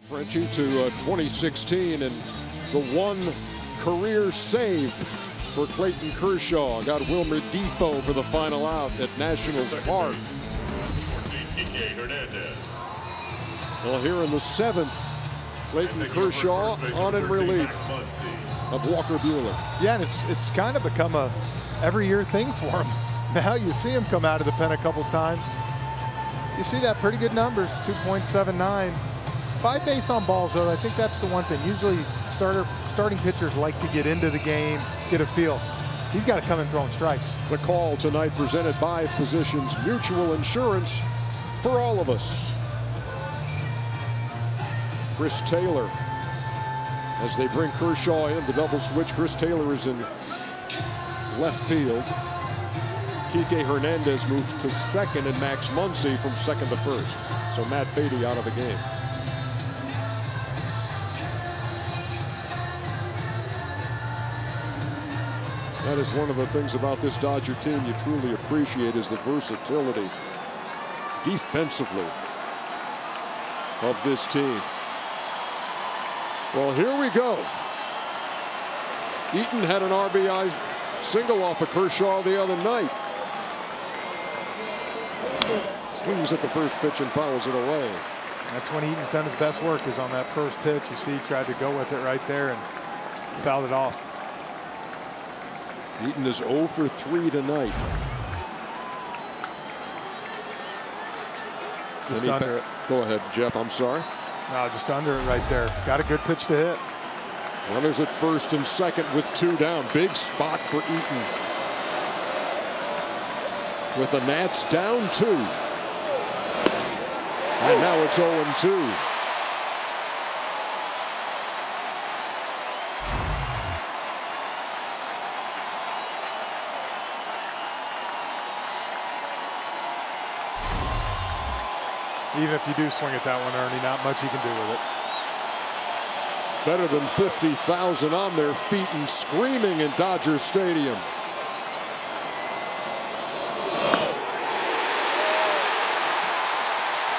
Frenchie to 2016, and the one career save for Clayton Kershaw. Got Wilmer Defoe for the final out at Nationals Park. Well, here in the 7th, Clayton Kershaw on in relief of Walker Buehler. Yeah, and it's kind of become a every year thing for him. Now you see him come out of the pen a couple times. You see that pretty good numbers, 2.79. 5 base on balls, though. I think that's the one thing. Usually starting pitchers like to get into the game, get a feel. He's got to come in throwing strikes. The call tonight presented by Physicians Mutual Insurance for all of us. Chris Taylor, as they bring Kershaw in, the double switch. Chris Taylor is in left field. Kike Hernandez moves to second, and Max Muncy from second to first. So Matt Beatty out of the game. That is one of the things about this Dodger team you truly appreciate, is the versatility defensively of this team. Well, here we go. Eaton had an RBI single off of Kershaw the other night. Swings at the first pitch and fouls it away. That's when Eaton's done his best work, is on that first pitch. You see he tried to go with it right there and fouled it off. Eaton is 0 for 3 tonight. Just under it. Go ahead, Jeff. I'm sorry. No, just under it right there. Got a good pitch to hit. Runners at first and second with 2 down. Big spot for Eaton. With the Nats down 2. And now it's 0-2. Even if you do swing at that one, Ernie, not much you can do with it. Better than 50,000 on their feet and screaming in Dodger Stadium.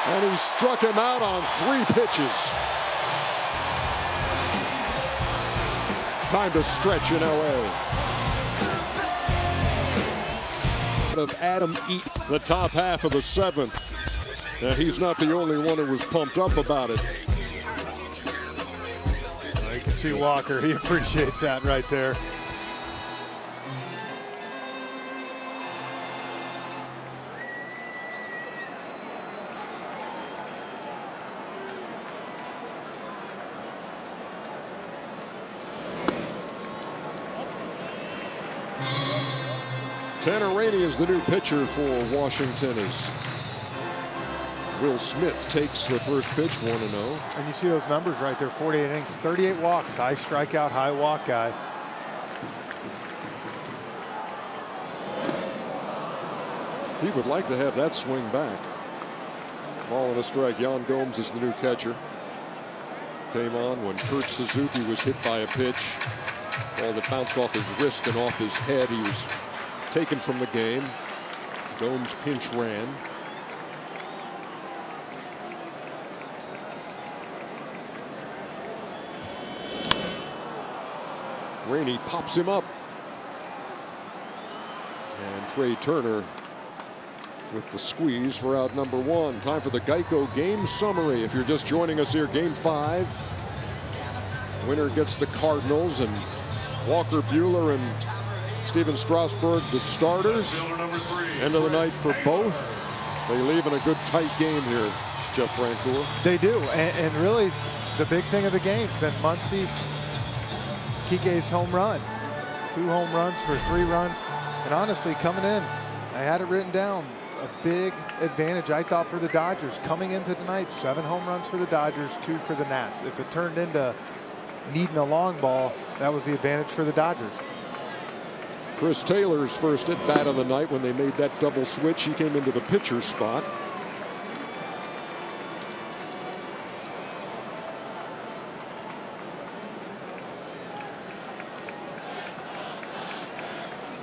And he struck him out on 3 pitches. Time to stretch in LA. Of Adam Eaton, the top half of the 7th. And he's not the only one who was pumped up about it. You can see Walker, he appreciates that right there. Tanner Rainey is the new pitcher for Washington as Will Smith takes the first pitch, 1-0. And you see those numbers right there, 48 innings, 38 walks, high strikeout, high walk guy. He would like to have that swing back. Ball and a strike. Yan Gomes is the new catcher. Came on when Kurt Suzuki was hit by a pitch. Ball that bounced off his wrist and off his head. He was taken from the game. Gomes pinch ran. Rainey pops him up. And Trey Turner with the squeeze for out number 1. Time for the Geico game summary. If you're just joining us here, game 5. Winner gets the Cardinals, and Walker Buehler and Steven Strasburg the starters. End of the night for both. They leave in a good tight game here, Jeff Francoeur. They do, and really the big thing of the game has been Muncy, Kike's home run. 2 home runs for 3 runs. And honestly, coming in, I had it written down, a big advantage, I thought, for the Dodgers. Coming into tonight, 7 home runs for the Dodgers, 2 for the Nats. If it turned into needing a long ball, that was the advantage for the Dodgers. Chris Taylor's first at bat of the night when they made that double switch. He came into the pitcher's spot.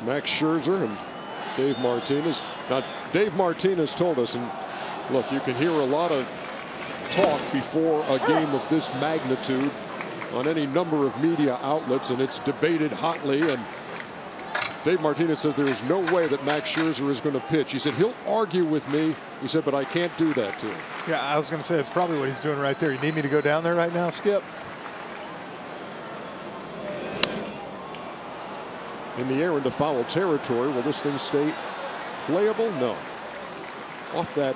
Max Scherzer and Dave Martinez. Now, Dave Martinez told us, and look, you can hear a lot of talk before a game of this magnitude on any number of media outlets, and it's debated hotly. And Dave Martinez says there is no way that Max Scherzer is going to pitch. He said he'll argue with me. He said, but I can't do that to him. Yeah, I was going to say it's probably what he's doing right there. You need me to go down there right now, Skip? In the air into foul territory. Will this thing stay playable? No. Off that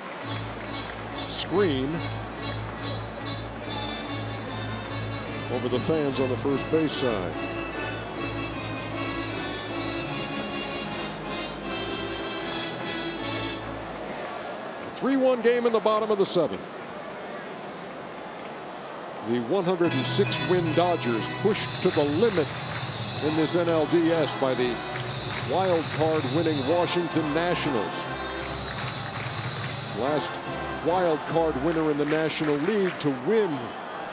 screen over the fans on the first base side. A 3-1 game in the bottom of the 7th. The 106-win Dodgers pushed to the limit in this NLDS by the wild card winning Washington Nationals. Last wild card winner in the National League to win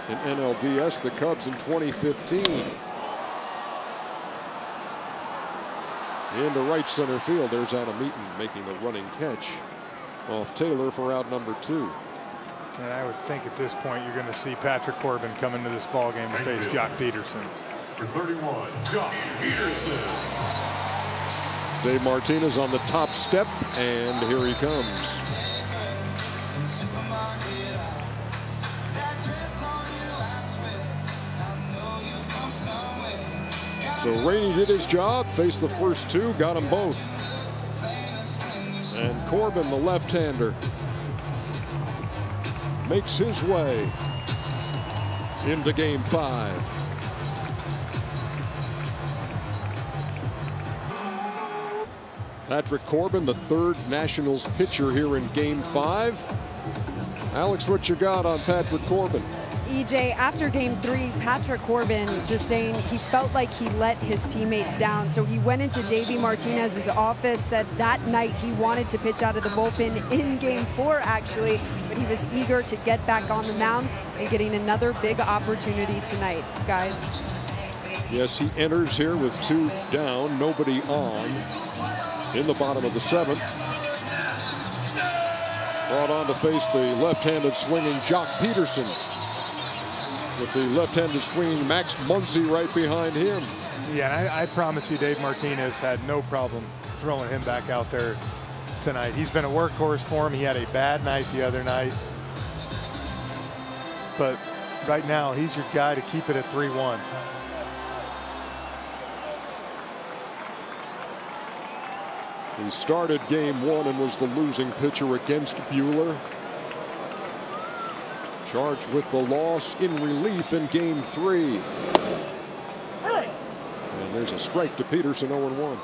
in NLDS, the Cubs in 2015. Into right center field, there's Adam Eaton making the running catch off Taylor for out number 2. And I would think at this point you're going to see Patrick Corbin come into this ball game to face Jock Peterson. For 31, Jock Peterson. Dave Martinez on the top step, and here he comes. So Rainey did his job, faced the first 2, got them both. And Corbin, the left-hander, makes his way into Game 5. Patrick Corbin, the 3rd Nationals pitcher here in Game 5. Alex, what you got on Patrick Corbin? EJ, after Game 3, Patrick Corbin just saying he felt like he let his teammates down. So he went into Davey Martinez's office, said that night he wanted to pitch out of the bullpen in Game 4, actually, but he was eager to get back on the mound and getting another big opportunity tonight, guys. Yes, he enters here with 2 down, nobody on in the bottom of the 7th. Brought on to face the left-handed swinging Jock Peterson, with the left-handed swinging Max Muncy right behind him. Yeah, I promise you Dave Martinez had no problem throwing him back out there tonight. He's been a workhorse for him. He had a bad night the other night. But right now, he's your guy to keep it at 3-1. He started Game 1 and was the losing pitcher against Buehler. Charged with the loss in relief in Game 3. And there's a strike to Peterson, 0-1.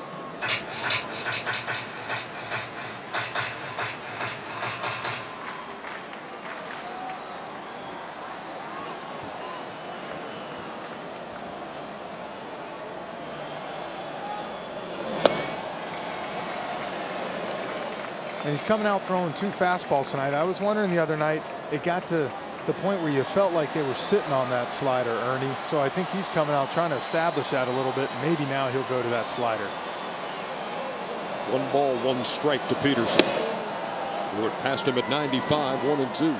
And he's coming out throwing 2 fastballs tonight. I was wondering the other night, it got to the point where you felt like they were sitting on that slider, Ernie. So I think he's coming out trying to establish that a little bit. Maybe now he'll go to that slider. 1 ball, 1 strike to Peterson. Threw it past him at 95, 1-2.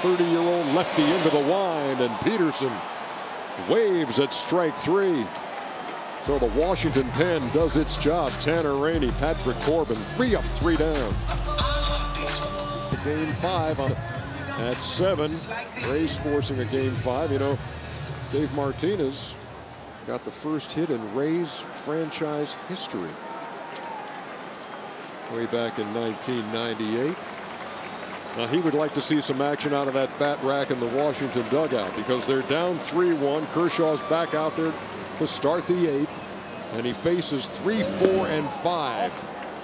The 30-year-old lefty into the wind, and Peterson waves at strike 3. So the Washington pen does its job. Tanner Rainey, Patrick Corbin, 3 up, 3 down. Game 5 at 7. Rays forcing a Game 5. You know, Dave Martinez got the first hit in Rays franchise history way back in 1998. Now he would like to see some action out of that bat rack in the Washington dugout, because they're down 3-1. Kershaw's back out there to start the 8th, and he faces 3, 4, and 5.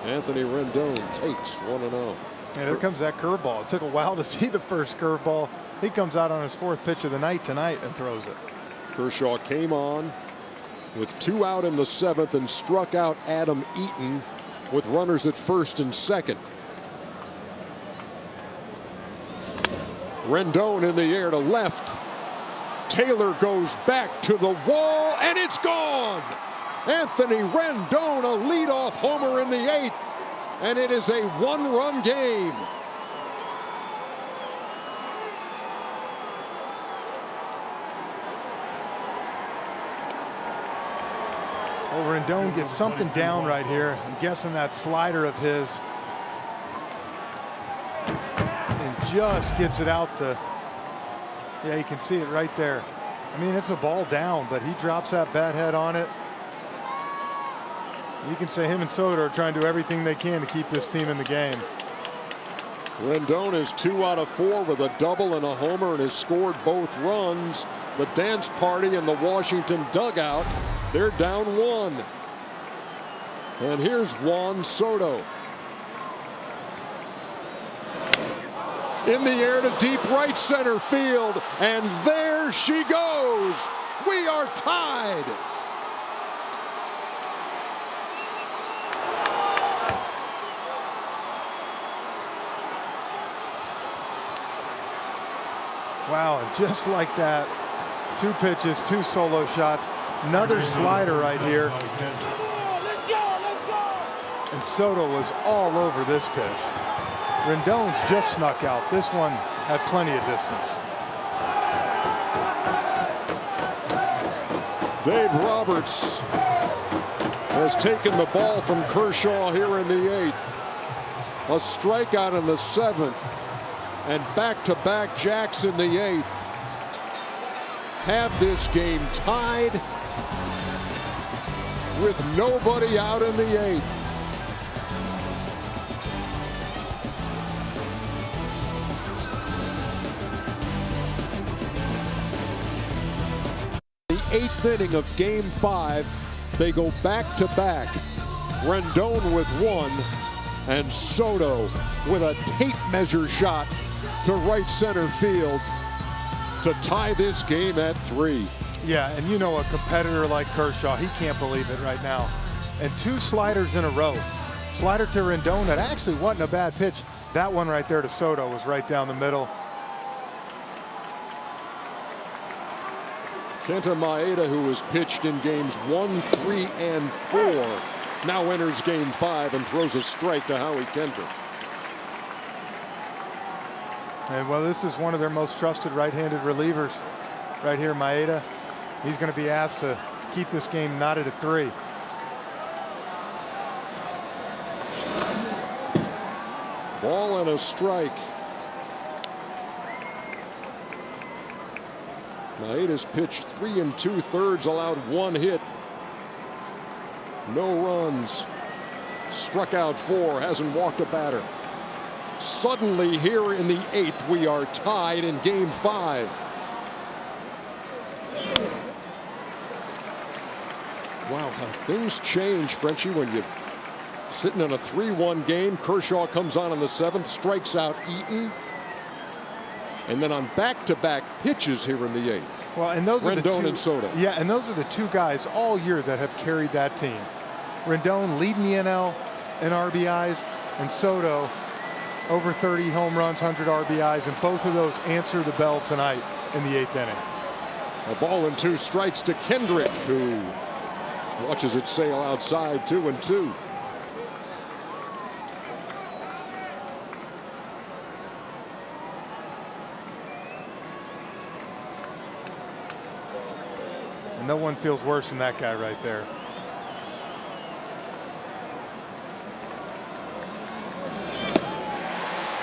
Anthony Rendon takes 1-0. And there comes that curveball. It took a while to see the first curveball. He comes out on his 4th pitch of the night tonight and throws it. Kershaw came on with 2 out in the 7th and struck out Adam Eaton with runners at 1st and 2nd. Rendon in the air to left. Taylor goes back to the wall, and it's gone. Anthony Rendon, a leadoff homer in the 8th, and it is a one-run game. Well, Rendon gets something down right here. I'm guessing that slider of his, and just gets it out to, yeah, you can see it right there. I mean, it's a ball down, but he drops that bat head on it. You can say him and Soto are trying to do everything they can to keep this team in the game. Rendon is 2 out of 4 with a double and a homer and has scored both runs. The dance party in the Washington dugout, they're down 1. And here's Juan Soto. In the air to deep right center field, and there she goes. We are tied. Wow, and just like that, 2 pitches, 2 solo shots, another slider right here. And Soto was all over this pitch. Rendon's just snuck out. This one had plenty of distance. Dave Roberts has taken the ball from Kershaw here in the 8th. A strikeout in the 7th. And back-to-back jacks in the 8th. Have this game tied with nobody out in the 8th. The 8th inning of Game 5, they go back-to-back. Rendon with 1, and Soto with a tape measure shot to right center field to tie this game at 3. Yeah, and you know, a competitor like Kershaw, he can't believe it right now. And 2 sliders in a row. Slider to Rendon, that actually wasn't a bad pitch. That one right there to Soto was right down the middle. Kenta Maeda, who has pitched in games 1, 3, and 4, now enters Game 5 and throws a strike to Howie Kendrick. And well, this is one of their most trusted right-handed relievers right here, Maeda. He's going to be asked to keep this game knotted at 3. Ball and a strike. Maeda's pitched 3 2/3, allowed 1 hit. No runs. Struck out 4, hasn't walked a batter. Suddenly here in the 8th, we are tied in Game 5. Wow, how things change, Frenchie, when you're sitting in a 3-1 game. Kershaw comes on in the 7th, strikes out Eaton. And then on back-to-back pitches here in the 8th. Well, and those are the 2, Rendon and Soto. Yeah, and those are the 2 guys all year that have carried that team. Rendon leading the NL in RBIs, and Soto over 30 home runs, 100 RBIs, and both of those answer the bell tonight in the 8th inning. A ball and 2 strikes to Kendrick, who watches it sail outside, 2-2. And no one feels worse than that guy right there.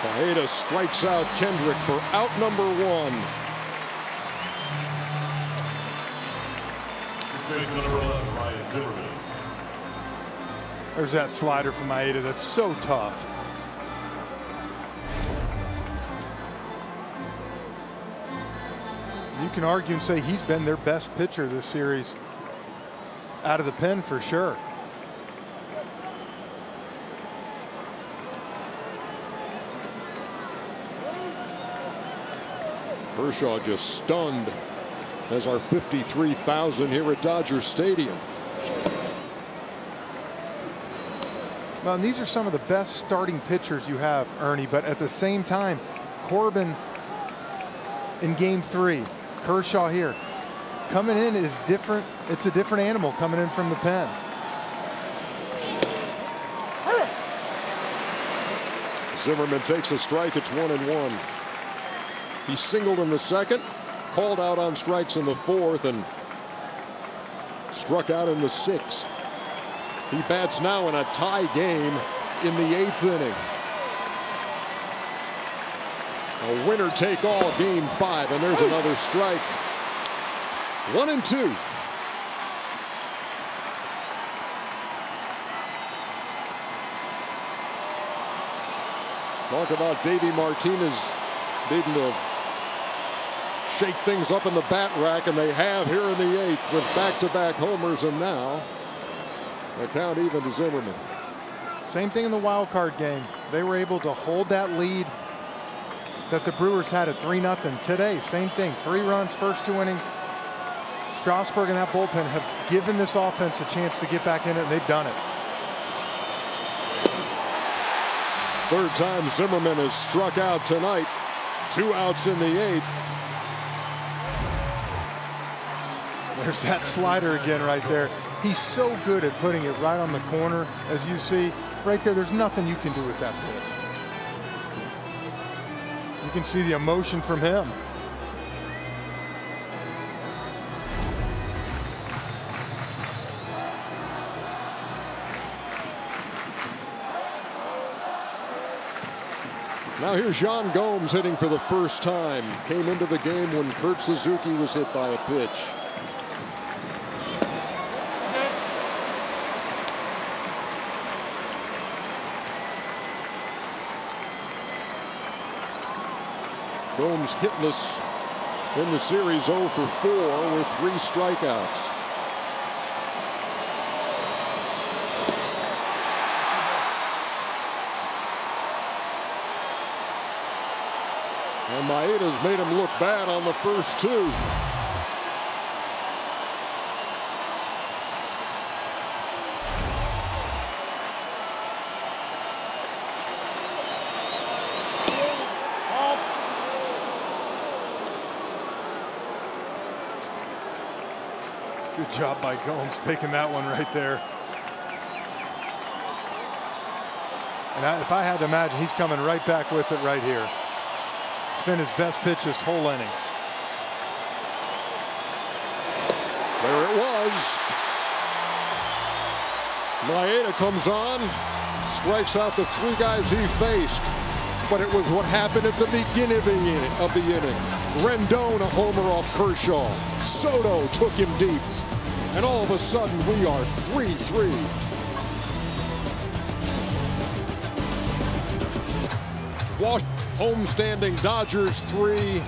Maeda strikes out Kendrick for out number 1. There's that slider from Maeda that's so tough. You can argue and say he's been their best pitcher this series out of the pen for sure. Kershaw just stunned as our 53,000 here at Dodger Stadium. Well, and these are some of the best starting pitchers you have, Ernie, but at the same time, Corbin in game 3. Kershaw here. Coming in is different. It's a different animal coming in from the pen. Zimmerman takes a strike. It's 1-1. He singled in the second, called out on strikes in the fourth, and struck out in the sixth. He bats now in a tie game in the 8th inning. A winner-take-all game 5, and there's another strike. 1-2. Talk about Davey Martinez needing to shake things up in the bat rack, and they have here in the 8th with back-to-back homers, and now the count even to Zimmerman. Same thing in the wild card game. They were able to hold that lead that the Brewers had at 3-0. Today, same thing. 3 runs, first 2 innings. Strasburg and that bullpen have given this offense a chance to get back in it, and they've done it. Third time Zimmerman has struck out tonight. 2 outs in the 8th. There's that slider again right there. He's so good at putting it right on the corner, as you see. Right there, there's nothing you can do with that pitch. You can see the emotion from him. Now here's Jean Gomes hitting for the first time. Came into the game when Kurt Suzuki was hit by a pitch. Gomes hitless in the series, 0 for 4 with 3 strikeouts. And Maeda's made him look bad on the first 2. Good job by Gomes taking that one right there. And if I had to imagine, he's coming right back with it right here. It's been his best pitch this whole inning. There it was. Maeda comes on, strikes out the 3 guys he faced. But it was what happened at the beginning of the inning. Rendon a homer off Kershaw. Soto took him deep. And all of a sudden we are 3-3. Homestanding Dodgers 3.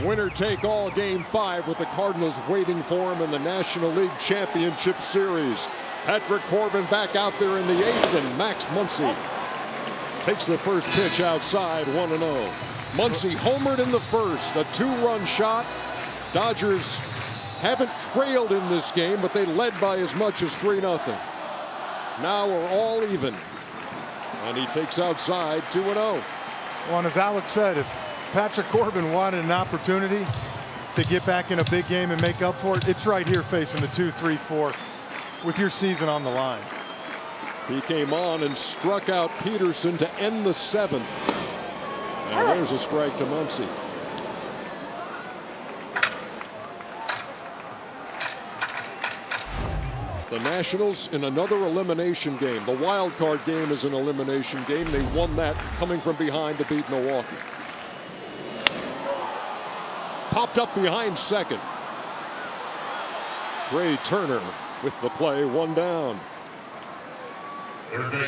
Winner take all game 5 with the Cardinals waiting for him in the National League Championship Series. Patrick Corbin back out there in the 8th, and Max Muncy takes the first pitch outside, 1-0. Muncy homered in the first, a 2-run shot. Dodgers haven't trailed in this game, but they led by as much as 3-0. Now we're all even. And he takes outside, 2-0. Well, and as Alex said, if Patrick Corbin wanted an opportunity to get back in a big game and make up for it, it's right here facing the 2-3-4 with your season on the line. He came on and struck out Peterson to end the 7th. And there's a strike to Muncy. The Nationals in another elimination game. The wild card game is an elimination game. They won that coming from behind to beat Milwaukee. Popped up behind second. Trey Turner with the play, 1 down.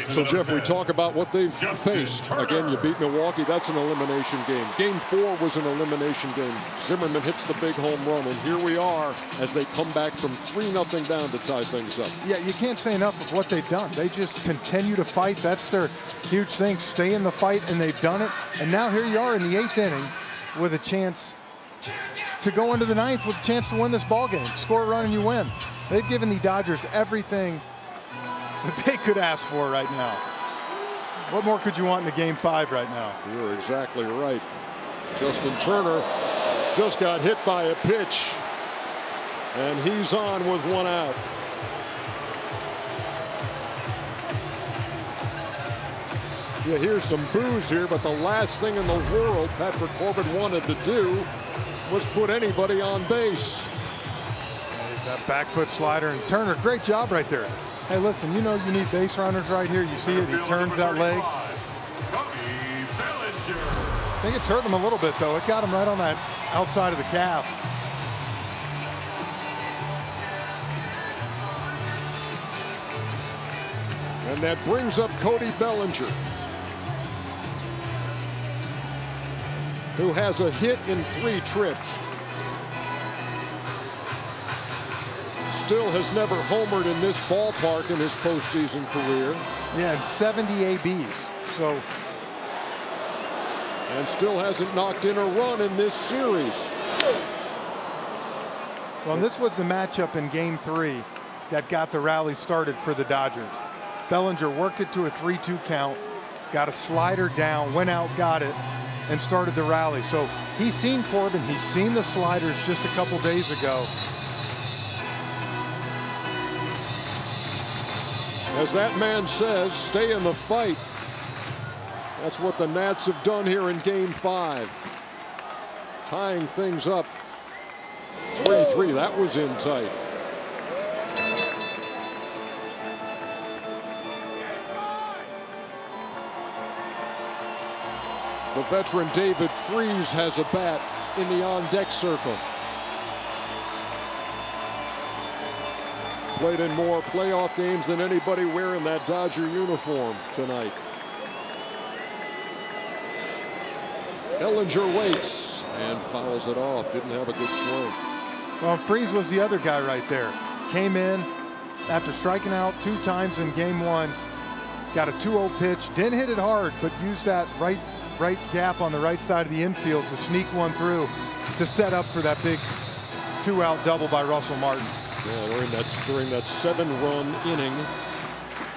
So, Jeff, we talk about what they've faced. Again, you beat Milwaukee. That's an elimination game. Game 4 was an elimination game. Zimmerman hits the big home run, and here we are as they come back from 3-0 down to tie things up. Yeah, you can't say enough of what they've done. They just continue to fight. That's their huge thing. Stay in the fight, and they've done it. And now here you are in the 8th inning with a chance to go into the 9th with a chance to win this ball game. Score a run and you win. They've given the Dodgers everything that they could ask for right now. What more could you want in a game 5 right now? You're exactly right. Justin Turner just got hit by a pitch, and he's on with one out. You hear some boos here, but the last thing in the world Patrick Corbin wanted to do was put anybody on base. That back foot slider, and Turner, great job right there. Hey, listen, you know you need base runners right here. You see it, he turns that leg. I think it's hurt him a little bit, though. It got him right on that outside of the calf. And that brings up Cody Bellinger, who has a hit in 3 trips. Still has never homered in this ballpark in his postseason career. Yeah, and 70 ABs. So. And still hasn't knocked in a run in this series. Well, this was the matchup in Game 3 that got the rally started for the Dodgers. Bellinger worked it to a 3-2 count, got a slider down, went out, got it, and started the rally. So he's seen Corbin, he's seen the sliders just a couple days ago. As that man says, stay in the fight. That's what the Nats have done here in Game 5. Tying things up 3-3. That was in tight. The veteran David Freese has a bat in the on-deck circle. Played in more playoff games than anybody wearing that Dodger uniform tonight. Bellinger waits and fouls it off. Didn't have a good swing. Well, Freese was the other guy right there. Came in after striking out 2 times in Game 1. Got a 2-0 pitch. Didn't hit it hard, but used that right gap on the right side of the infield to sneak one through to set up for that big 2-out double by Russell Martin. Yeah, during that 7-run inning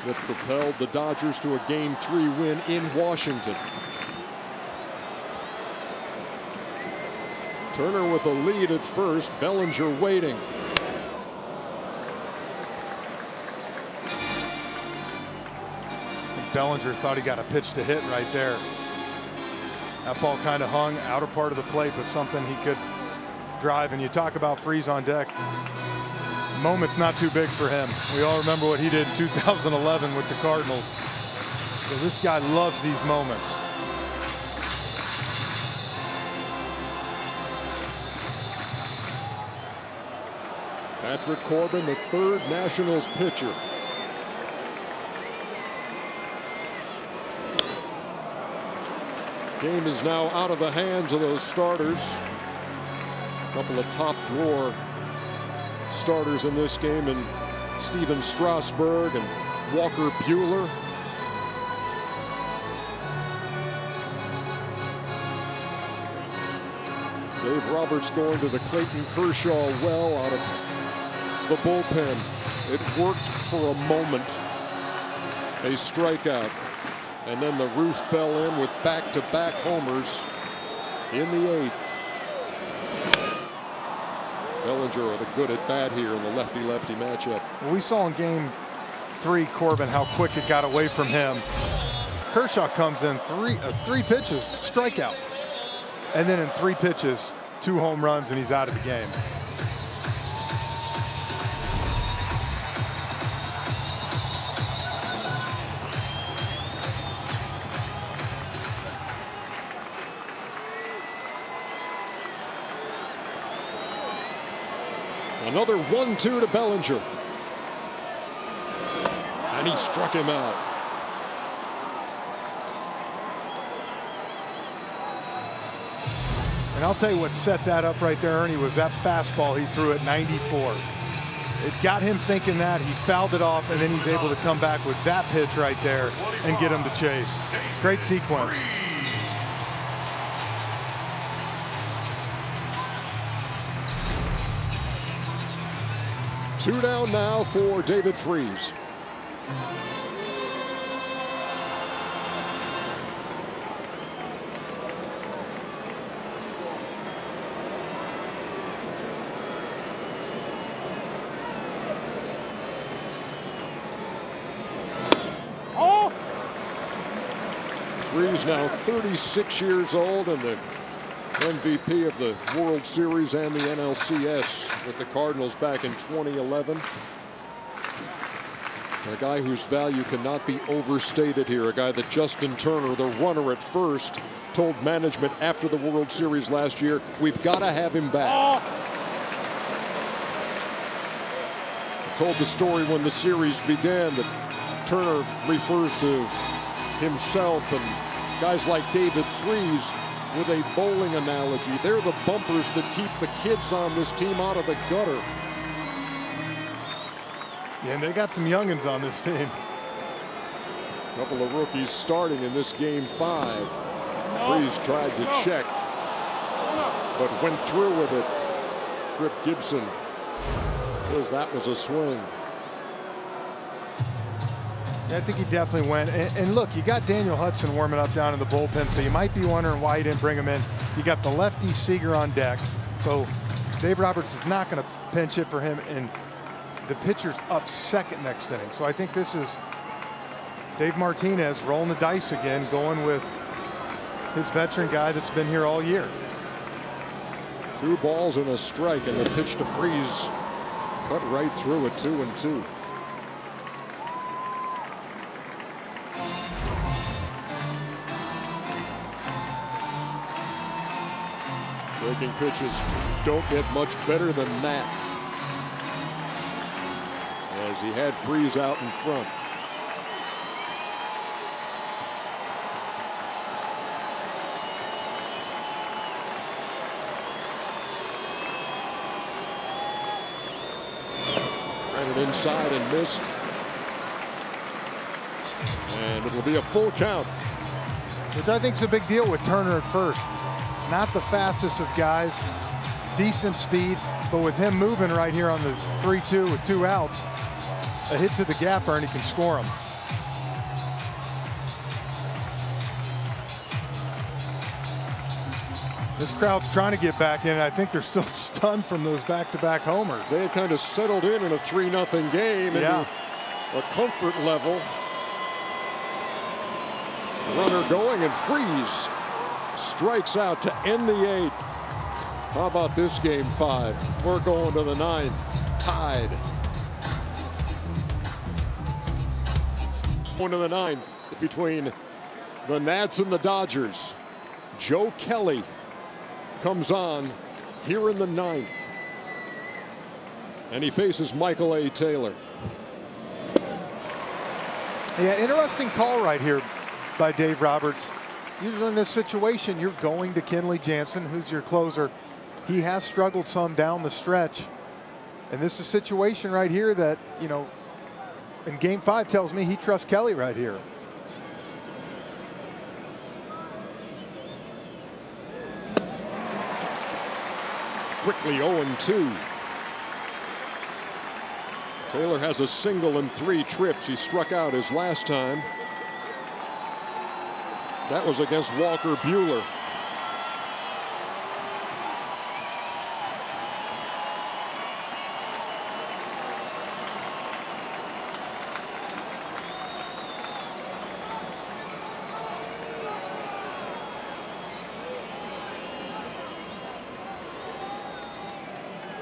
that propelled the Dodgers to a Game 3 win in Washington. Turner with a lead at first. Bellinger waiting. Bellinger thought he got a pitch to hit right there. That ball kind of hung outer part of the plate, but something he could drive. And you talk about Freese on deck. Moment's not too big for him. We all remember what he did in 2011 with the Cardinals. So this guy loves these moments. Patrick Corbin, the 3rd Nationals pitcher. Game is now out of the hands of those starters. A couple of top drawer starters in this game, and Steven Strasburg and Walker Buehler. Dave Roberts going to the Clayton Kershaw well out of the bullpen. It worked for a moment. A strikeout. And then the roof fell in with back-to-back homers in the 8th. Bellinger with a good at-bat here in the lefty-lefty matchup. We saw in Game 3 Corbin how quick it got away from him. Kershaw comes in 3 pitches, strikeout. And then in 3 pitches, 2 home runs, and he's out of the game. Another 1-2 to Bellinger. And he struck him out. And I'll tell you what set that up right there, Ernie, was that fastball he threw at 94. It got him thinking that. He fouled it off, and then he's able to come back with that pitch right there and get him to chase. Great sequence. Two down now for David Freese. He's now 36 years old and the MVP of the World Series and the NLCS with the Cardinals back in 2011. A guy whose value cannot be overstated here. A guy that Justin Turner, the runner at first, told management after the World Series last year, we've got to have him back. Told the story when the series began that Turner refers to himself and guys like David Freese with a bowling analogy. They're the bumpers that keep the kids on this team out of the gutter. Yeah, and they got some youngins on this team. A couple of rookies starting in this game 5. Freese tried to check, but went through with it. Trip Gibson says that was a swing. I think he definitely went. And look, you got Daniel Hudson warming up down in the bullpen, so you might be wondering why you didn't bring him in. You got the lefty Seager on deck, so Dave Roberts is not going to pinch hit for him, and the pitcher's up second next inning. So I think this is Dave Martinez rolling the dice again, going with his veteran guy that's been here all year. 2 balls and a strike, and the pitch to Freese cut right through it, 2-2. Breaking pitches don't get much better than that, as he had Freese out in front. Ran it inside and missed, and it'll be a full count. Which I think is a big deal with Turner at first. Not the fastest of guys, decent speed, but with him moving right here on the 3-2 with 2 outs, a hit to the gap, Ernie can score him. This crowd's trying to get back in. I think they're still stunned from those back-to-back homers. They had kind of settled in a 3-0 game into a comfort level. Runner going, and Freese strikes out to end the 8th. How about this game 5? We're going to the 9th, tied. Going to the 9th between the Nats and the Dodgers. Joe Kelly comes on here in the 9th, and he faces Michael A. Taylor. Yeah, interesting call right here by Dave Roberts. Usually in this situation, you're going to Kenley Jansen, who's your closer. He has struggled some down the stretch. And this is a situation right here that, you know, in game 5 tells me he trusts Kelly right here. Quickly 0-2. Taylor has a single and 3 trips. He struck out his last time. That was against Walker Buehler.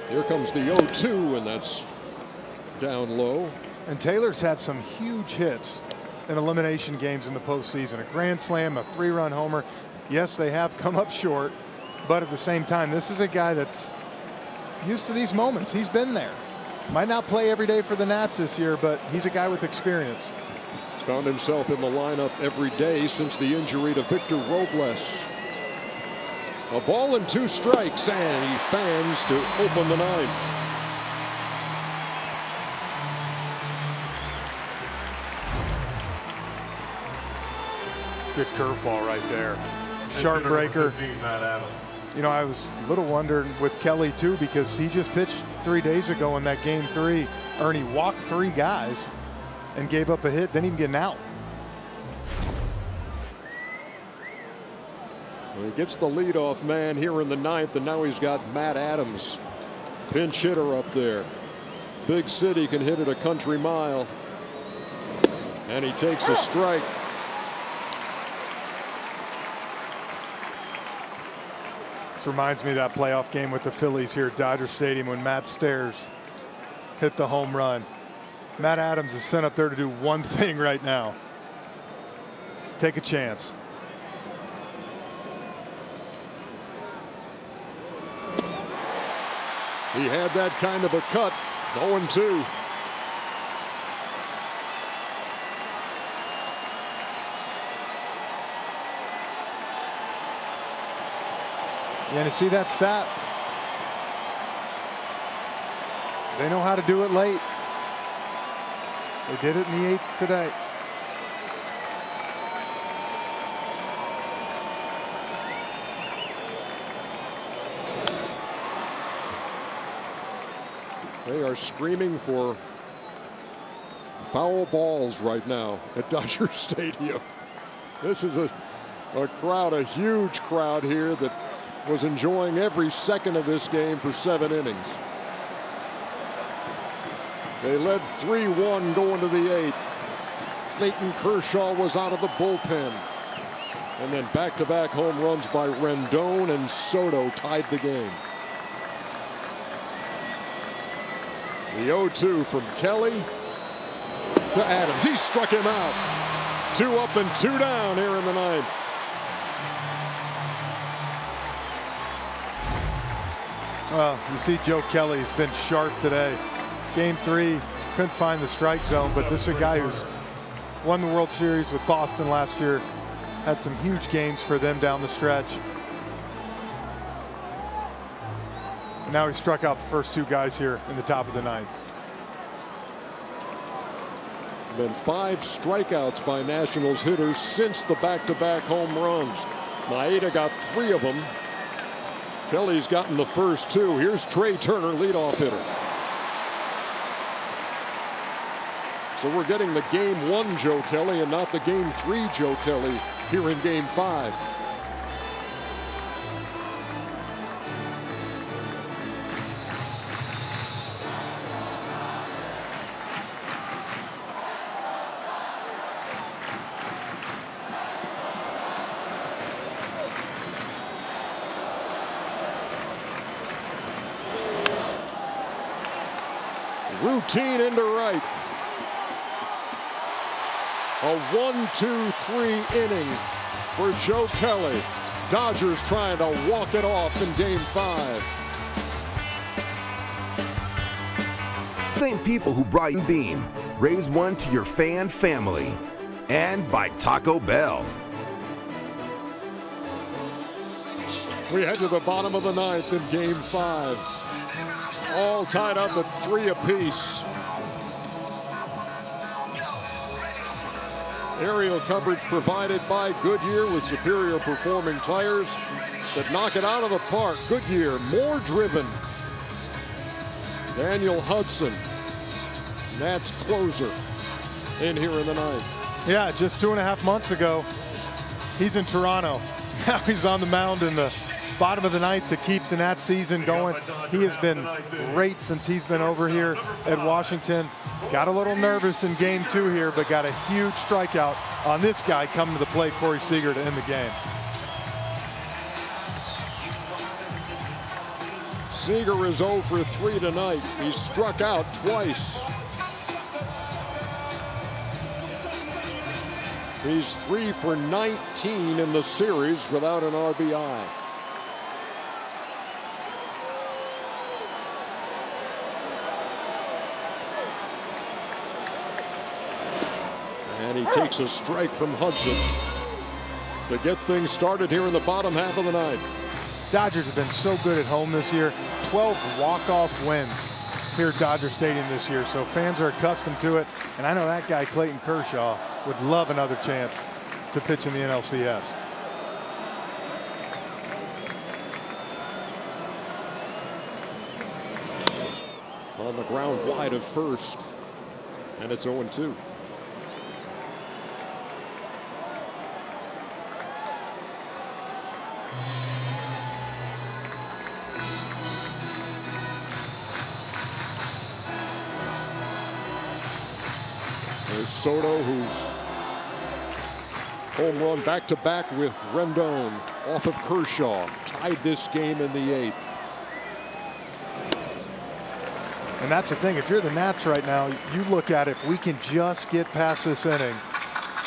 Here comes the 0-2, and that's down low. And Taylor's had some huge hits in elimination games in the postseason. A grand slam, a 3-run homer. Yes, they have come up short, but at the same time, this is a guy that's used to these moments. He's been there. Might not play every day for the Nats this year, but he's a guy with experience. He's found himself in the lineup every day since the injury to Victor Robles. A ball and 2 strikes, and he fans to open the 9th. Good curveball right there. Sharp breaker. You know, I was a little wondering with Kelly too, because he just pitched 3 days ago in that game 3. Ernie walked 3 guys and gave up a hit, didn't even get an out. Well, he gets the leadoff man here in the 9th, and now he's got Matt Adams, pinch hitter, up there. Big City can hit it a country mile, and he takes a strike. This reminds me of that playoff game with the Phillies here at Dodger Stadium when Matt Stairs hit the home run. Matt Adams is sent up there to do one thing right now. Take a chance. He had that kind of a cut. 0-2. Yeah, to see that stat. They know how to do it late. They did it in the 8th today. They are screaming for foul balls right now at Dodger Stadium. This is a crowd, a huge crowd here that was enjoying every second of this game for 7 innings. They led 3-1 going to the 8th. Clayton Kershaw was out of the bullpen. And then back-to-back home runs by Rendon and Soto tied the game. The 0-2 from Kelly to Adams. He struck him out. 2 up and 2 down here in the 9th. Well, you see Joe Kelly has been sharp today. Game 3, couldn't find the strike zone, but this is a guy who's won the World Series with Boston last year. Had some huge games for them down the stretch. And now he struck out the first 2 guys here in the top of the 9th. Been 5 strikeouts by Nationals hitters since the back-to-back home runs. Maeda got 3 of them. Kelly's gotten the first 2. Here's Trey Turner, leadoff hitter. So we're getting the Game 1 Joe Kelly and not the Game 3 Joe Kelly here in Game 5. Routine into right. A 1-2-3 inning for Joe Kelly. Dodgers trying to walk it off in Game 5. Thank people who brought you Beam. Raise one to your fan family. And by Taco Bell. We head to the bottom of the 9th in Game 5. All tied up at 3 apiece. Aerial coverage provided by Goodyear with superior performing tires that knock it out of the park. Goodyear, more driven. Daniel Hudson, Nats closer, in here in the 9th. Yeah, just 2.5 months ago, he's in Toronto. Now he's on the mound in the bottom of the 9th to keep the Nats season going. He has been great since he's been over here at Washington. Got a little nervous in Game 2 here, but got a huge strikeout on this guy coming to the plate, Corey Seager, to end the game. Seager is 0 for 3 tonight. He's struck out twice. He's 3 for 19 in the series without an RBI. And he takes a strike from Hudson to get things started here in the bottom half of the 9th. Dodgers have been so good at home this year. 12 walk-off wins here at Dodger Stadium this year, so fans are accustomed to it. And I know that guy, Clayton Kershaw, would love another chance to pitch in the NLCS. On the ground wide of first, and it's 0-2. There's Soto, who's Home run back-to-back with Rendon off of Kershaw. Tied this game in the 8th. And that's the thing. If you're the Nats right now, you look at it, if we can just get past this inning,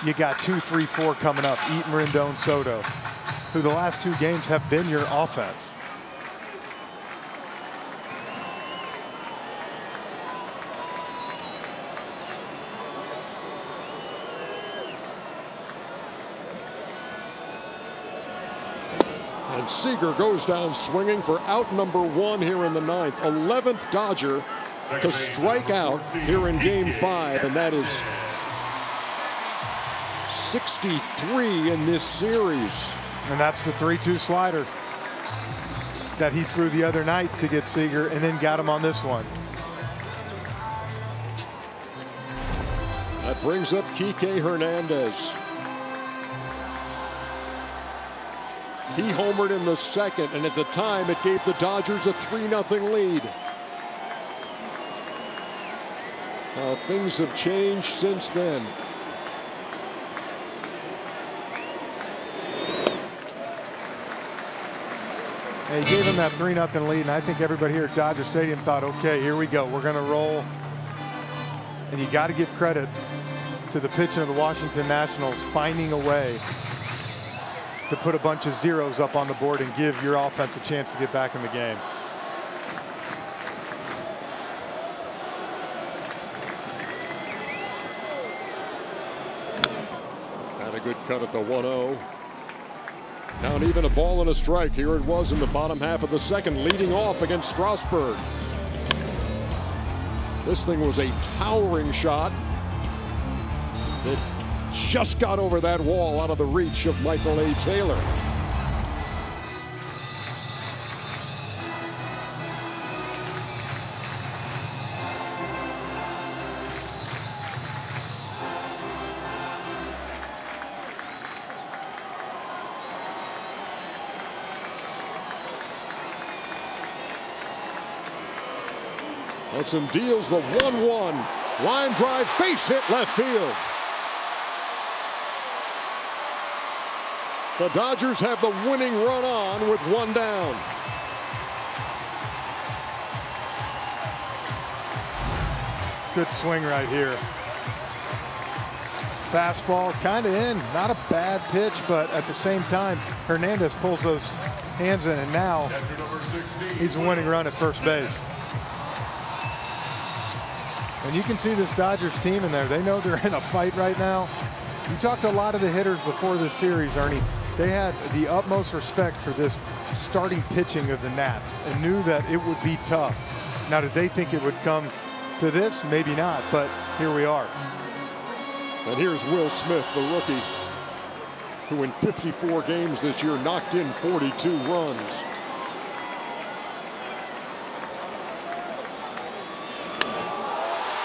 you got 2, 3, 4 coming up. Eaton, Rendon, Soto, who the last 2 games have been your offense. And Seager goes down swinging for out number 1 here in the 9th. 11th Dodger to strike out here in game 5, and that is 63 in this series. And that's the 3-2 slider that he threw the other night to get Seager, and then got him on this one. That brings up Kike Hernandez. He homered in the 2nd, and at the time it gave the Dodgers a 3-0 lead. Things have changed since then. He gave him that 3-0 lead, and I think everybody here at Dodger Stadium thought, okay, here we go. We're going to roll. And you got to give credit to the pitching of the Washington Nationals finding a way to put a bunch of zeros up on the board and give your offense a chance to get back in the game. Had a good cut at the 1-0. Now an even a ball and a strike. Here it was in the bottom half of the 2nd, leading off against Strasburg. This thing was a towering shot that just got over that wall out of the reach of Michael A. Taylor. Hudson deals the 1-1. Line drive, base hit left field. The Dodgers have the winning run on with 1 down. Good swing right here. Fastball kind of in. Not a bad pitch, but at the same time, Hernandez pulls those hands in, and now he's a winning run at first base. And you can see this Dodgers team in there. They know they're in a fight right now. You talked to a lot of the hitters before this series, Ernie. They had the utmost respect for this starting pitching of the Nats and knew that it would be tough. Now, did they think it would come to this? Maybe not, but here we are. And here's Will Smith, the rookie, who in 54 games this year knocked in 42 runs.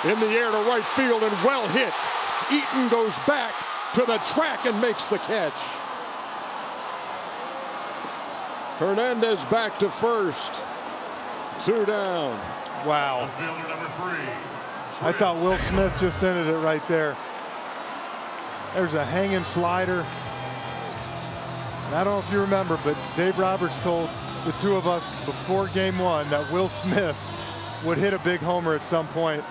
In the air to right field and well hit. Eaton goes back to the track and makes the catch. Hernandez back to first. 2 down. Wow. I thought Will Smith just ended it right there. There's a hanging slider. And I don't know if you remember, but Dave Roberts told the 2 of us before game 1 that Will Smith would hit a big homer at some point.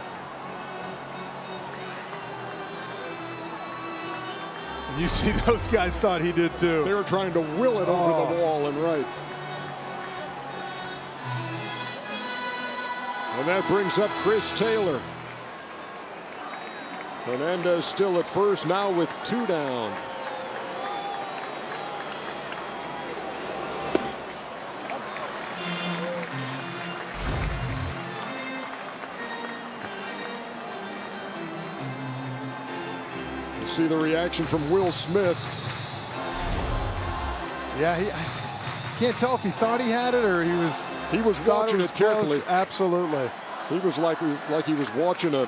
You see, those guys thought he did too. They were trying to will it over the wall and right. And that brings up Chris Taylor. Hernandez still at first, now with 2 down. See the reaction from Will Smith. Yeah, I can't tell if he thought he had it or he was watching it carefully. Absolutely. He was like he was watching a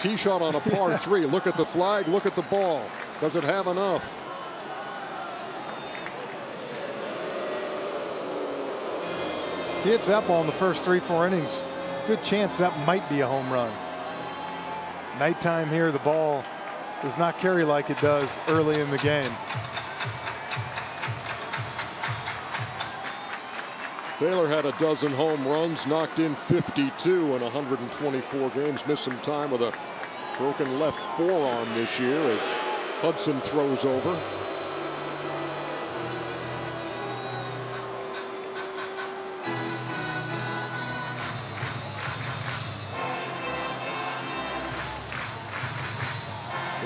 tee shot on a par 3. Look at the flag, look at the ball. Does it have enough? He hits that ball in the first 3-4 innings. Good chance that might be a home run. Nighttime here, the ball does not carry like it does early in the game. Taylor had a dozen home runs, knocked in 52 in 124 games, missed some time with a broken left forearm this year as Hudson throws over.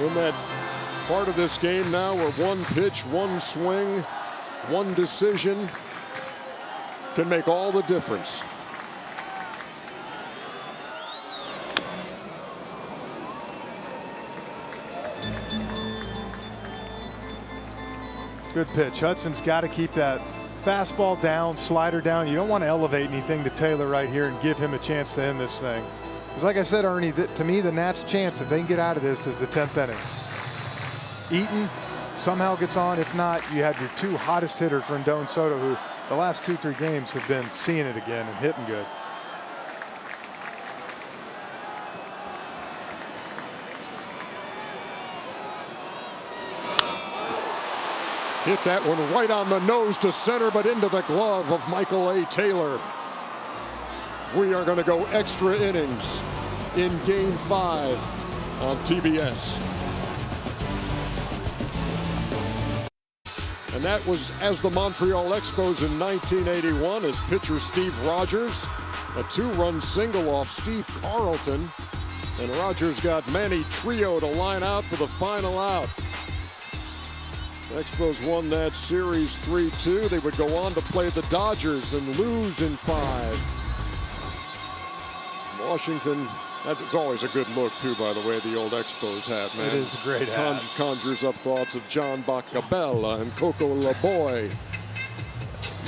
In that part of this game now where one pitch, one swing, one decision can make all the difference. Good pitch. Hudson's got to keep that fastball down, slider down. You don't want to elevate anything to Taylor right here and give him a chance to end this thing. Because like I said, Ernie, to me, the Nats' chance, if they can get out of this, is the 10th inning. Eaton somehow gets on. If not, you have your two hottest hitters, Rendon and Soto, who the last 2-3 games have been seeing it again and hitting good. Hit that one right on the nose to center, but into the glove of Michael A. Taylor. We are going to go extra innings in Game 5 on TBS. And that was as the Montreal Expos in 1981 as pitcher Steve Rogers. A two-run single off Steve Carlton. And Rogers got Manny Trio to line out for the final out. Expos won that series 3-2. They would go on to play the Dodgers and lose in 5. Washington, that's always a good look, too, by the way, the old Expos hat, man. It is a great hat. Conjures up thoughts of John Bacabella and Coco LaBoy.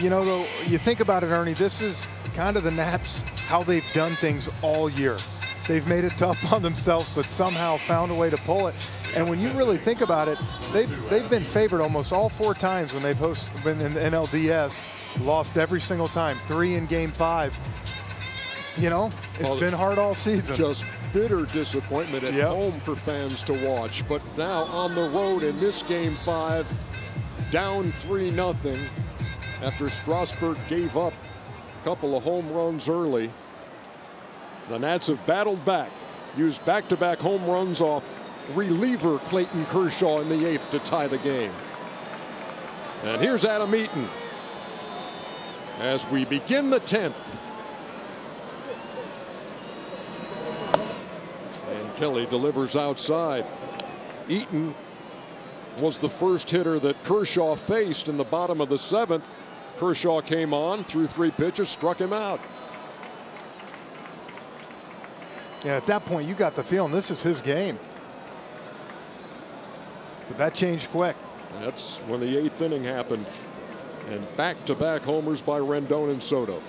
You know, though, you think about it, Ernie, this is kind of the Nats, how they've done things all year. They've made it tough on themselves, but somehow found a way to pull it. And when you really think about it, they've been favored almost all 4 times when they've been in the NLDS. Lost every single time, 3 in Game 5. You know, it's been hard all season. Just bitter disappointment at home for fans to watch. But now on the road in this Game 5, down 3-0 after Strasburg gave up a couple of home runs early. The Nats have battled back, used back-to-back home runs off reliever Clayton Kershaw in the 8th to tie the game. And here's Adam Eaton as we begin the 10th. And Kelly delivers outside. Eaton was the first hitter that Kershaw faced in the bottom of the 7th. Kershaw came on, threw 3 pitches, struck him out. Yeah, at that point, you got the feeling this is his game. But that changed quick. That's when the 8th inning happened. And back-to-back homers by Rendon and Soto.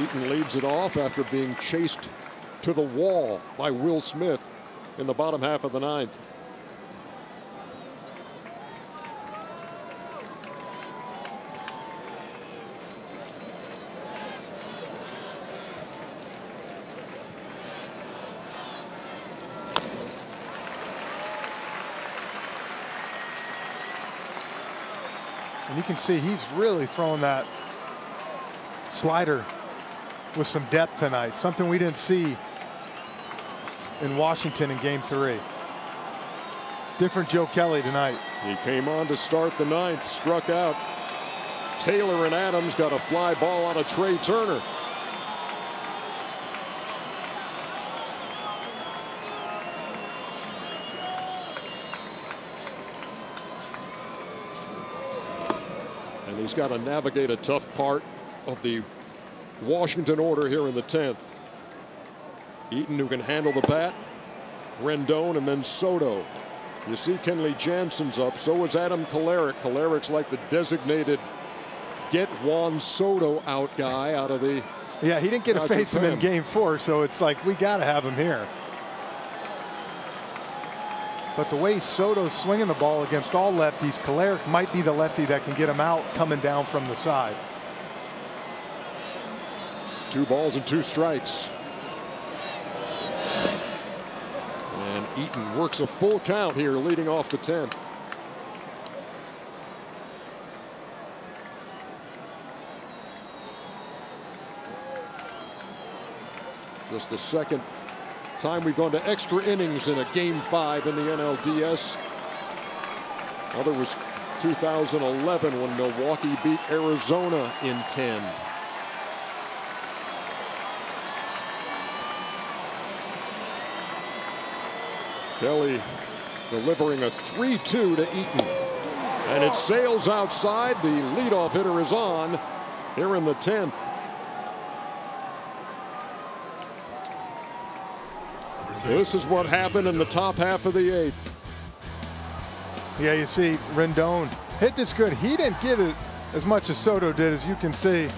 Eaton leads it off after being chased to the wall by Will Smith in the bottom half of the 9th. And you can see he's really throwing that slider with some depth tonight, something we didn't see in Washington in Game 3. Different Joe Kelly tonight. He came on to start the 9th, struck out. Taylor and Adams got a fly ball on a Trey Turner. And he's got to navigate a tough part of the Washington order here in the 10th. Eaton, who can handle the bat, Rendon, and then Soto. You see Kenley Jansen's up, so is Adam Kolarek. Kolarek's like the designated get Juan Soto out guy out of the... Yeah, he didn't get to face him in Game 4, so it's like we got to have him here. But the way Soto's swinging the ball against all lefties, Kolarek might be the lefty that can get him out coming down from the side. 2 balls and 2 strikes. And Eaton works a full count here, leading off the 10th. Just the second time we've gone to extra innings in a Game 5 in the NLDS. Other was 2011 when Milwaukee beat Arizona in 10. Kelly delivering a 3-2 to Eaton. And it sails outside. The leadoff hitter is on here in the 10th. This is what happened in the top half of the 8th. Yeah, you see Rendon hit this good. He didn't get it as much as Soto did, as you can see.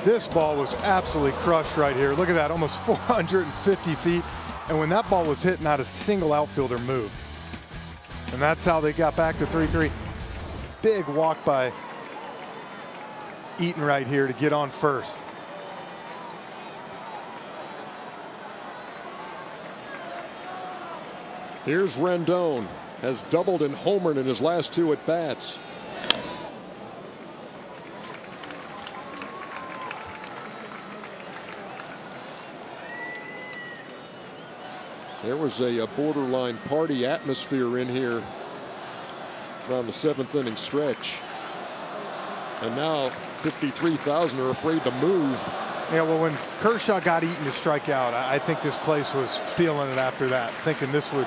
This ball was absolutely crushed right here. Look at that, almost 450 feet. And when that ball was hit, not a single outfielder moved. And that's how they got back to 3-3. Big walk by Eaton right here to get on first. Here's Rendon, has doubled and homered in his last 2 at bats. There was a borderline party atmosphere in here around the 7th inning stretch. And now 53,000 are afraid to move. Yeah, well, when Kershaw got Eaton to strike out, I think this place was feeling it after that, thinking this would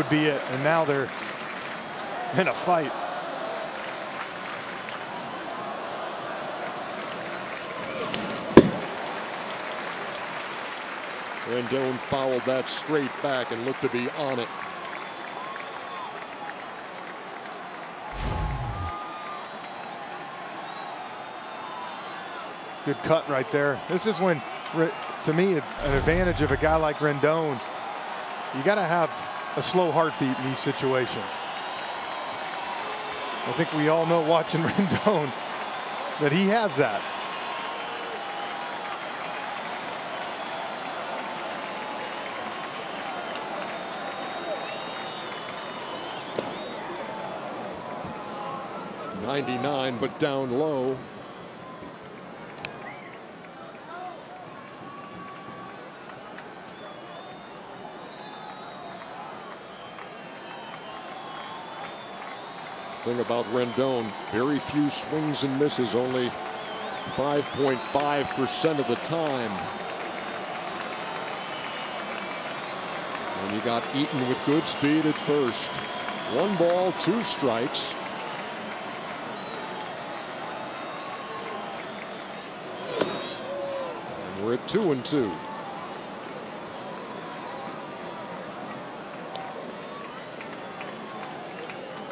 be it. And now they're in a fight. Rendon fouled that straight back and looked to be on it. Good cut right there. This is when, to me, an advantage of a guy like Rendon. You got to have a slow heartbeat in these situations. I think we all know, watching Rendon, that he has that. .99, but down low. Thing about Rendon, very few swings and misses, only 5.5% of the time. And you got Eaton with good speed at first. 1 ball, 2 strikes. And we're at 2-2.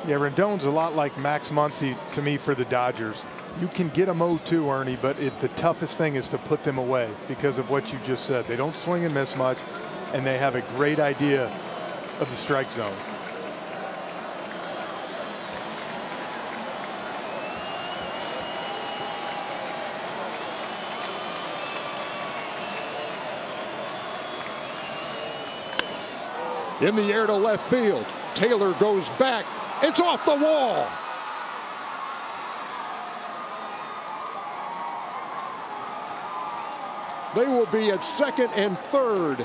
Yeah, Rendon's a lot like Max Muncy to me for the Dodgers. You can get them 0-2, Ernie, but the toughest thing is to put them away because of what you just said. They don't swing and miss much, and they have a great idea of the strike zone. In the air to left field. Taylor goes back. It's off the wall. They will be at second and third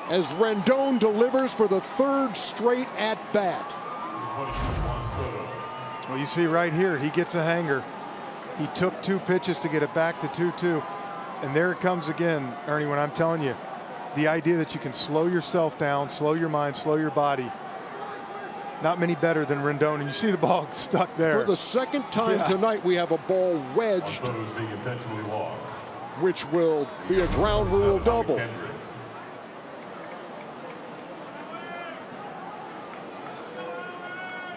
as Rendon delivers for the 3rd straight at bat. Well, you see right here, he gets a hanger. He took 2 pitches to get it back to 2-2. And there it comes again, Ernie, when I'm telling you, the idea that you can slow yourself down, slow your mind, slow your body. Not many better than Rendon, and you see the ball stuck there. For the 2nd time tonight, we have a ball wedged, which will be a ground rule double.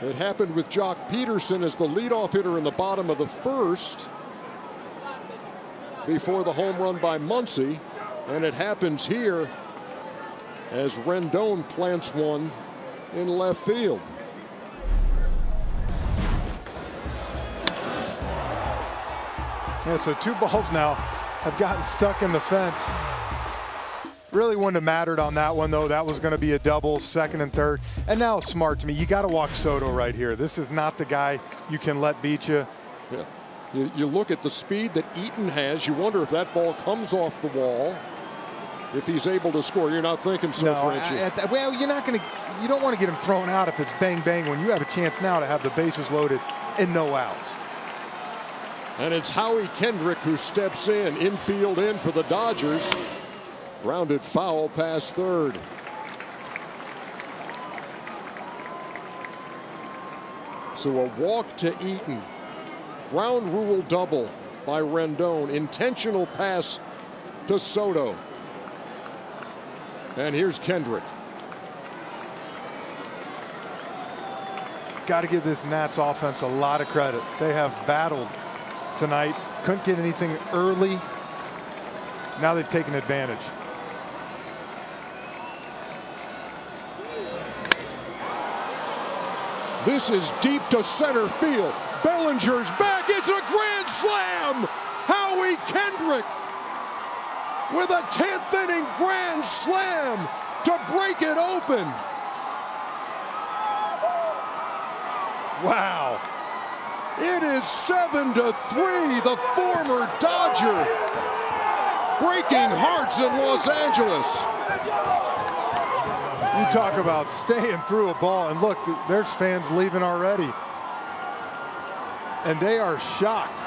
It happened with Jock Peterson as the leadoff hitter in the bottom of the 1st before the home run by Muncy, and it happens here as Rendon plants one in left field. Yeah, so 2 balls now. have gotten stuck in the fence. Really wouldn't have mattered on that one, though. That was going to be a double, second and third. And now it's smart to me. You got to walk Soto right here. This is not the guy you can let beat you. Yeah. You look at the speed that Eaton has. You wonder if that ball comes off the wall. If he's able to score, you're not thinking so, Frenchie. Well, you're not going to. You don't want to get him thrown out if it's bang bang when you have a chance now to have the bases loaded and no outs. And it's Howie Kendrick who steps infield in for the Dodgers. Grounded foul past third. So a walk to Eaton. Ground rule double by Rendon. Intentional pass to Soto. And here's Kendrick. Got to give this Nats offense a lot of credit. They have battled tonight. Couldn't get anything early. Now they've taken advantage. This is deep to center field. Bellinger's back. It's a grand slam. Howie Kendrick with a 10th inning grand slam to break it open. Wow. It is 7-3. The former Dodger breaking hearts in Los Angeles. You talk about staying through a ball, and look, there's fans leaving already. And they are shocked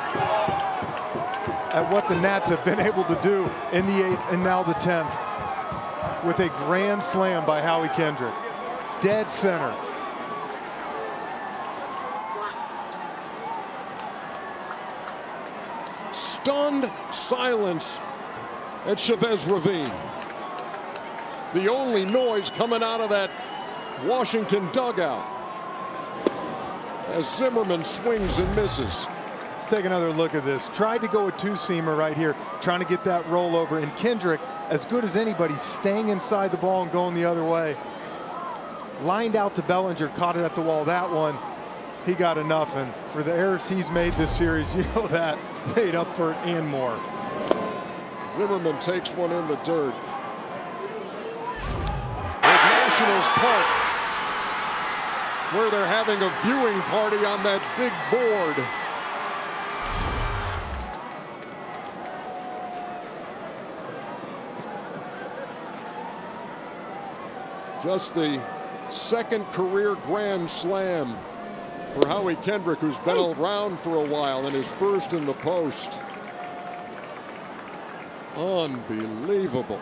at what the Nats have been able to do in the 8th and now the 10th with a grand slam by Howie Kendrick. Dead center. Stunned silence at Chavez Ravine. The only noise coming out of that Washington dugout as Zimmerman swings and misses. Let's take another look at this. Tried to go a two-seamer right here, trying to get that rollover. And Kendrick, as good as anybody, staying inside the ball and going the other way. Lined out to Bellinger, caught it at the wall. That one, he got enough. And for the errors he's made this series, you know that made up for it and more. Zimmerman takes one in the dirt. Nationals Park, where they're having a viewing party on that big board. Just the second career grand slam for Howie Kendrick, who's been around for a while, and his first in the post. Unbelievable.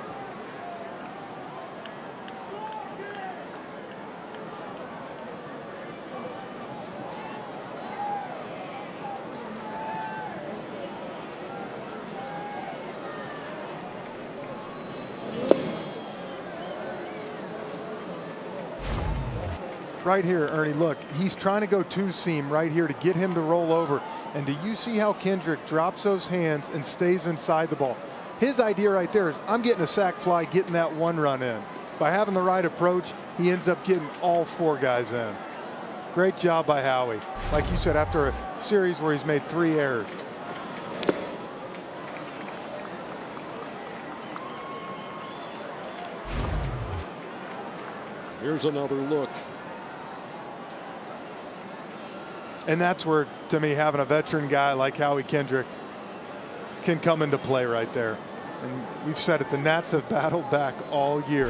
Right here, Ernie, look, he's trying to go two-seam right here to get him to roll over. And do you see how Kendrick drops those hands and stays inside the ball? His idea right there is, I'm getting a sac fly, getting that one run in. By having the right approach, he ends up getting all four guys in. Great job by Howie. Like you said, after a series where he's made 3 errors. Here's another look. And that's where, to me, having a veteran guy like Howie Kendrick can come into play right there. And we've said it, the Nats have battled back all year.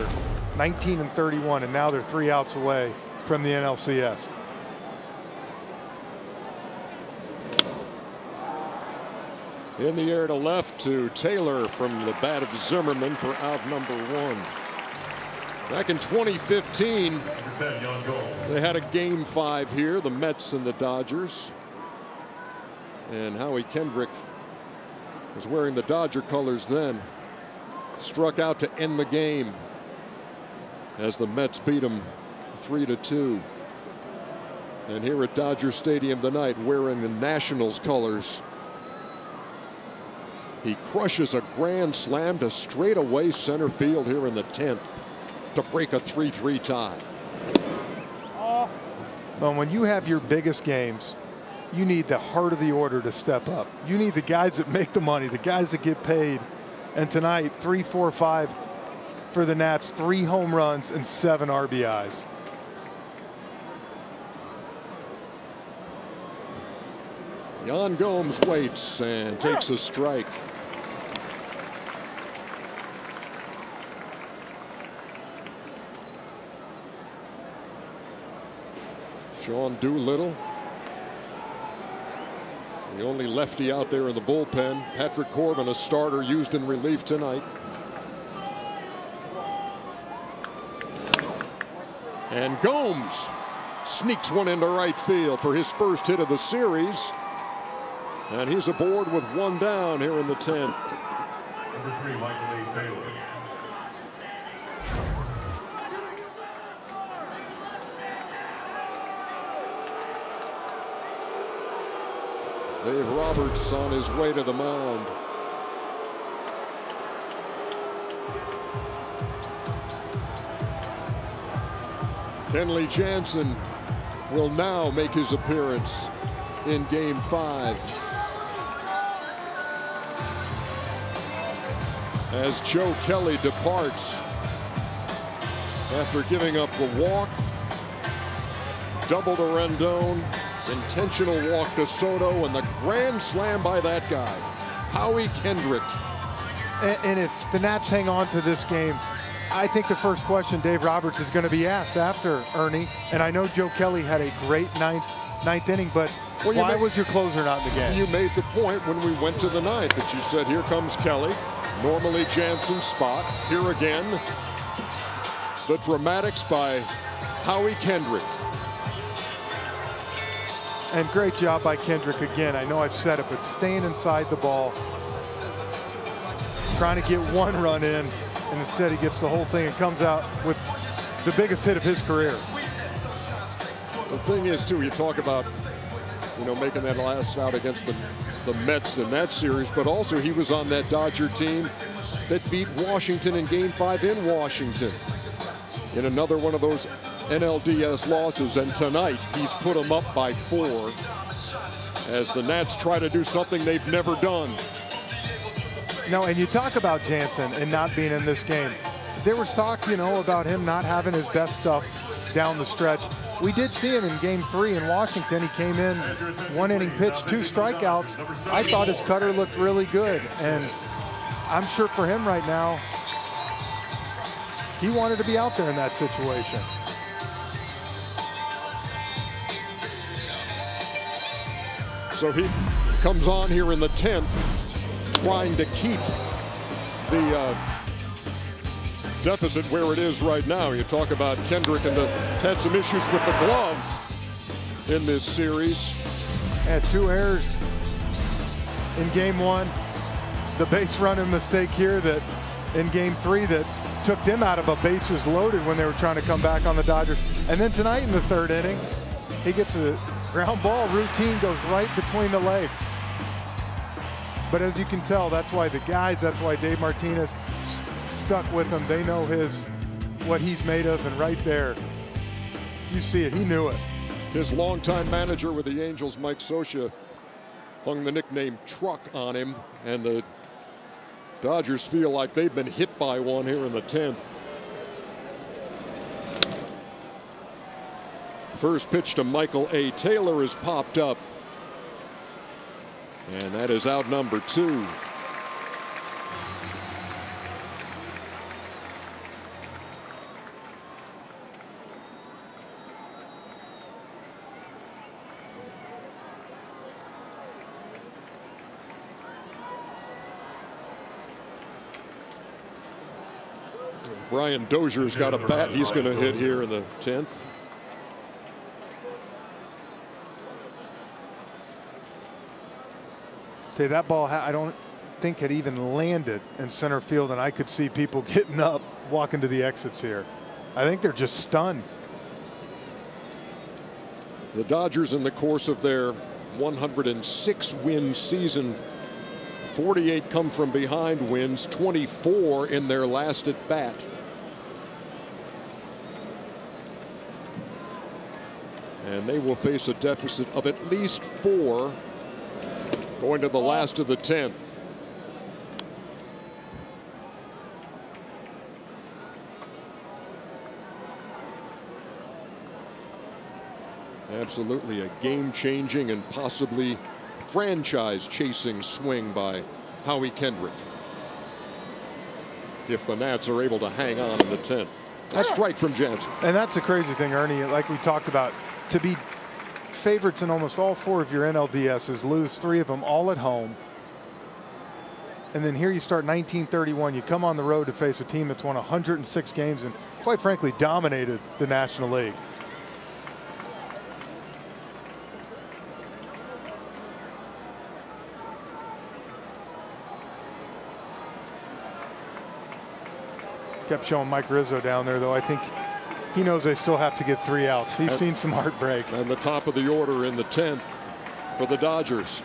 19-31, and now they're 3 outs away from the NLCS. In the air to left to Taylor from the bat of Zimmerman for out number 1. Back in 2015, they had a game 5 here, the Mets and the Dodgers. And Howie Kendrick was wearing the Dodger colors then. Struck out to end the game as the Mets beat him 3-2. And here at Dodger Stadium tonight, wearing the Nationals colors, he crushes a grand slam to straightaway center field here in the 10th. To break a 3-3 tie. Well, when you have your biggest games you need the heart of the order to step up. You need the guys that make the money, the guys that get paid. And tonight, 3, 4, 5 for the Nats, 3 home runs and 7 RBIs. Yan Gomes waits and takes a strike. Sean Doolittle, the only lefty out there in the bullpen. Patrick Corbin, a starter used in relief tonight. And Gomes sneaks one into right field for his first hit of the series. And he's aboard with 1 down here in the 10th. Number 3, Michael A. Taylor. Dave Roberts on his way to the mound. Kenley Jansen will now make his appearance in Game 5. As Joe Kelly departs after giving up the walk, double to Rendon, intentional walk to Soto, and the grand slam by that guy, Howie Kendrick. And if the Nats hang on to this game, I think the first question Dave Roberts is going to be asked after Ernie, and I know Joe Kelly had a great ninth inning, but why was your closer not in the game? You made the point when we went to the 9th that you said, here comes Kelly, normally Jansen's spot. Here again, the dramatics by Howie Kendrick. And great job by Kendrick again. I know I've said it, but staying inside the ball, trying to get 1 run in, and instead he gets the whole thing and comes out with the biggest hit of his career. The thing is, too, you talk about, you know, making that last out against the Mets in that series, but also he was on that Dodger team that beat Washington in Game 5 in Washington in another one of those NLDS losses, and tonight he's put them up by 4 as the Nats try to do something they've never done. No, and you talk about Jansen and not being in this game. There was talk, you know, about him not having his best stuff down the stretch. We did see him in Game 3 in Washington. He came in, 1 inning pitch, 2 strikeouts. I thought his cutter looked really good, and I'm sure for him right now, he wanted to be out there in that situation. So he comes on here in the 10th, trying to keep the deficit where it is right now. You talk about Kendrick and had some issues with the glove in this series. Had 2 errors in Game 1. The base running mistake here that in Game 3 that took them out of a bases loaded when they were trying to come back on the Dodgers. And then tonight in the 3rd inning, he gets a ground ball routine, goes right between the legs. But as you can tell, that's why the guys, that's why Dave Martinez stuck with him. They know what he's made of, and right there, you see it. He knew it. His longtime manager with the Angels, Mike Scioscia, hung the nickname Truck on him, and the Dodgers feel like they've been hit by one here in the 10th. First pitch to Michael A. Taylor is popped up, and that is out number 2. Brian Dozier's got a bat he's going to hit here in the 10th. Say that ball, I don't think had even landed in center field, and I could see people getting up, walking to the exits here. I think they're just stunned. The Dodgers, in the course of their 106-win season, 48 come from behind wins, 24 in their last at bat. And they will face a deficit of at least 4 going to the last of the 10th. Absolutely a game-changing and possibly franchise-chasing swing by Howie Kendrick. If the Nats are able to hang on in the 10th. A strike from Jansen. And that's the crazy thing, Ernie, like we talked about, to be favorites in almost all 4 of your NLDSs, lose 3 of them all at home. And then here you start 1931, you come on the road to face a team that's won 106 games and quite frankly dominated the National League. Kept showing Mike Rizzo down there, though. I think he knows they still have to get 3 outs. He's seen some heartbreak. And the top of the order in the 10th for the Dodgers.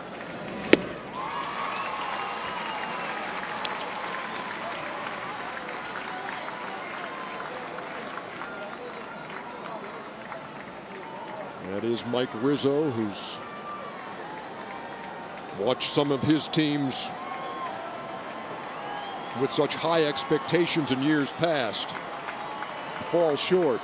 That is Mike Rizzo, who's watched some of his teams with such high expectations in years past fall short.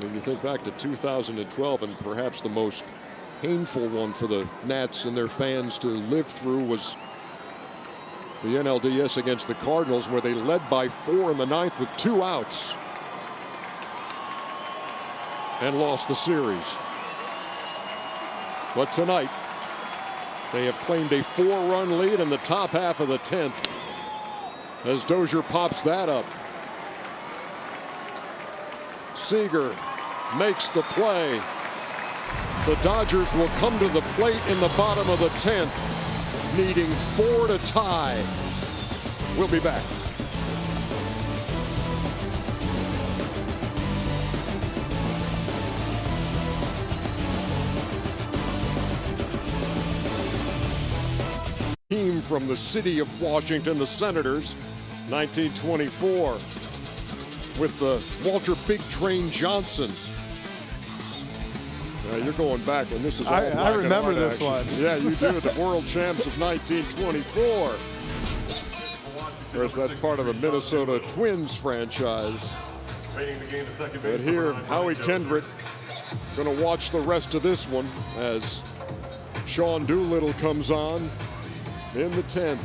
When you think back to 2012, and perhaps the most painful one for the Nats and their fans to live through was the NLDS against the Cardinals, where they led by 4 in the 9th with 2 outs and lost the series. But tonight they have claimed a 4-run lead in the top half of the 10th as Dozier pops that up. Seager makes the play. The Dodgers will come to the plate in the bottom of the 10th, needing 4 to tie. We'll be back. Team from the city of Washington, the Senators, 1924, with the Walter Big Train Johnson. You're going back when this is all I remember this action. one. Yeah, you do. The world champs of 1924. Of course, that's part of the Minnesota Twins franchise. But here, Howie Kendrick going to watch the rest of this one as Sean Doolittle comes on in the 10th.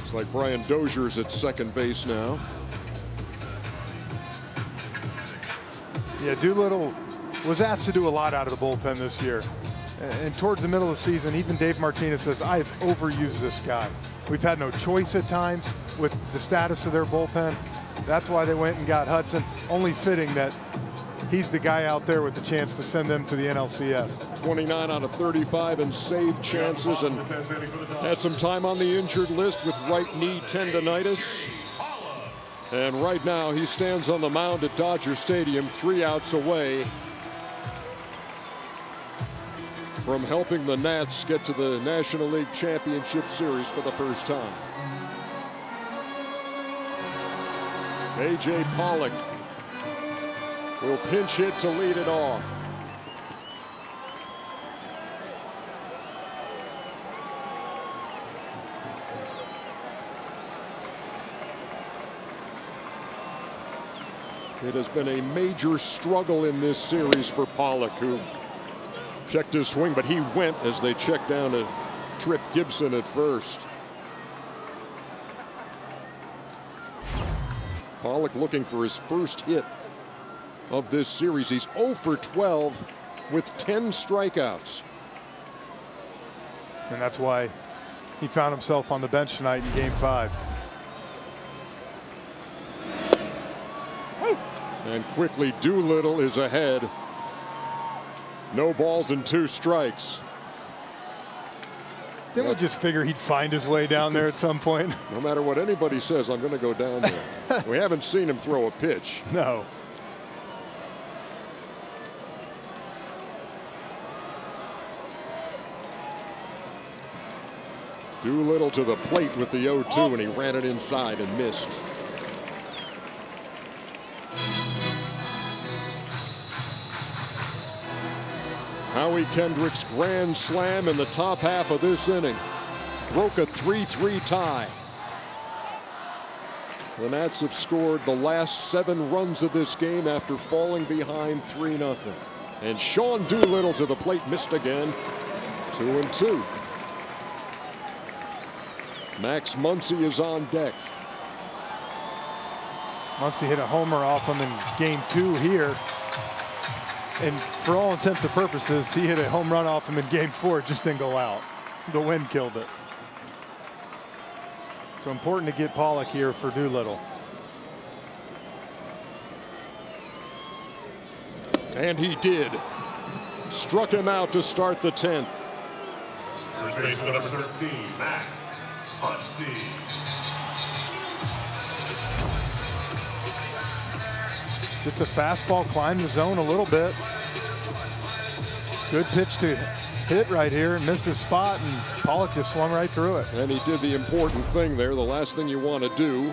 It's like Brian Dozier's at second base now. Yeah, Doolittle was asked to do a lot out of the bullpen this year. And towards the middle of the season, even Dave Martinez says, I've overused this guy. We've had no choice at times with the status of their bullpen. That's why they went and got Hudson. Only fitting that he's the guy out there with the chance to send them to the NLCS. 29 out of 35 in save chances, and had some time on the injured list with right knee tendonitis. And right now he stands on the mound at Dodger Stadium, 3 outs away from helping the Nats get to the National League Championship Series for the first time. A.J. Pollock will pinch hit to lead it off. It has been a major struggle in this series for Pollock, who checked his swing, but he went as they checked down to Trip Gibson at first. Pollock looking for his first hit of this series. He's 0 for 12 with 10 strikeouts. And that's why he found himself on the bench tonight in Game 5. And quickly Doolittle is ahead. No balls and 2 strikes. Didn't we just figure he'd find his way down there at some point? No matter what anybody says, I'm going to go down there. We haven't seen him throw a pitch. No. Doolittle to the plate with the 0-2, and he ran it inside and missed. Howie Kendrick's grand slam in the top half of this inning broke a 3-3 tie. The Nats have scored the last 7 runs of this game after falling behind 3-0. And Sean Doolittle to the plate, missed again. 2-2. Max Muncy is on deck. Muncy hit a homer off him in game 2 here. And for all intents and purposes, he hit a home run off him in game 4. It just didn't go out. The wind killed it. So important to get Pollock here for Doolittle. And he did. Struck him out to start the 10th. First baseman number 13, Max Muncy. Just a fastball climbed the zone a little bit. Good pitch to hit right here. Missed his spot, and Pollock just swung right through it. And he did the important thing there. The last thing you want to do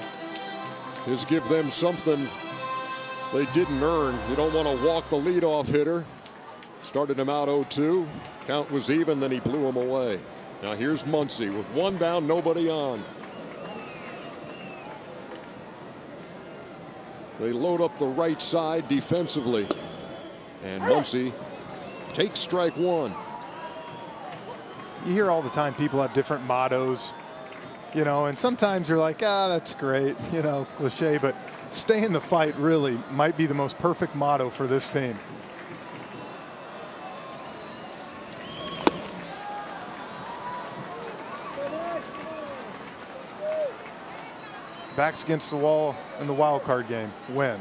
is give them something they didn't earn. You don't want to walk the leadoff hitter. Started him out 0-2. Count was even, then he blew him away. Now here's Muncy with 1 down, nobody on. They load up the right side defensively. And Muncy takes strike 1. You hear all the time people have different mottos, you know, and sometimes you're like, that's great, you know, cliche, but stay in the fight really might be the most perfect motto for this team. Backs against the wall in the wild card game. Win.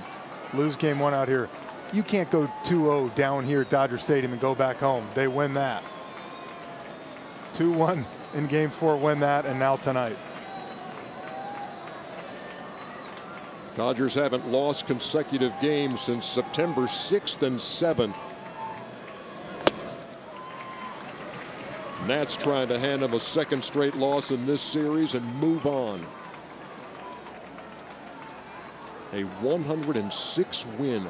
Lose game 1 out here. You can't go 2-0 down here at Dodger Stadium and go back home. They win that. 2-1 in game 4, win that, and now tonight. Dodgers haven't lost consecutive games since September 6th and 7th. Nats trying to hand him a 2nd straight loss in this series and move on. A 106 win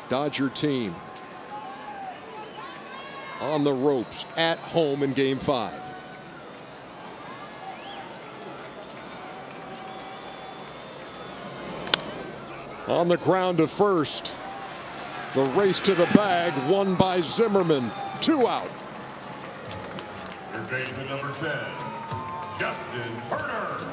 Dodger team on the ropes at home in game 5. On the ground to first. The race to the bag won by Zimmerman. 2 out. Your baseman number 10, Justin Turner.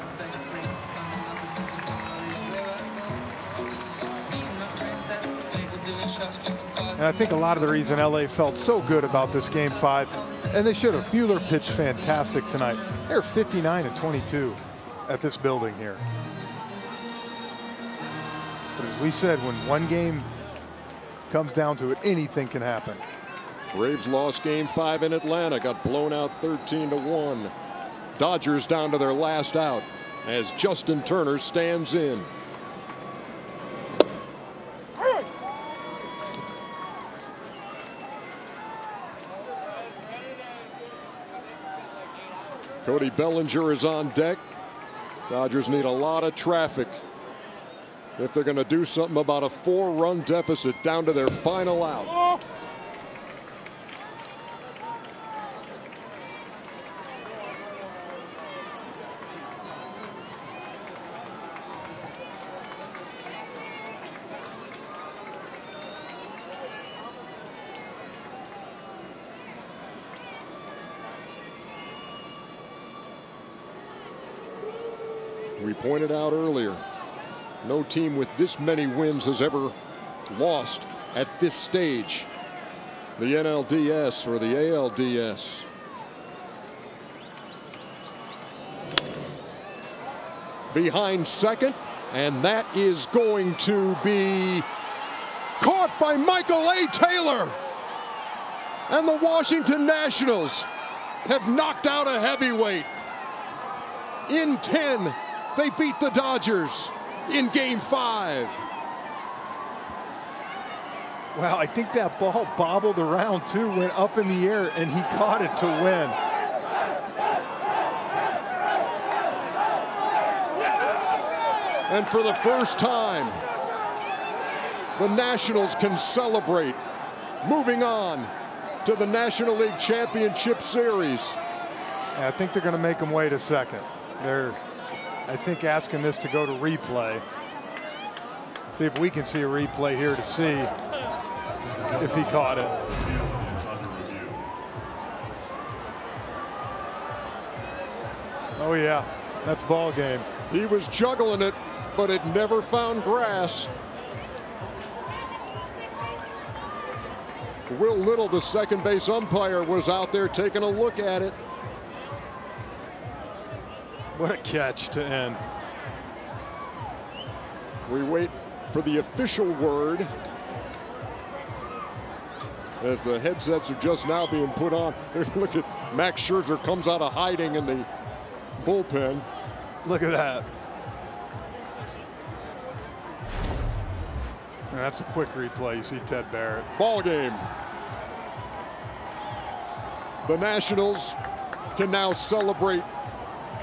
And I think a lot of the reason LA felt so good about this game 5, and they should have. Buehler pitched fantastic tonight. They're 59-22 at this building here. But as we said, when one game comes down to it, anything can happen. Braves lost game 5 in Atlanta, got blown out 13-1. Dodgers down to their last out as Justin Turner stands in. Cody Bellinger is on deck. Dodgers need a lot of traffic if they're going to do something about a 4-run deficit down to their final out. We pointed out earlier, no team with this many wins has ever lost at this stage. The NLDS or the ALDS. Behind second, and that is going to be caught by Michael A. Taylor. And the Washington Nationals have knocked out a heavyweight. In 10, they beat the Dodgers in game 5. Wow, I think that ball bobbled around too, went up in the air, and he caught it to win. And for the first time, the Nationals can celebrate, moving on to the National League Championship Series. I think they're going to make him wait a second. They're, I think, asking this to go to replay. See if we can see a replay here to see if he caught it. Oh yeah, that's ball game. He was juggling it, but it never found grass. Will Little, the second base umpire, was out there taking a look at it. What a catch to end. We wait for the official word as the headsets are just now being put on. Look at Max Scherzer comes out of hiding in the bullpen. Look at that. And that's a quick replay. You see Ted Barrett. Ball game. The Nationals can now celebrate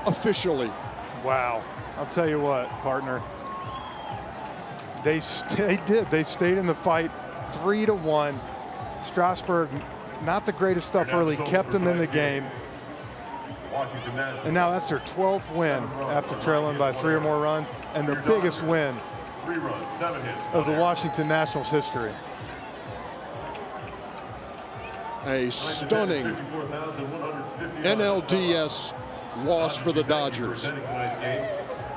officially. Wow. I'll tell you what, partner. They did. They stayed in the fight 3-1. Strasburg, not the greatest stuff early, kept them in the game. And now that's their 12th win after trailing by 3 or more runs, and the biggest win of the Washington Nationals history. A stunning NLDS loss for the Dodgers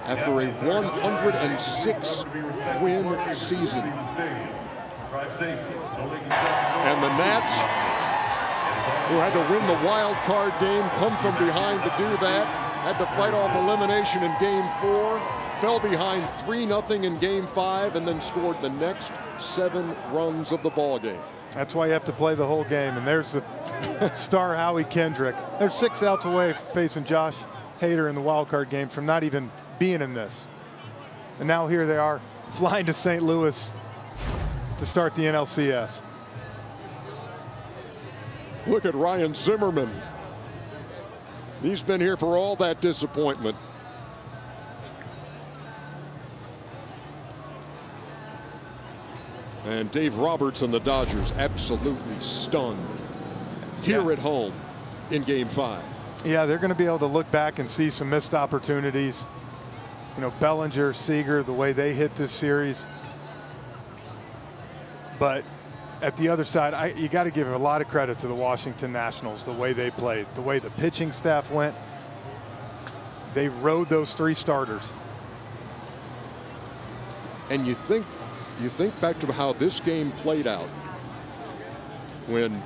after a 106 win season. And the Nats, who had to win the wild card game, come from behind to do that, had to fight off elimination in Game 4, fell behind 3-0 in Game 5, and then scored the next 7 runs of the ball game. That's why you have to play the whole game. And there's the star Howie Kendrick. They're 6 outs away facing Josh Hader in the wild card game from not even being in this. And now here they are flying to St. Louis to start the NLCS. Look at Ryan Zimmerman. He's been here for all that disappointment. And Dave Roberts and the Dodgers absolutely stunned here at home in Game 5. Yeah, they're going to be able to look back and see some missed opportunities. You know, Bellinger, Seager, the way they hit this series. But at the other side, you got to give a lot of credit to the Washington Nationals, the way they played, the way the pitching staff went. They rode those 3 starters. And you think back to how this game played out when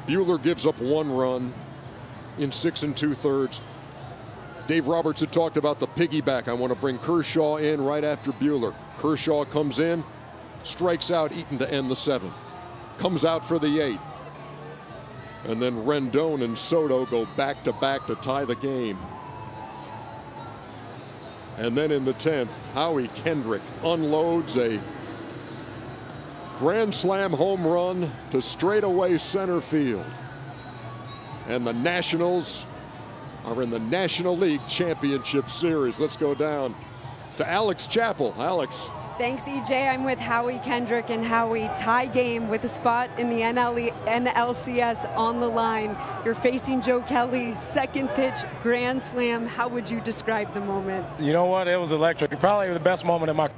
Buehler gives up 1 run in 6 2/3. Dave Roberts had talked about the piggyback. I want to bring Kershaw in right after Buehler. Kershaw comes in, strikes out Eaton to end the 7th. Comes out for the 8th. And then Rendon and Soto go back-to-back to tie the game. And then in the 10th, Howie Kendrick unloads a grand slam home run to straightaway center field. And the Nationals are in the National League Championship Series. Let's go down to Alex Chappell. Alex. Thanks, EJ. I'm with Howie Kendrick, and Howie, tie game with a spot in the NLCS on the line. You're facing Joe Kelly, second pitch, grand slam. How would you describe the moment? You know what? It was electric. Probably the best moment of my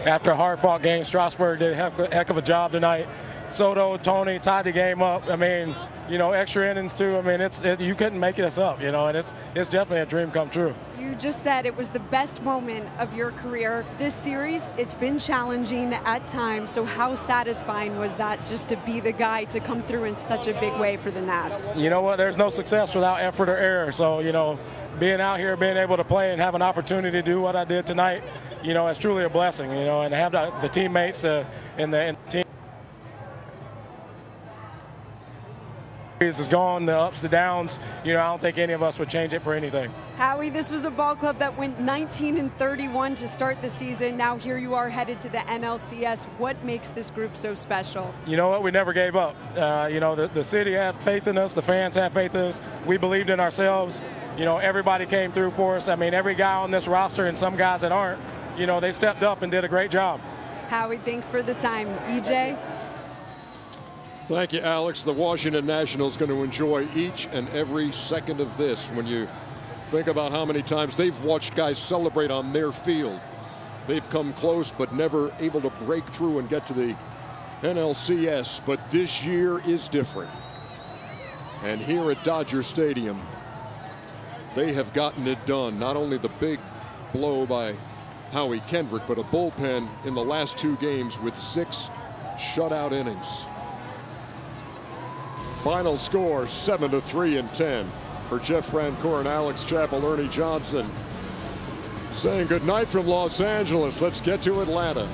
after a hard-fought game. Strasburg did a heck of a job tonight. Soto, Tony tied the game up. I mean, you know, extra innings too. I mean, you couldn't make this up, you know, and it's definitely a dream come true. You just said it was the best moment of your career. This series, it's been challenging at times. So how satisfying was that just to be the guy to come through in such a big way for the Nats? You know what? There's no success without effort or error. So, you know, being out here, being able to play and have an opportunity to do what I did tonight, you know, it's truly a blessing, you know, and to have the teammates and the team It's gone, the ups, the downs. You know, I don't think any of us would change it for anything. Howie, this was a ball club that went 19-31 to start the season. Now here you are headed to the NLCS. What makes this group so special? You know what? We never gave up. You know, the city had faith in us. The fans had faith in us. We believed in ourselves. You know, everybody came through for us. I mean, every guy on this roster and some guys that aren't, you know, they stepped up and did a great job. Howie, thanks for the time. EJ? Thank you, Alex. The Washington Nationals going to enjoy each and every second of this. When you think about how many times they've watched guys celebrate on their field, they've come close but never able to break through and get to the NLCS. But this year is different. And here at Dodger Stadium, they have gotten it done. Not only the big blow by Howie Kendrick, but a bullpen in the last 2 games with 6 shutout innings. Final score 7-3 in 10. For Jeff Francoeur and Alex Chappell, Ernie Johnson saying goodnight from Los Angeles. Let's get to Atlanta.